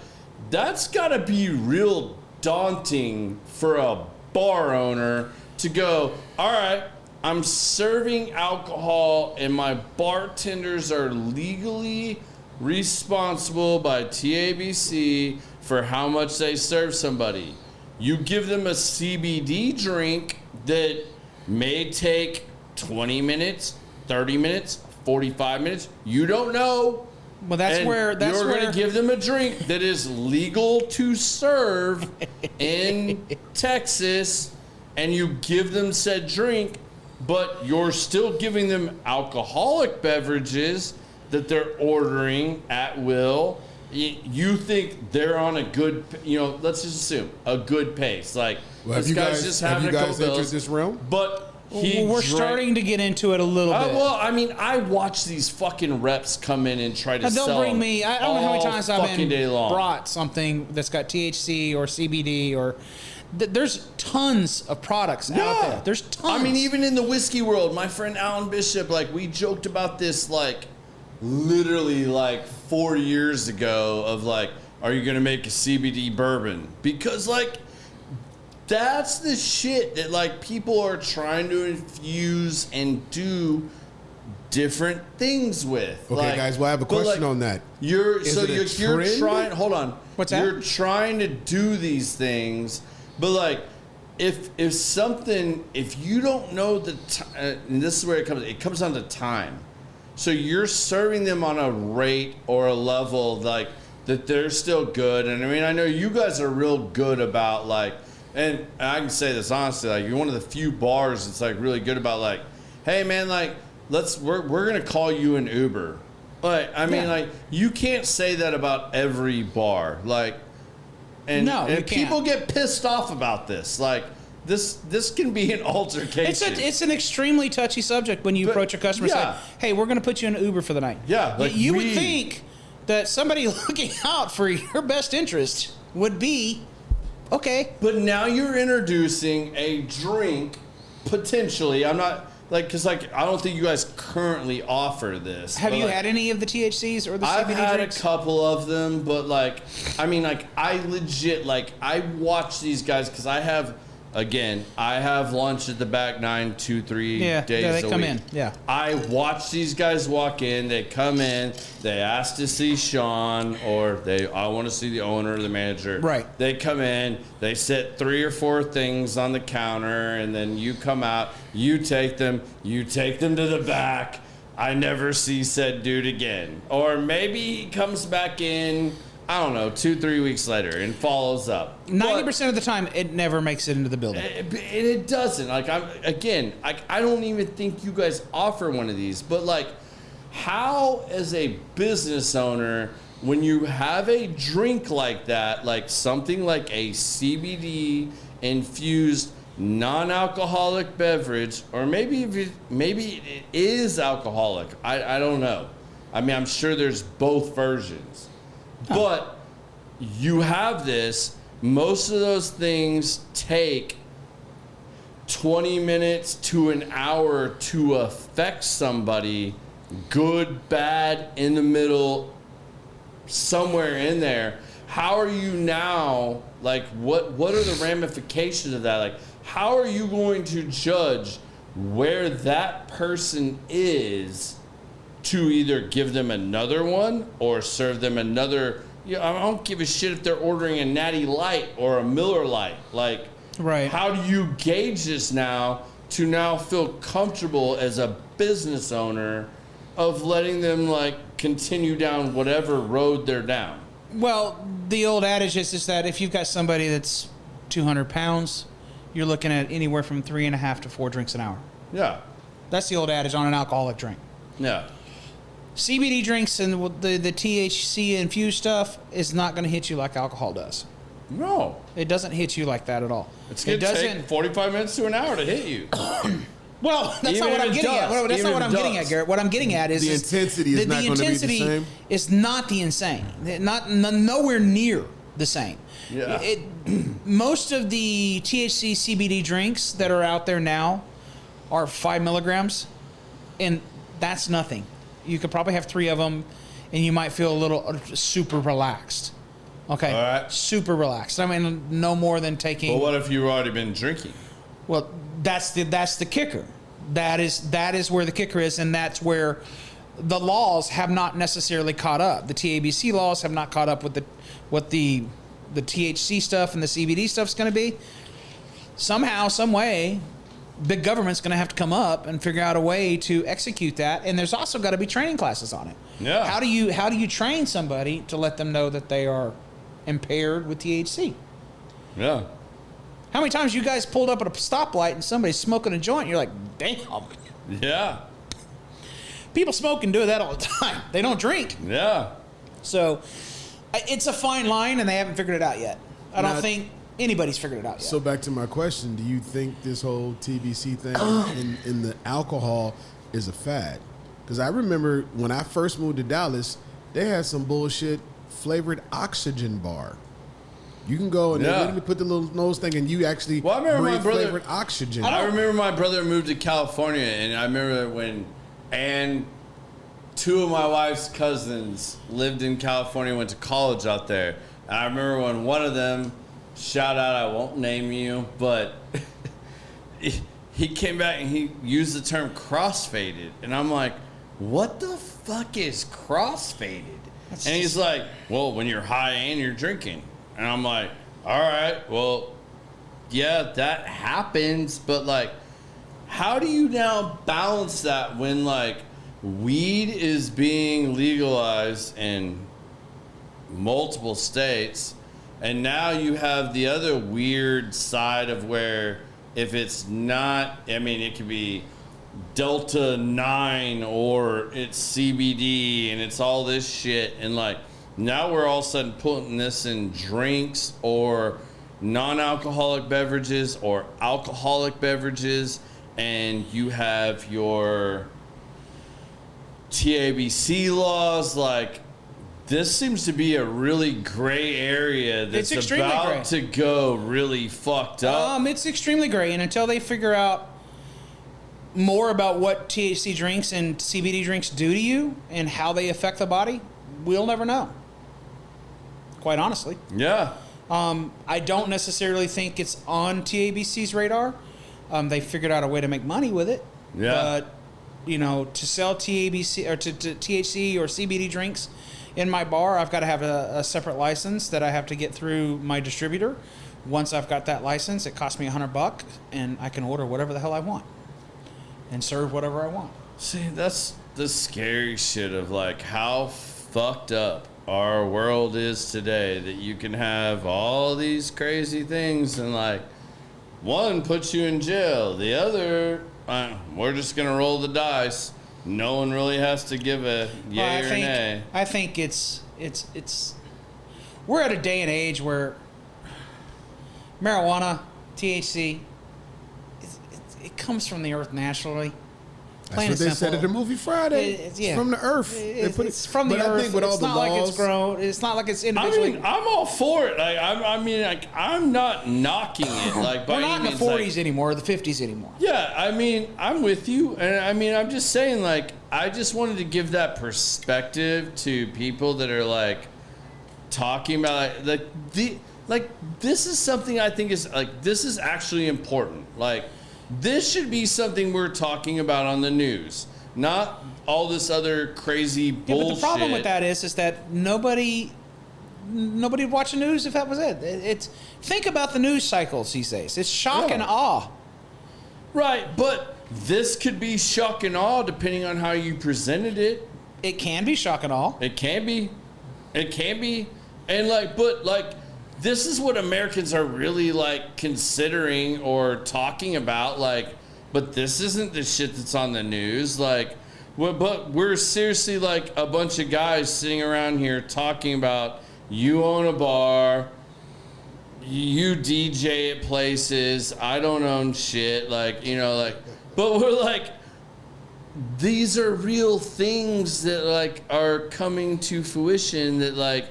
that's got to be real daunting for a bar owner to go, all right, I'm serving alcohol and my bartenders are legally responsible by TABC for how much they serve somebody. You give them a CBD drink that may take 20 minutes, 30 minutes, 45 minutes. You don't know.
Well, that's where
you're going to give them a drink that is legal to serve in Texas, and you give them said drink, but you're still giving them alcoholic beverages that they're ordering at will. You think they're on a good, let's just assume a good pace. Like, this guy's just having a couple
entered
bills,
this realm?
but
we're starting to get into it a little bit.
Well, I mean, I watch these fucking reps come in and try to
They'll
sell.
bring me. I don't know how many times I've been
day long.
brought something that's got THC or CBD or. There's tons of products out there. There's tons.
I mean, even in the whiskey world, my friend Alan Bishop, like, we joked about this, like, literally, like, 4 years ago of, like, are you going to make a CBD bourbon? Because, like, that's the shit that, like, people are trying to infuse and do different things with.
Okay,
like,
guys, well, I have a question on that.
You're
Is it a
you're
trend?
trying. Hold on.
What's that?
You're trying to do these things, but like, if you don't know the time, and this is where it comes down to time. So you're serving them on a rate or a level like that they're still good. And I mean, I know you guys are real good about like, and I can say this honestly, like, you're one of the few bars that's like really good about like, hey man, like, we're gonna call you an Uber. Like, I mean, like, you can't say that about every bar. Like, and people get pissed off about this. Like, this can be an altercation.
It's an extremely touchy subject when you approach a customer and say, hey, we're going to put you in an Uber for the night.
Yeah. Like,
you would think that somebody looking out for your best interest would be, okay.
But now you're introducing a drink, potentially. I'm not... Like, because, like, I don't think you guys currently offer this.
Have you had any of the THCs or the CBD drinks?
I've had a couple of them, but, like, I mean, like, I legit, like, I watch these guys because I have lunch at the back 9, 2, 3 days a week.
Yeah, they come in. Yeah.
I watch these guys walk in. They come in. They ask to see Sean, or I want to see the owner or the manager.
Right.
They come in. They set 3 or 4 things on the counter, and then you come out. You take them to the back. I never see said dude again. Or maybe he comes back in, I don't know, 2-3 weeks later and follows up.
90% of the time, it never makes it into the building.
And it doesn't. Like, I don't even think you guys offer one of these. But, like, how, as a business owner, when you have a drink like that, like something like a CBD infused non-alcoholic beverage, or maybe it is alcoholic. I don't know. I mean, I'm sure there's both versions. But you have this. Most of those things take 20 minutes to an hour to affect somebody. Good, bad, in the middle, somewhere in there. How are you now, like, what are the ramifications of that? Like, how are you going to judge where that person is to either give them another one or serve them another? I don't give a shit if they're ordering a Natty Light or a Miller Light. Like,
right.
How do you gauge this now to now feel comfortable as a business owner of letting them, like, continue down whatever road they're down?
Well, the old adage is that if you've got somebody that's 200 pounds, you're looking at anywhere from 3.5 to 4 drinks an hour.
Yeah.
That's the old adage on an alcoholic drink.
Yeah.
CBD drinks and the THC infused stuff is not going to hit you like alcohol does.
No.
It doesn't hit you like that at all.
It's going to take 45 minutes to an hour to hit you.
Well, that's
Even
not what
if
I'm
it
getting at.
does.
That's
Even
not what
if
I'm
it
getting
does.
at, Garrett. What I'm getting at is
The intensity is not gonna be the
intensity
same?
is not the insane. Nowhere near the same.
Yeah.
Most of the THC CBD drinks that are out there now are 5 milligrams, and that's nothing. You could probably have 3 of them, and you might feel a little super relaxed. Okay,
All right.
super relaxed. I mean, no more than taking.
But what if you've already been drinking?
Well, that's the kicker. That is where the kicker is, and that's where the laws have not necessarily caught up. The TABC laws have not caught up with what the THC stuff and the CBD stuff's going to be. Somehow, some way, the government's going to have to come up and figure out a way to execute that. And there's also got to be training classes on it.
Yeah.
How do you train somebody to let them know that they are impaired with THC?
Yeah.
How many times you guys pulled up at a stoplight and somebody's smoking a joint? You're like, damn.
Yeah.
People smoke and do that all the time. They don't drink.
Yeah.
So it's a fine line, and they haven't figured it out yet. I don't
Now-
think anybody's figured it out yet.
So back to my question: do you think this whole TBC thing in the alcohol is a fad? Because I remember when I first moved to Dallas, they had some bullshit flavored oxygen bar. You can go and they
Yeah.
literally put the little nose thing, and you actually
Well, I remember my
breathe
brother-
flavored oxygen.
I remember my brother moved to California, and I remember when, and 2 of my wife's cousins lived in California, went to college out there. And I remember when one of them, shout out, I won't name you, but he came back and he used the term crossfaded. And I'm like, what the fuck is crossfaded? And he's like, well, when you're high and you're drinking. And I'm like, all right, well, yeah, that happens, but like, how do you now balance that when like weed is being legalized in multiple states, and now you have the other weird side of where if it's not, I mean, it could be Delta 9 or it's CBD and it's all this shit, and like now we're all of a sudden putting this in drinks or non-alcoholic beverages or alcoholic beverages, and you have your TABC laws. Like, this seems to be a really gray area that's
It's extremely
about
gray.
to go really fucked up.
It's extremely gray, and until they figure out more about what THC drinks and CBD drinks do to you and how they affect the body, we'll never know. Quite honestly.
Yeah.
I don't necessarily think it's on TABC's radar. They figured out a way to make money with it.
Yeah.
But, you know, to sell TABC or to THC or CBD drinks in my bar, I've got to have a separate license that I have to get through my distributor. Once I've got that license, it costs me $100, and I can order whatever the hell I want and serve whatever I want.
See, that's the scary shit of like how fucked up our world is today, that you can have all these crazy things and like one puts you in jail, the other we're just gonna roll the dice. No one really has to give a yay or nay.
I think it's we're at a day and age where marijuana, THC, it comes from the earth naturally.
That's what they said in the movie Friday. It's from the earth.
It's from the
but
earth.
I think with all
It's
the
not like it's
laws,
grown. It's not like it's
I
individually.
mean, I'm all for it. Like, I mean, like, I'm not knocking it. Like, by
we're not in
any
the
means,
40s anymore, or the 50s anymore.
Yeah, I mean, I'm with you, and I mean, I'm just saying, like, I just wanted to give that perspective to people that are like talking about like this is something I think is like, this is actually important. Like, this should be something we're talking about on the news, not all this other crazy bullshit.
Yeah, but the problem with that is that nobody would watch the news if that was it. It's think about the news cycles these days. It's shock and awe.
Right, but this could be shock and awe depending on how you presented it.
It can be shock and awe.
It can be. It can be. And like, but like, this is what Americans are really like considering or talking about. Like, but this isn't the shit that's on the news. Like, but we're seriously like a bunch of guys sitting around here talking about, you own a bar, you DJ at places. I don't own shit. Like, you know, like, but we're like, these are real things that like are coming to fruition that like,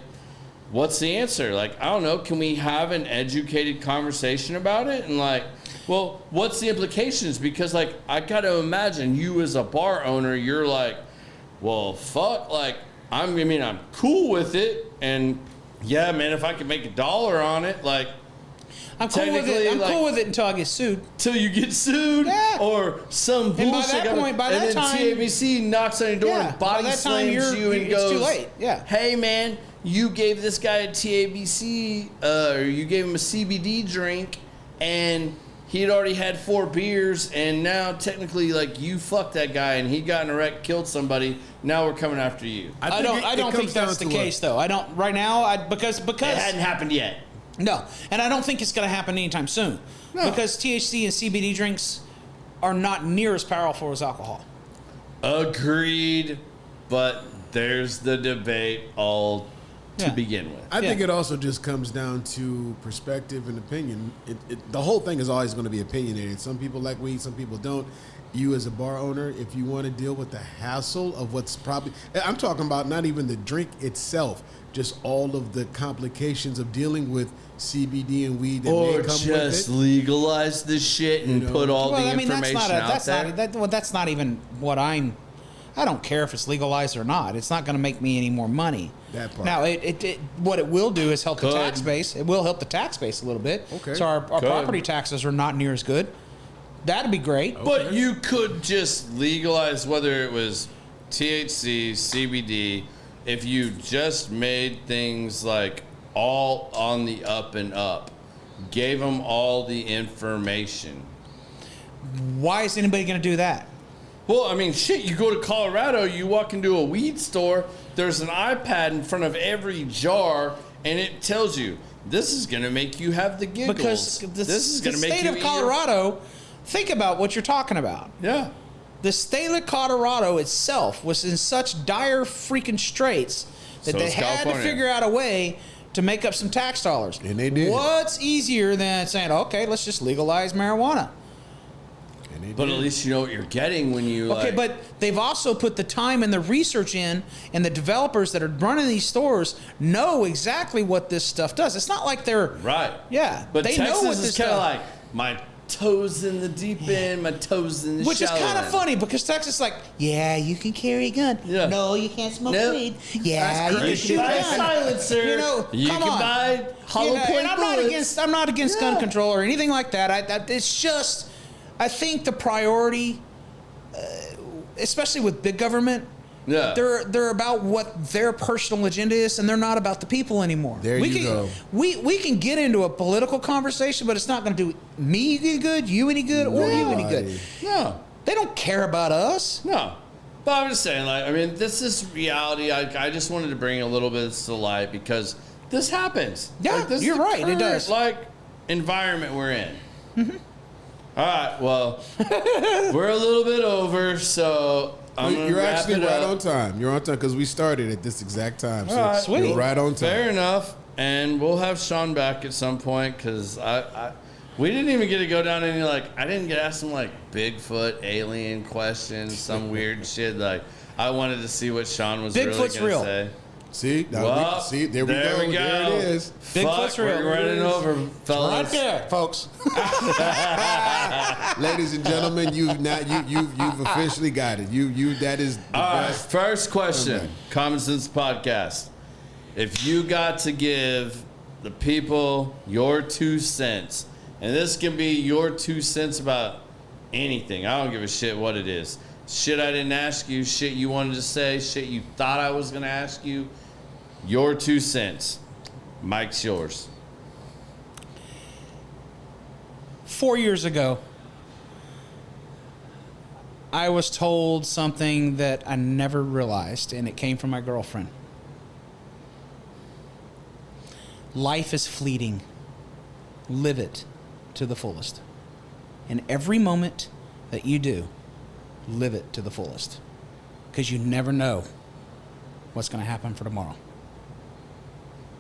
what's the answer? Like, I don't know. Can we have an educated conversation about it? And like, well, what's the implications? Because like, I got to imagine you as a bar owner, you're like, well, fuck, like, I'm cool with it. And yeah, man, if I could make $1 on it, like,
I'm cool with it. I'm cool with it until I get sued.
Till you get sued,
yeah.
Or some bullshit.
And by that point, by that time,
TABC knocks on your door and body slams you and goes,
"It's too late." Yeah.
Hey, man, you gave this guy a TABC, or you gave him a CBD drink, and he had already had 4 beers, and now technically, like, you fucked that guy, and he got in a wreck, killed somebody. Now we're coming after you.
I don't think that's the case, though. I don't right now. Because it
hadn't happened yet.
No, and I don't think it's going to happen anytime soon. No. Because THC and CBD drinks are not near as powerful as alcohol.
Agreed, but there's the debate all to begin with.
I think it also just comes down to perspective and opinion. The whole thing is always going to be opinionated. Some people like weed, some people don't. You as a bar owner, if you want to deal with the hassle of what's probably... I'm talking about not even the drink itself, just all of the complications of dealing with CBD and weed that may come with it.
Or just legalize this shit and put all the information out there.
That's not even what I don't care if it's legalized or not. It's not going to make me any more money.
That part.
Now, what it will do is help the tax base. It will help the tax base a little bit.
Okay.
So our property taxes are not near as good. That'd be great.
Okay. But you could just legalize whether it was THC, CBD, if you just made things like all on the up and up, gave them all the information.
Why is anybody going to do that?
Well, I mean, shit, you go to Colorado, you walk into a weed store, there's an iPad in front of every jar, and it tells you, this is going to make you have the giggles.
Because
this is going to make you
the state of Colorado, think about what you're talking about.
Yeah.
The state of Colorado itself was in such dire freaking straits that they had to figure out a way to make up some tax dollars.
And they did.
What's easier than saying, okay, let's just legalize marijuana?
But at least you know what you're getting when you...
Okay, but they've also put the time and the research in, and the developers that are running these stores know exactly what this stuff does. It's not like they're...
Right.
Yeah.
But
they
Texas
know what
is kind of like, my toes in the deep end, my toes in the shallow
Which is kind of funny, because Texas is like, yeah, you can carry a gun.
Yeah.
No, you can't smoke weed. Yeah, you can
You
shoot
can buy
a
a
gun.
silencer.
You know,
you
come
can
on.
buy hollow point
and
bullets.
I'm not against gun control or anything like that. It's just, I think the priority, especially with big government, they're about what their personal agenda is, and they're not about the people anymore.
You go.
We can get into a political conversation, but it's not going to do me any good, you any good, or you any good.
No.
They don't care about us.
No. But I'm just saying, like, I mean, this is reality. I just wanted to bring a little bit to light because this happens.
Yeah,
like, this
you're
is the
right. It does.
Like, environment we're in. Mm-hmm. All right, well, we're a little bit over, so I'm going to
You're
wrap
actually
it
right
up.
on time. You're on time because we started at this exact time. So
All right.
Sweet.
You're right on time.
Fair enough. And we'll have Sean back at some point because we didn't even get to go down any, like, I didn't get asked some, like, Bigfoot alien questions, some weird shit. Like, I wanted to see what Sean was really going to say.
See? Now
Well,
there we go. There it is.
Bigfoot's
Fuck,
real.
we're running over, fellas.
Right there, folks.
Ladies and gentlemen, you've officially got it. That is the
All right,
best.
first question,
Okay.
Common Sense Podcast. If you got to give the people your 2 cents, and this can be your 2 cents about anything. I don't give a shit what it is. Shit I didn't ask you, shit you wanted to say, shit you thought I was going to ask you. Your 2 cents. Mike's yours.
4 years ago, I was told something that I never realized, and it came from my girlfriend. Life is fleeting. Live it to the fullest. And every moment that you do, live it to the fullest. Because you never know what's going to happen for tomorrow.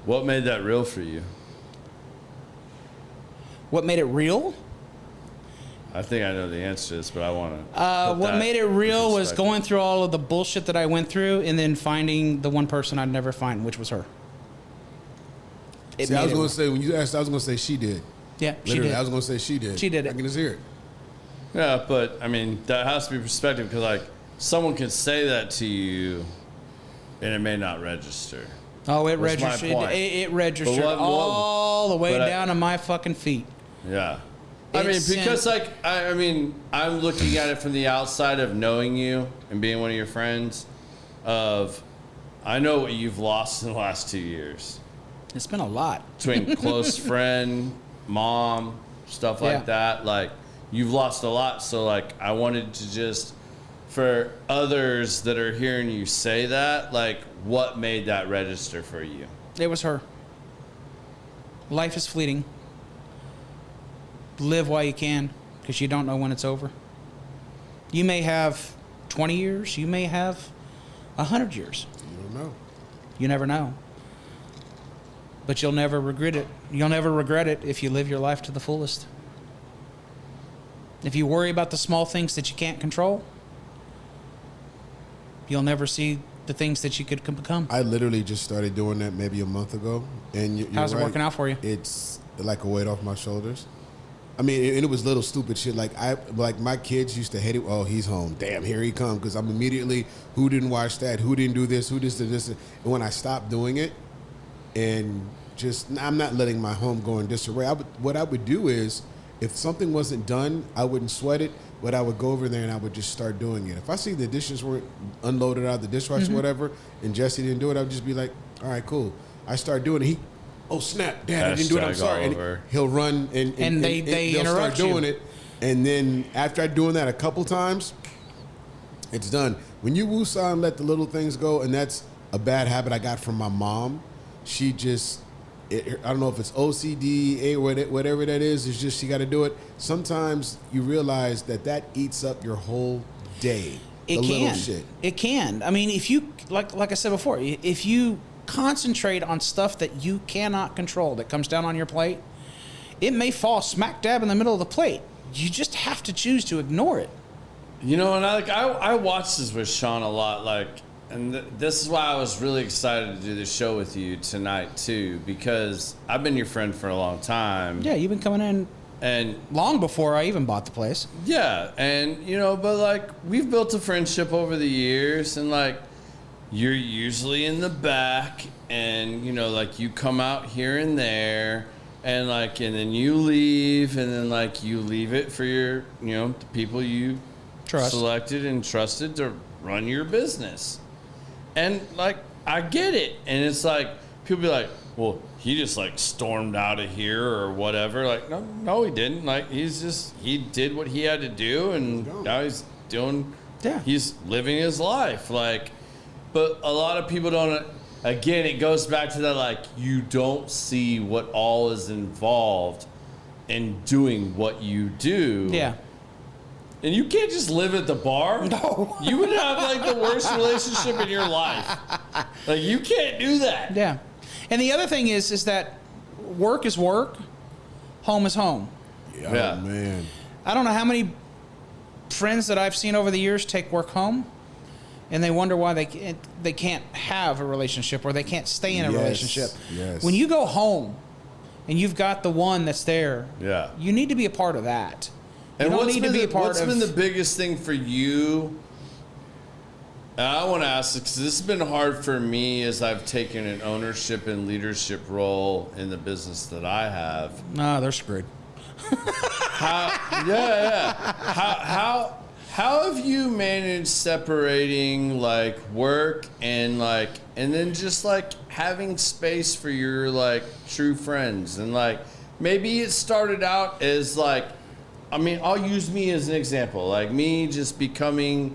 What made that real for you?
What made it real?
I think I know the answer to this, but I want to.
What made it real was going through all of the bullshit that I went through and then finding the one person I'd never find, which was her.
See, I was going to say, when you asked, I was going to say she did.
Yeah,
Literally,
she did.
I was going to say she did.
She did it.
I can just hear it.
Yeah, but I mean, that has to be perspective because, like, someone can say that to you and it may not register.
Oh, it
Was my
registered.
point.
It registered
But what-
all the way
but
down to my fucking feet.
Yeah. I mean,
It's
because, like, I mean, I'm looking at it from the outside of knowing you and being one of your friends of, I know what you've lost in the last 2 years.
It's been a lot.
Between close friend, mom, stuff like
Yeah.
that. Like, you've lost a lot. So, like, I wanted to just, for others that are hearing you say that, like, what made that register for you?
It was her. Life is fleeting. Live while you can, because you don't know when it's over. You may have 20 years. You may have 100 years.
You don't know.
You never know. But you'll never regret it. You'll never regret it if you live your life to the fullest. If you worry about the small things that you can't control, you'll never see the things that you could become.
I literally just started doing that maybe a month ago. And you're
How's it
right.
working out for you?
It's like a weight off my shoulders. I mean, and it was little stupid shit. Like my kids used to hate it. Oh, he's home. Damn, here he come. Because I'm immediately, who didn't watch that? Who didn't do this? Who did this? And when I stopped doing it, and just, I'm not letting my home go in disarray. What I would do is, if something wasn't done, I wouldn't sweat it. But I would go over there and I would just start doing it. If I see the dishes weren't unloaded out of the dishwasher or whatever, and Jesse didn't do it, I would just be like, all right, cool. I start doing it. Oh snap, Dad, I didn't do it. I'm sorry. And he'll run and
they
they'll
interrupt
start doing
you.
it. And then after I'm doing that a couple times, it's done. When you woosah and let the little things go, and that's a bad habit I got from my mom. She just, I don't know if it's OCD, whatever that is. It's just she got to do it. Sometimes you realize that eats up your whole day.
It
little
can.
shit.
It can. I mean, if you like I said before, if you concentrate on stuff that you cannot control that comes down on your plate, it may fall smack dab in the middle of the plate. You just have to choose to ignore it.
You know, and I watch this with Sean a lot, like, and this is why I was really excited to do this show with you tonight too, because I've been your friend for a long time.
Yeah, you've been coming in
And
long before I even bought the place.
yeah, and you know, but like we've built a friendship over the years, and like you're usually in the back, and you know, like you come out here and there, and like, and then you leave, and then like you leave it for your, you know, the people you selected and trusted to run your business. And like I get it, and it's like people be like, well, he just like stormed out of here or whatever. Like, no, he didn't. Like, he did what he had to do, and now he's doing, he's living his life. Like, but a lot of people don't, again, it goes back to that, like, you don't see what all is involved in doing what you do.
Yeah.
And you can't just live at the bar.
No.
You would have like the worst relationship in your life. Like, you can't do that.
Yeah. And the other thing is that work is work, home is home.
Yeah. Oh, man.
I don't know how many friends that I've seen over the years take work home, and they wonder why they can't have a relationship or they can't stay in a relationship.
Yes.
When you go home and you've got the one that's there, you need to be a part of that.
And what's been the biggest thing for you? And I want to ask, because this has been hard for me as I've taken an ownership and leadership role in the business that I have.
No, they're screwed.
How have you managed separating like work and then just like having space for your like true friends? And like maybe it started out as like, I mean, I'll use me as an example, like me just becoming,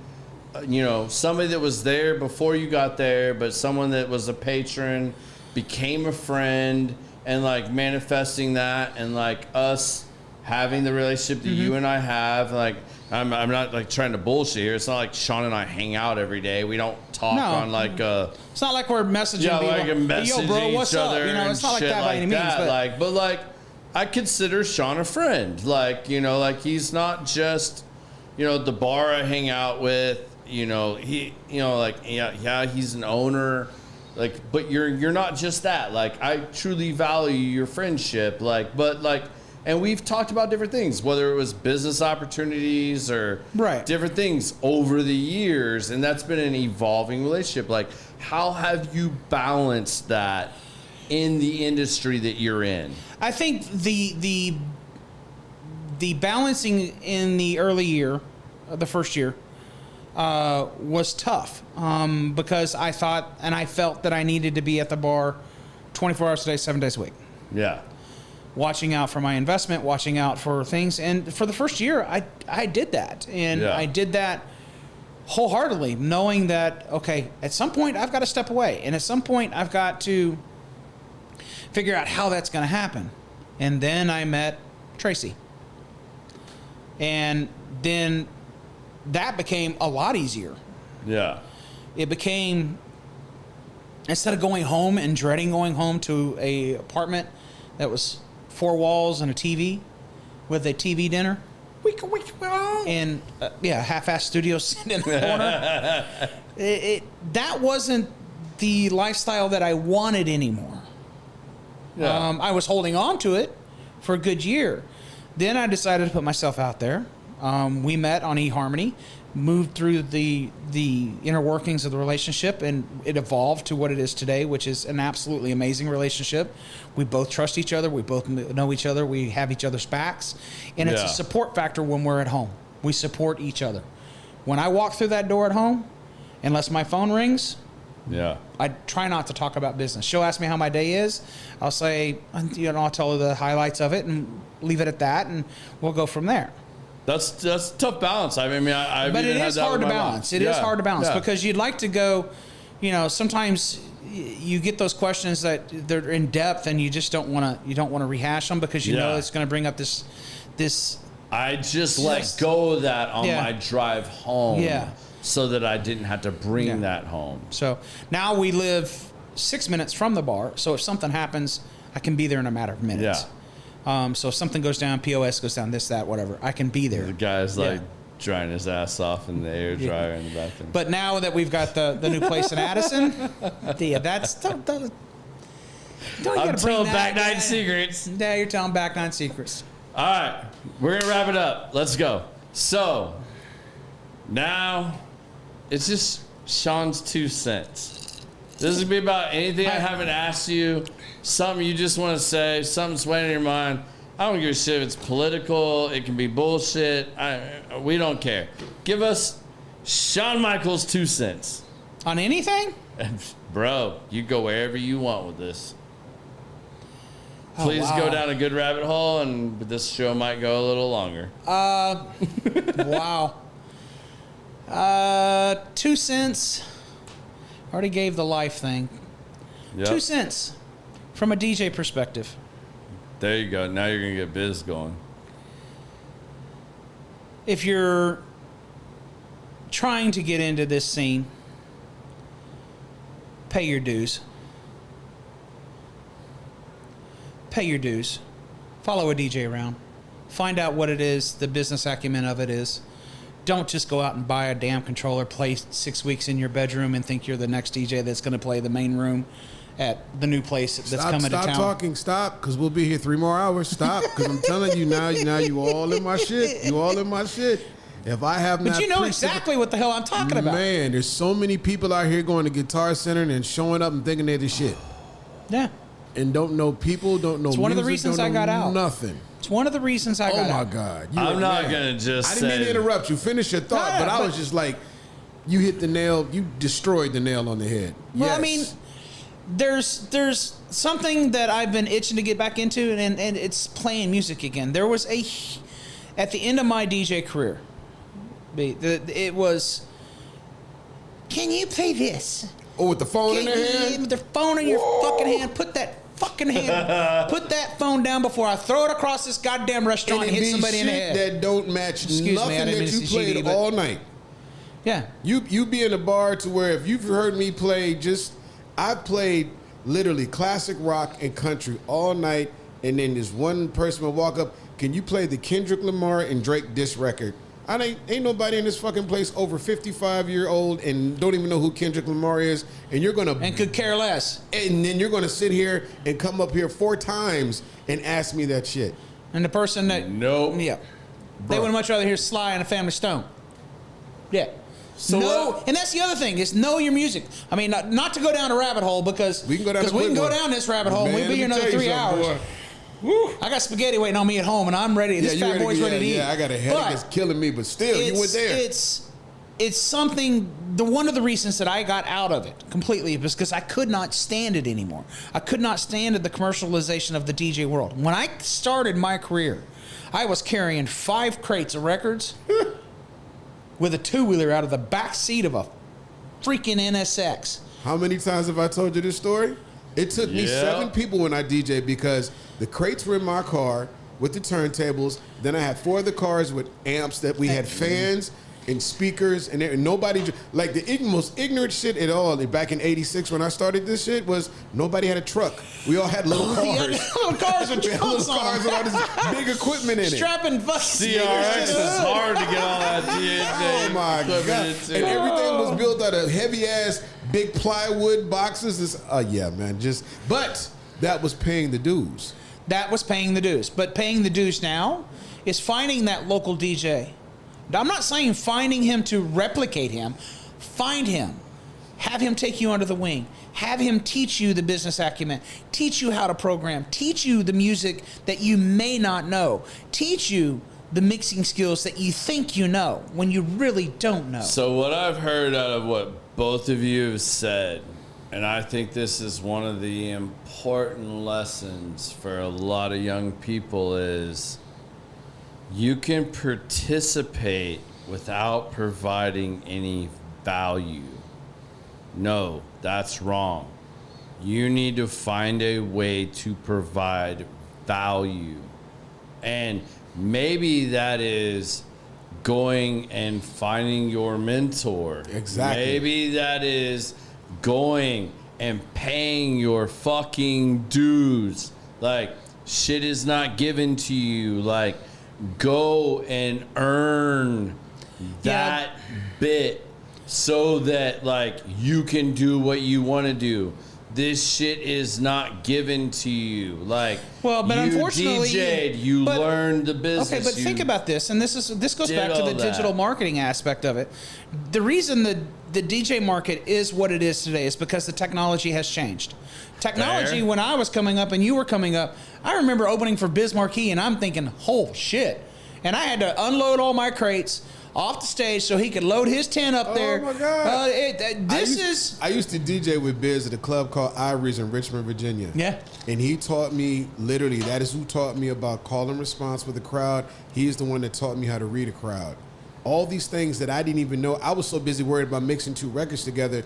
you know, somebody that was there before you got there, but someone that was a patron, became a friend, and like manifesting that, and like us having the relationship that you and I have. Like, I'm not like trying to bullshit here. It's not like Sean and I hang out every day. We don't talk on like
it's not like we're messaging people.
Like messaging
Yo, bro, what's
each other.
up? You know, it's not like that by any means.
But like I consider Sean a friend. Like, you know, like he's not just, you know, the bar I hang out with, you know, he, you know, like, yeah, he's an owner, like, but you're not just that. Like, I truly value your friendship. Like, but like, and we've talked about different things, whether it was business opportunities or
Right.
different things over the years. And that's been an evolving relationship. Like, how have you balanced that in the industry that you're in?
I think the balancing in the early year, the first year, was tough because I thought and I felt that I needed to be at the bar 24 hours a day, 7 days a week.
Yeah.
Watching out for my investment, watching out for things. And for the first year, I did that. And
Yeah.
I did that wholeheartedly, knowing that, okay, at some point I've got to step away. And at some point I've got to figure out how that's going to happen. And then I met Tracy. And then that became a lot easier.
Yeah.
It became, instead of going home and dreading going home to a apartment that was 4 walls and a TV with a TV dinner and half-assed studio sitting in the corner, that wasn't the lifestyle that I wanted anymore.
Yeah.
I was holding on to it for a good year. Then I decided to put myself out there. We met on eHarmony, moved through the inner workings of the relationship, and it evolved to what it is today, which is an absolutely amazing relationship. We both trust each other. We both know each other. We have each other's backs. And it's a support factor when we're at home. We support each other. When I walk through that door at home, unless my phone rings,
Yeah.
I try not to talk about business. She'll ask me how my day is. I'll say, you know, I'll tell her the highlights of it and leave it at that, and we'll go from there.
That's a tough balance. I mean, I
But it is hard to balance. It is hard to balance because you'd like to go, you know, sometimes you get those questions that they're in depth and you just don't want to rehash them because you know it's going to bring up this.
I just let go of that on my drive home.
Yeah.
So that I didn't have to bring that home.
So now we live 6 minutes from the bar. So if something happens, I can be there in a matter of minutes.
Yeah.
So if something goes down, POS goes down, this, that, whatever, I can be there.
The guy's like drying his ass off in the air dryer in the bathroom.
But now that we've got the new place in Addison, that's don't you
I'm telling back nine secrets.
Yeah, you're telling back nine secrets.
All right, we're gonna wrap it up. Let's go. So now it's just Sean's 2 cents. This is gonna be about anything I haven't asked you, something you just want to say, something's weighing in your mind. I don't give a shit if it's political. It can be bullshit. We don't care. Give us Shawn Michaels' 2 cents.
On anything?
Bro, you go wherever you want with this. Please go down a good rabbit hole, and this show might go a little longer.
Wow. 2 cents. Already gave the life thing.
Yep.
2 cents from a DJ perspective.
There you go. Now you're going to get biz going.
If you're trying to get into this scene, pay your dues. Pay your dues. Follow a DJ around. Find out what it is, the business acumen of it is. Don't just go out and buy a damn controller, play 6 weeks in your bedroom, and think you're the next DJ that's going to play the main room at the new place that's coming to town.
Stop talking. Stop, because we'll be here 3 more hours. Stop, because I'm telling you now you all in my shit. You all in my shit. If I have not...
But you know exactly what the hell I'm talking about.
Man, there's so many people out here going to Guitar Center and showing up and thinking they're the shit.
Yeah.
And don't know people, don't know music,
it's one of the reasons I got out.
Nothing.
It's one of the reasons I got out.
Oh, my God.
I'm not going to just
I didn't mean to interrupt you. Finish your thought, but I was just like, you hit the nail. You destroyed the nail on the head.
Well,
yes.
I mean, there's something that I've been itching to get back into, and it's playing music again. There was at the end of my DJ career, it was, can you play this?
Oh, with the phone in their hand?
With the phone in your fucking hand. Put that fucking hand, put that phone down before I throw it across this goddamn restaurant and hit somebody in the head.
That don't match nothing that you played all night.
Yeah.
You be in a bar to where if you've heard me play I played literally classic rock and country all night, and then this one person will walk up, can you play the Kendrick Lamar and Drake diss record? Ain't nobody in this fucking place over 55-year-old and don't even know who Kendrick Lamar is, and you're gonna
and could care less.
And then you're gonna sit here and come up here 4 times and ask me that shit.
And the person that
Nope.
yeah, they would much rather hear Sly and a Family Stone. Yeah.
So
and that's the other thing is know your music. I mean, not to go down a rabbit hole because
we can go
down this rabbit hole. And we'll be here another 3 hours. I got spaghetti waiting on me at home, and I'm ready. This fat boy's ready to eat.
Yeah, I got a headache that's killing me, but still, you went there.
It's something. One of the reasons that I got out of it completely was because I could not stand it anymore. I could not stand the commercialization of the DJ world. When I started my career, I was carrying 5 crates of records with a 2-wheeler out of the back seat of a freaking NSX.
How many times have I told you this story? It took me 7 people when I DJ because the crates were in my car with the turntables. Then I had 4 other cars with amps that we had fans and speakers, and nobody, like the most ignorant shit at all back in '86 when I started this shit was nobody had a truck. We all had little cars.
Little cars with trunks on
cars with all this big equipment in it.
Strapping
CRX is hard to get all that
Oh my God.
into.
And everything was built out of heavy ass big plywood boxes. Yeah, man. But that was paying the dues.
That was paying the dues. But paying the dues now is finding that local DJ. I'm not saying finding him to replicate him. Find him. Have him take you under the wing. Have him teach you the business acumen. Teach you how to program. Teach you the music that you may not know. Teach you the mixing skills that you think you know when you really don't know.
So what I've heard out of what both of you have said, and I think this is one of the important lessons for a lot of young people, is you can participate without providing any value. No, that's wrong. You need to find a way to provide value. And maybe that is going and finding your mentor.
Exactly.
Maybe that is going and paying your fucking dues. Like, shit is not given to you. Like, go and earn that bit so that, like, you can do what you want to do. This shit is not given to you. Like,
well, but
you
DJ'd,
you learned the business.
Okay, but think about this, and this goes back to the digital marketing aspect of it. The reason the DJ market is what it is today is because the technology has changed. Technology, when I was coming up and you were coming up, I remember opening for Biz Marquee, and I'm thinking, oh shit. And I had to unload all my crates off the stage so he could load his tent up there.
Oh my God.
I
used to DJ with Biz at a club called Ivory's in Richmond, Virginia.
Yeah.
And he taught me, literally, that is who taught me about call and response with the crowd. He is the one that taught me how to read a crowd. All these things that I didn't even know. I was so busy worried about mixing 2 records together.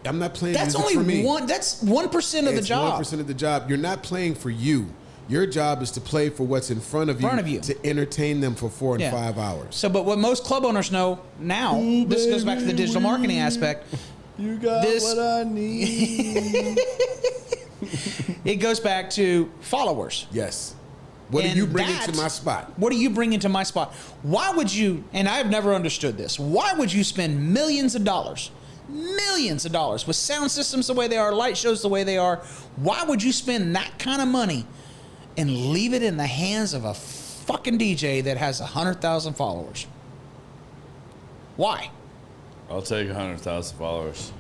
I'm not playing music for me.
That's 1% of the job.
1% of the job. You're not playing for you. Your job is to play for what's in front of you. To entertain them for 4 and 5 hours.
So, but what most club owners know now, this goes back to the digital marketing aspect.
You got what I need.
It goes back to followers.
Yes. What do you bring into my spot?
What do you bring into my spot? Why would you, and I've never understood this, why would you spend millions of dollars with sound systems the way they are, light shows the way they are? Why would you spend that kind of money and leave it in the hands of a fucking DJ that has 100,000 followers? Why?
I'll take 100,000 followers.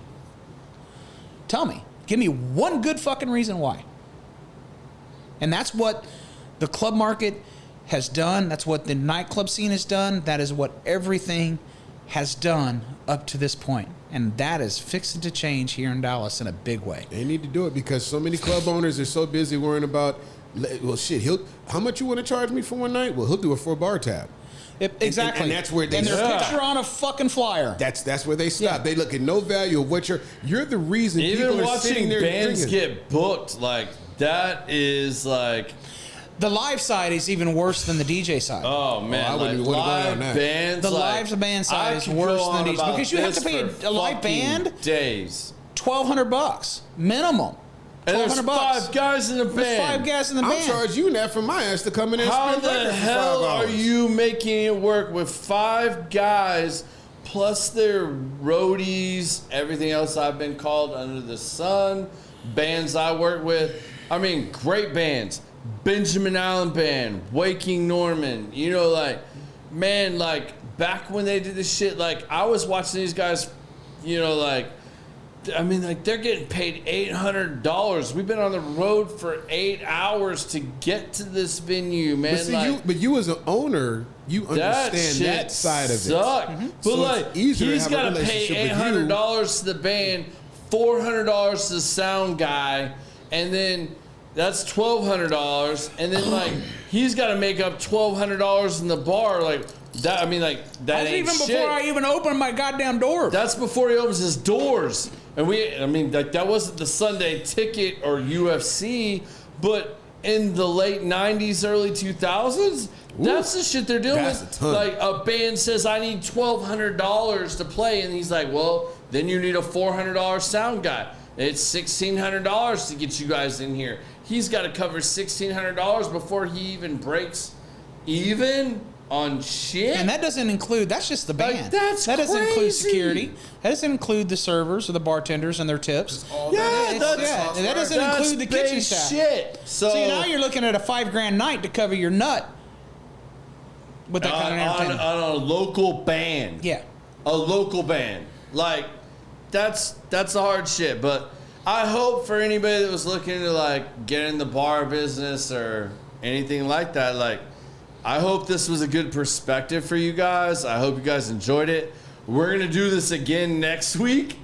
Tell me. Give me one good fucking reason why. And that's what the club market has done. That's what the nightclub scene has done. That is what everything has done up to this point. And that is fixing to change here in Dallas in a big way.
They need to do it because so many club owners are so busy worrying about, well, shit, how much you want to charge me for one night? Well, he'll do it for a bar tab.
Exactly.
And that's where they
their
stop.
picture on a fucking flyer.
That's where they stop. Yeah. They look at no value of what you're the reason
even
people are sitting there
bands
drinking.
get booked, like, that is like,
the live side is even worse than the DJ side.
oh man,
I wouldn't
like,
even want to go on
live
that.
bands,
The
like,
live band side
I
is
could
worse
go
than
on
DJ because you have to
about
pay
this
a live
for fucking
band
days.
$1,200 minimum.
And there's
$1,200.
5 guys in the
There's
band.
5 guys in the
I'll
band.
charge you that for my ass to come in and
How
spin
the
records for
hell
5
are
hours.
you making it work with 5 guys plus their roadies, everything else I've been called under the sun, bands I work with? I mean, great bands. Benjamin Allen Band, Waking Norman, you know, like, man, like, back when they did this shit, like, I was watching these guys, you know, like, I mean, like, they're getting paid $800. We've been on the road for 8 hours to get to this venue, man.
But see,
like,
you as an owner, you
that
understand
shit
that side of it.
sucked. But
So
like,
it's easier to
he's
have a
got to
relationship
pay
with you.
$800 to the band, $400 to the sound guy, and then that's $1,200, and then like he's got to make up $1,200 in the bar, like that. I mean, like that
That's
ain't
even
shit.
before I even opened my goddamn door.
That's before he opens his doors. And I mean, like that wasn't the Sunday Ticket or UFC, but in the late 90s, early 2000s, that's the shit they're dealing
That's
with.
a ton.
Like a band says, I need $1,200 to play. And he's like, well, then you need a $400 sound guy. It's $1,600 to get you guys in here. He's got to cover $1,600 before he even breaks even on shit.
And that doesn't include, that's just the
Like,
band.
that's
that doesn't include
crazy.
security. That doesn't include the servers or the bartenders and their tips.
Yeah,
And
that's
that doesn't include the kitchen
base
staff.
shit. So
See, now you're looking at a $5,000 night to cover your nut with that kind of entertainment.
on a local band.
Yeah.
A local band. Like, that's the hard shit. But I hope for anybody that was looking to like get in the bar business or anything like that, like, I hope this was a good perspective for you guys. I hope you guys enjoyed it. We're gonna do this again next week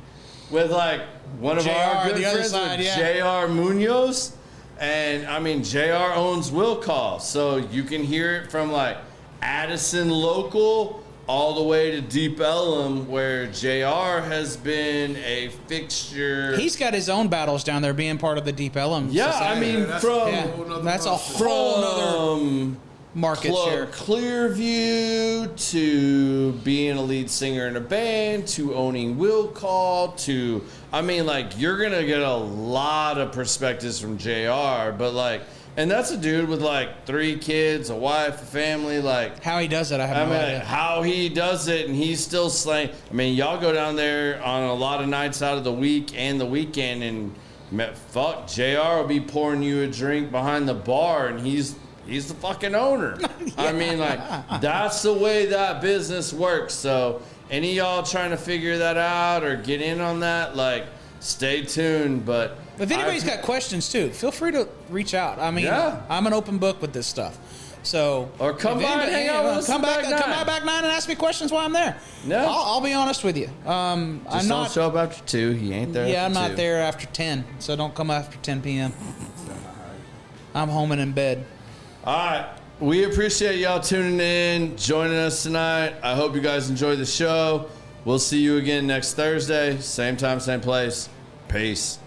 with like one of
JR,
our good
the other
friends,
side,
with
yeah.
JR Munoz. And I mean, JR owns Will Call, so you can hear it from like Addison local all the way to Deep Ellum, where JR has been a fixture.
He's got his own battles down there being part of the Deep Ellum.
Yeah,
Society.
I mean,
that's
from
Yeah, that's a whole nother
from
market share.
Clearview to being a lead singer in a band to owning Will Call to, I mean, like, you're gonna get a lot of perspectives from JR, but like, and that's a dude with like 3 kids, a wife, a family, like,
How he does it, I have
I
no
mean,
idea.
how he does it, and he's still slaying. I mean, y'all go down there on a lot of nights out of the week and the weekend, and fuck, JR will be pouring you a drink behind the bar, and he's the fucking owner. I mean, like, that's the way that business works. So, any of y'all trying to figure that out or get in on that, like, stay tuned. But
If anybody's got questions too, feel free to reach out. I mean,
Yeah.
I'm an open book with this stuff. So
Or come
if
by and
anybody-
hang out with us
Come
at
back,
Back
come
Nine.
by back 9 and ask me questions while I'm there.
Yeah.
I'll be honest with you. I'm
just
not.
don't show up after 2. He ain't there.
Yeah, I'm
after
not
2.
there after 10, so don't come after 10 p.m. I'm home and in bed.
All right. We appreciate y'all tuning in, joining us tonight. I hope you guys enjoyed the show. We'll see you again next Thursday. Same time, same place. Peace.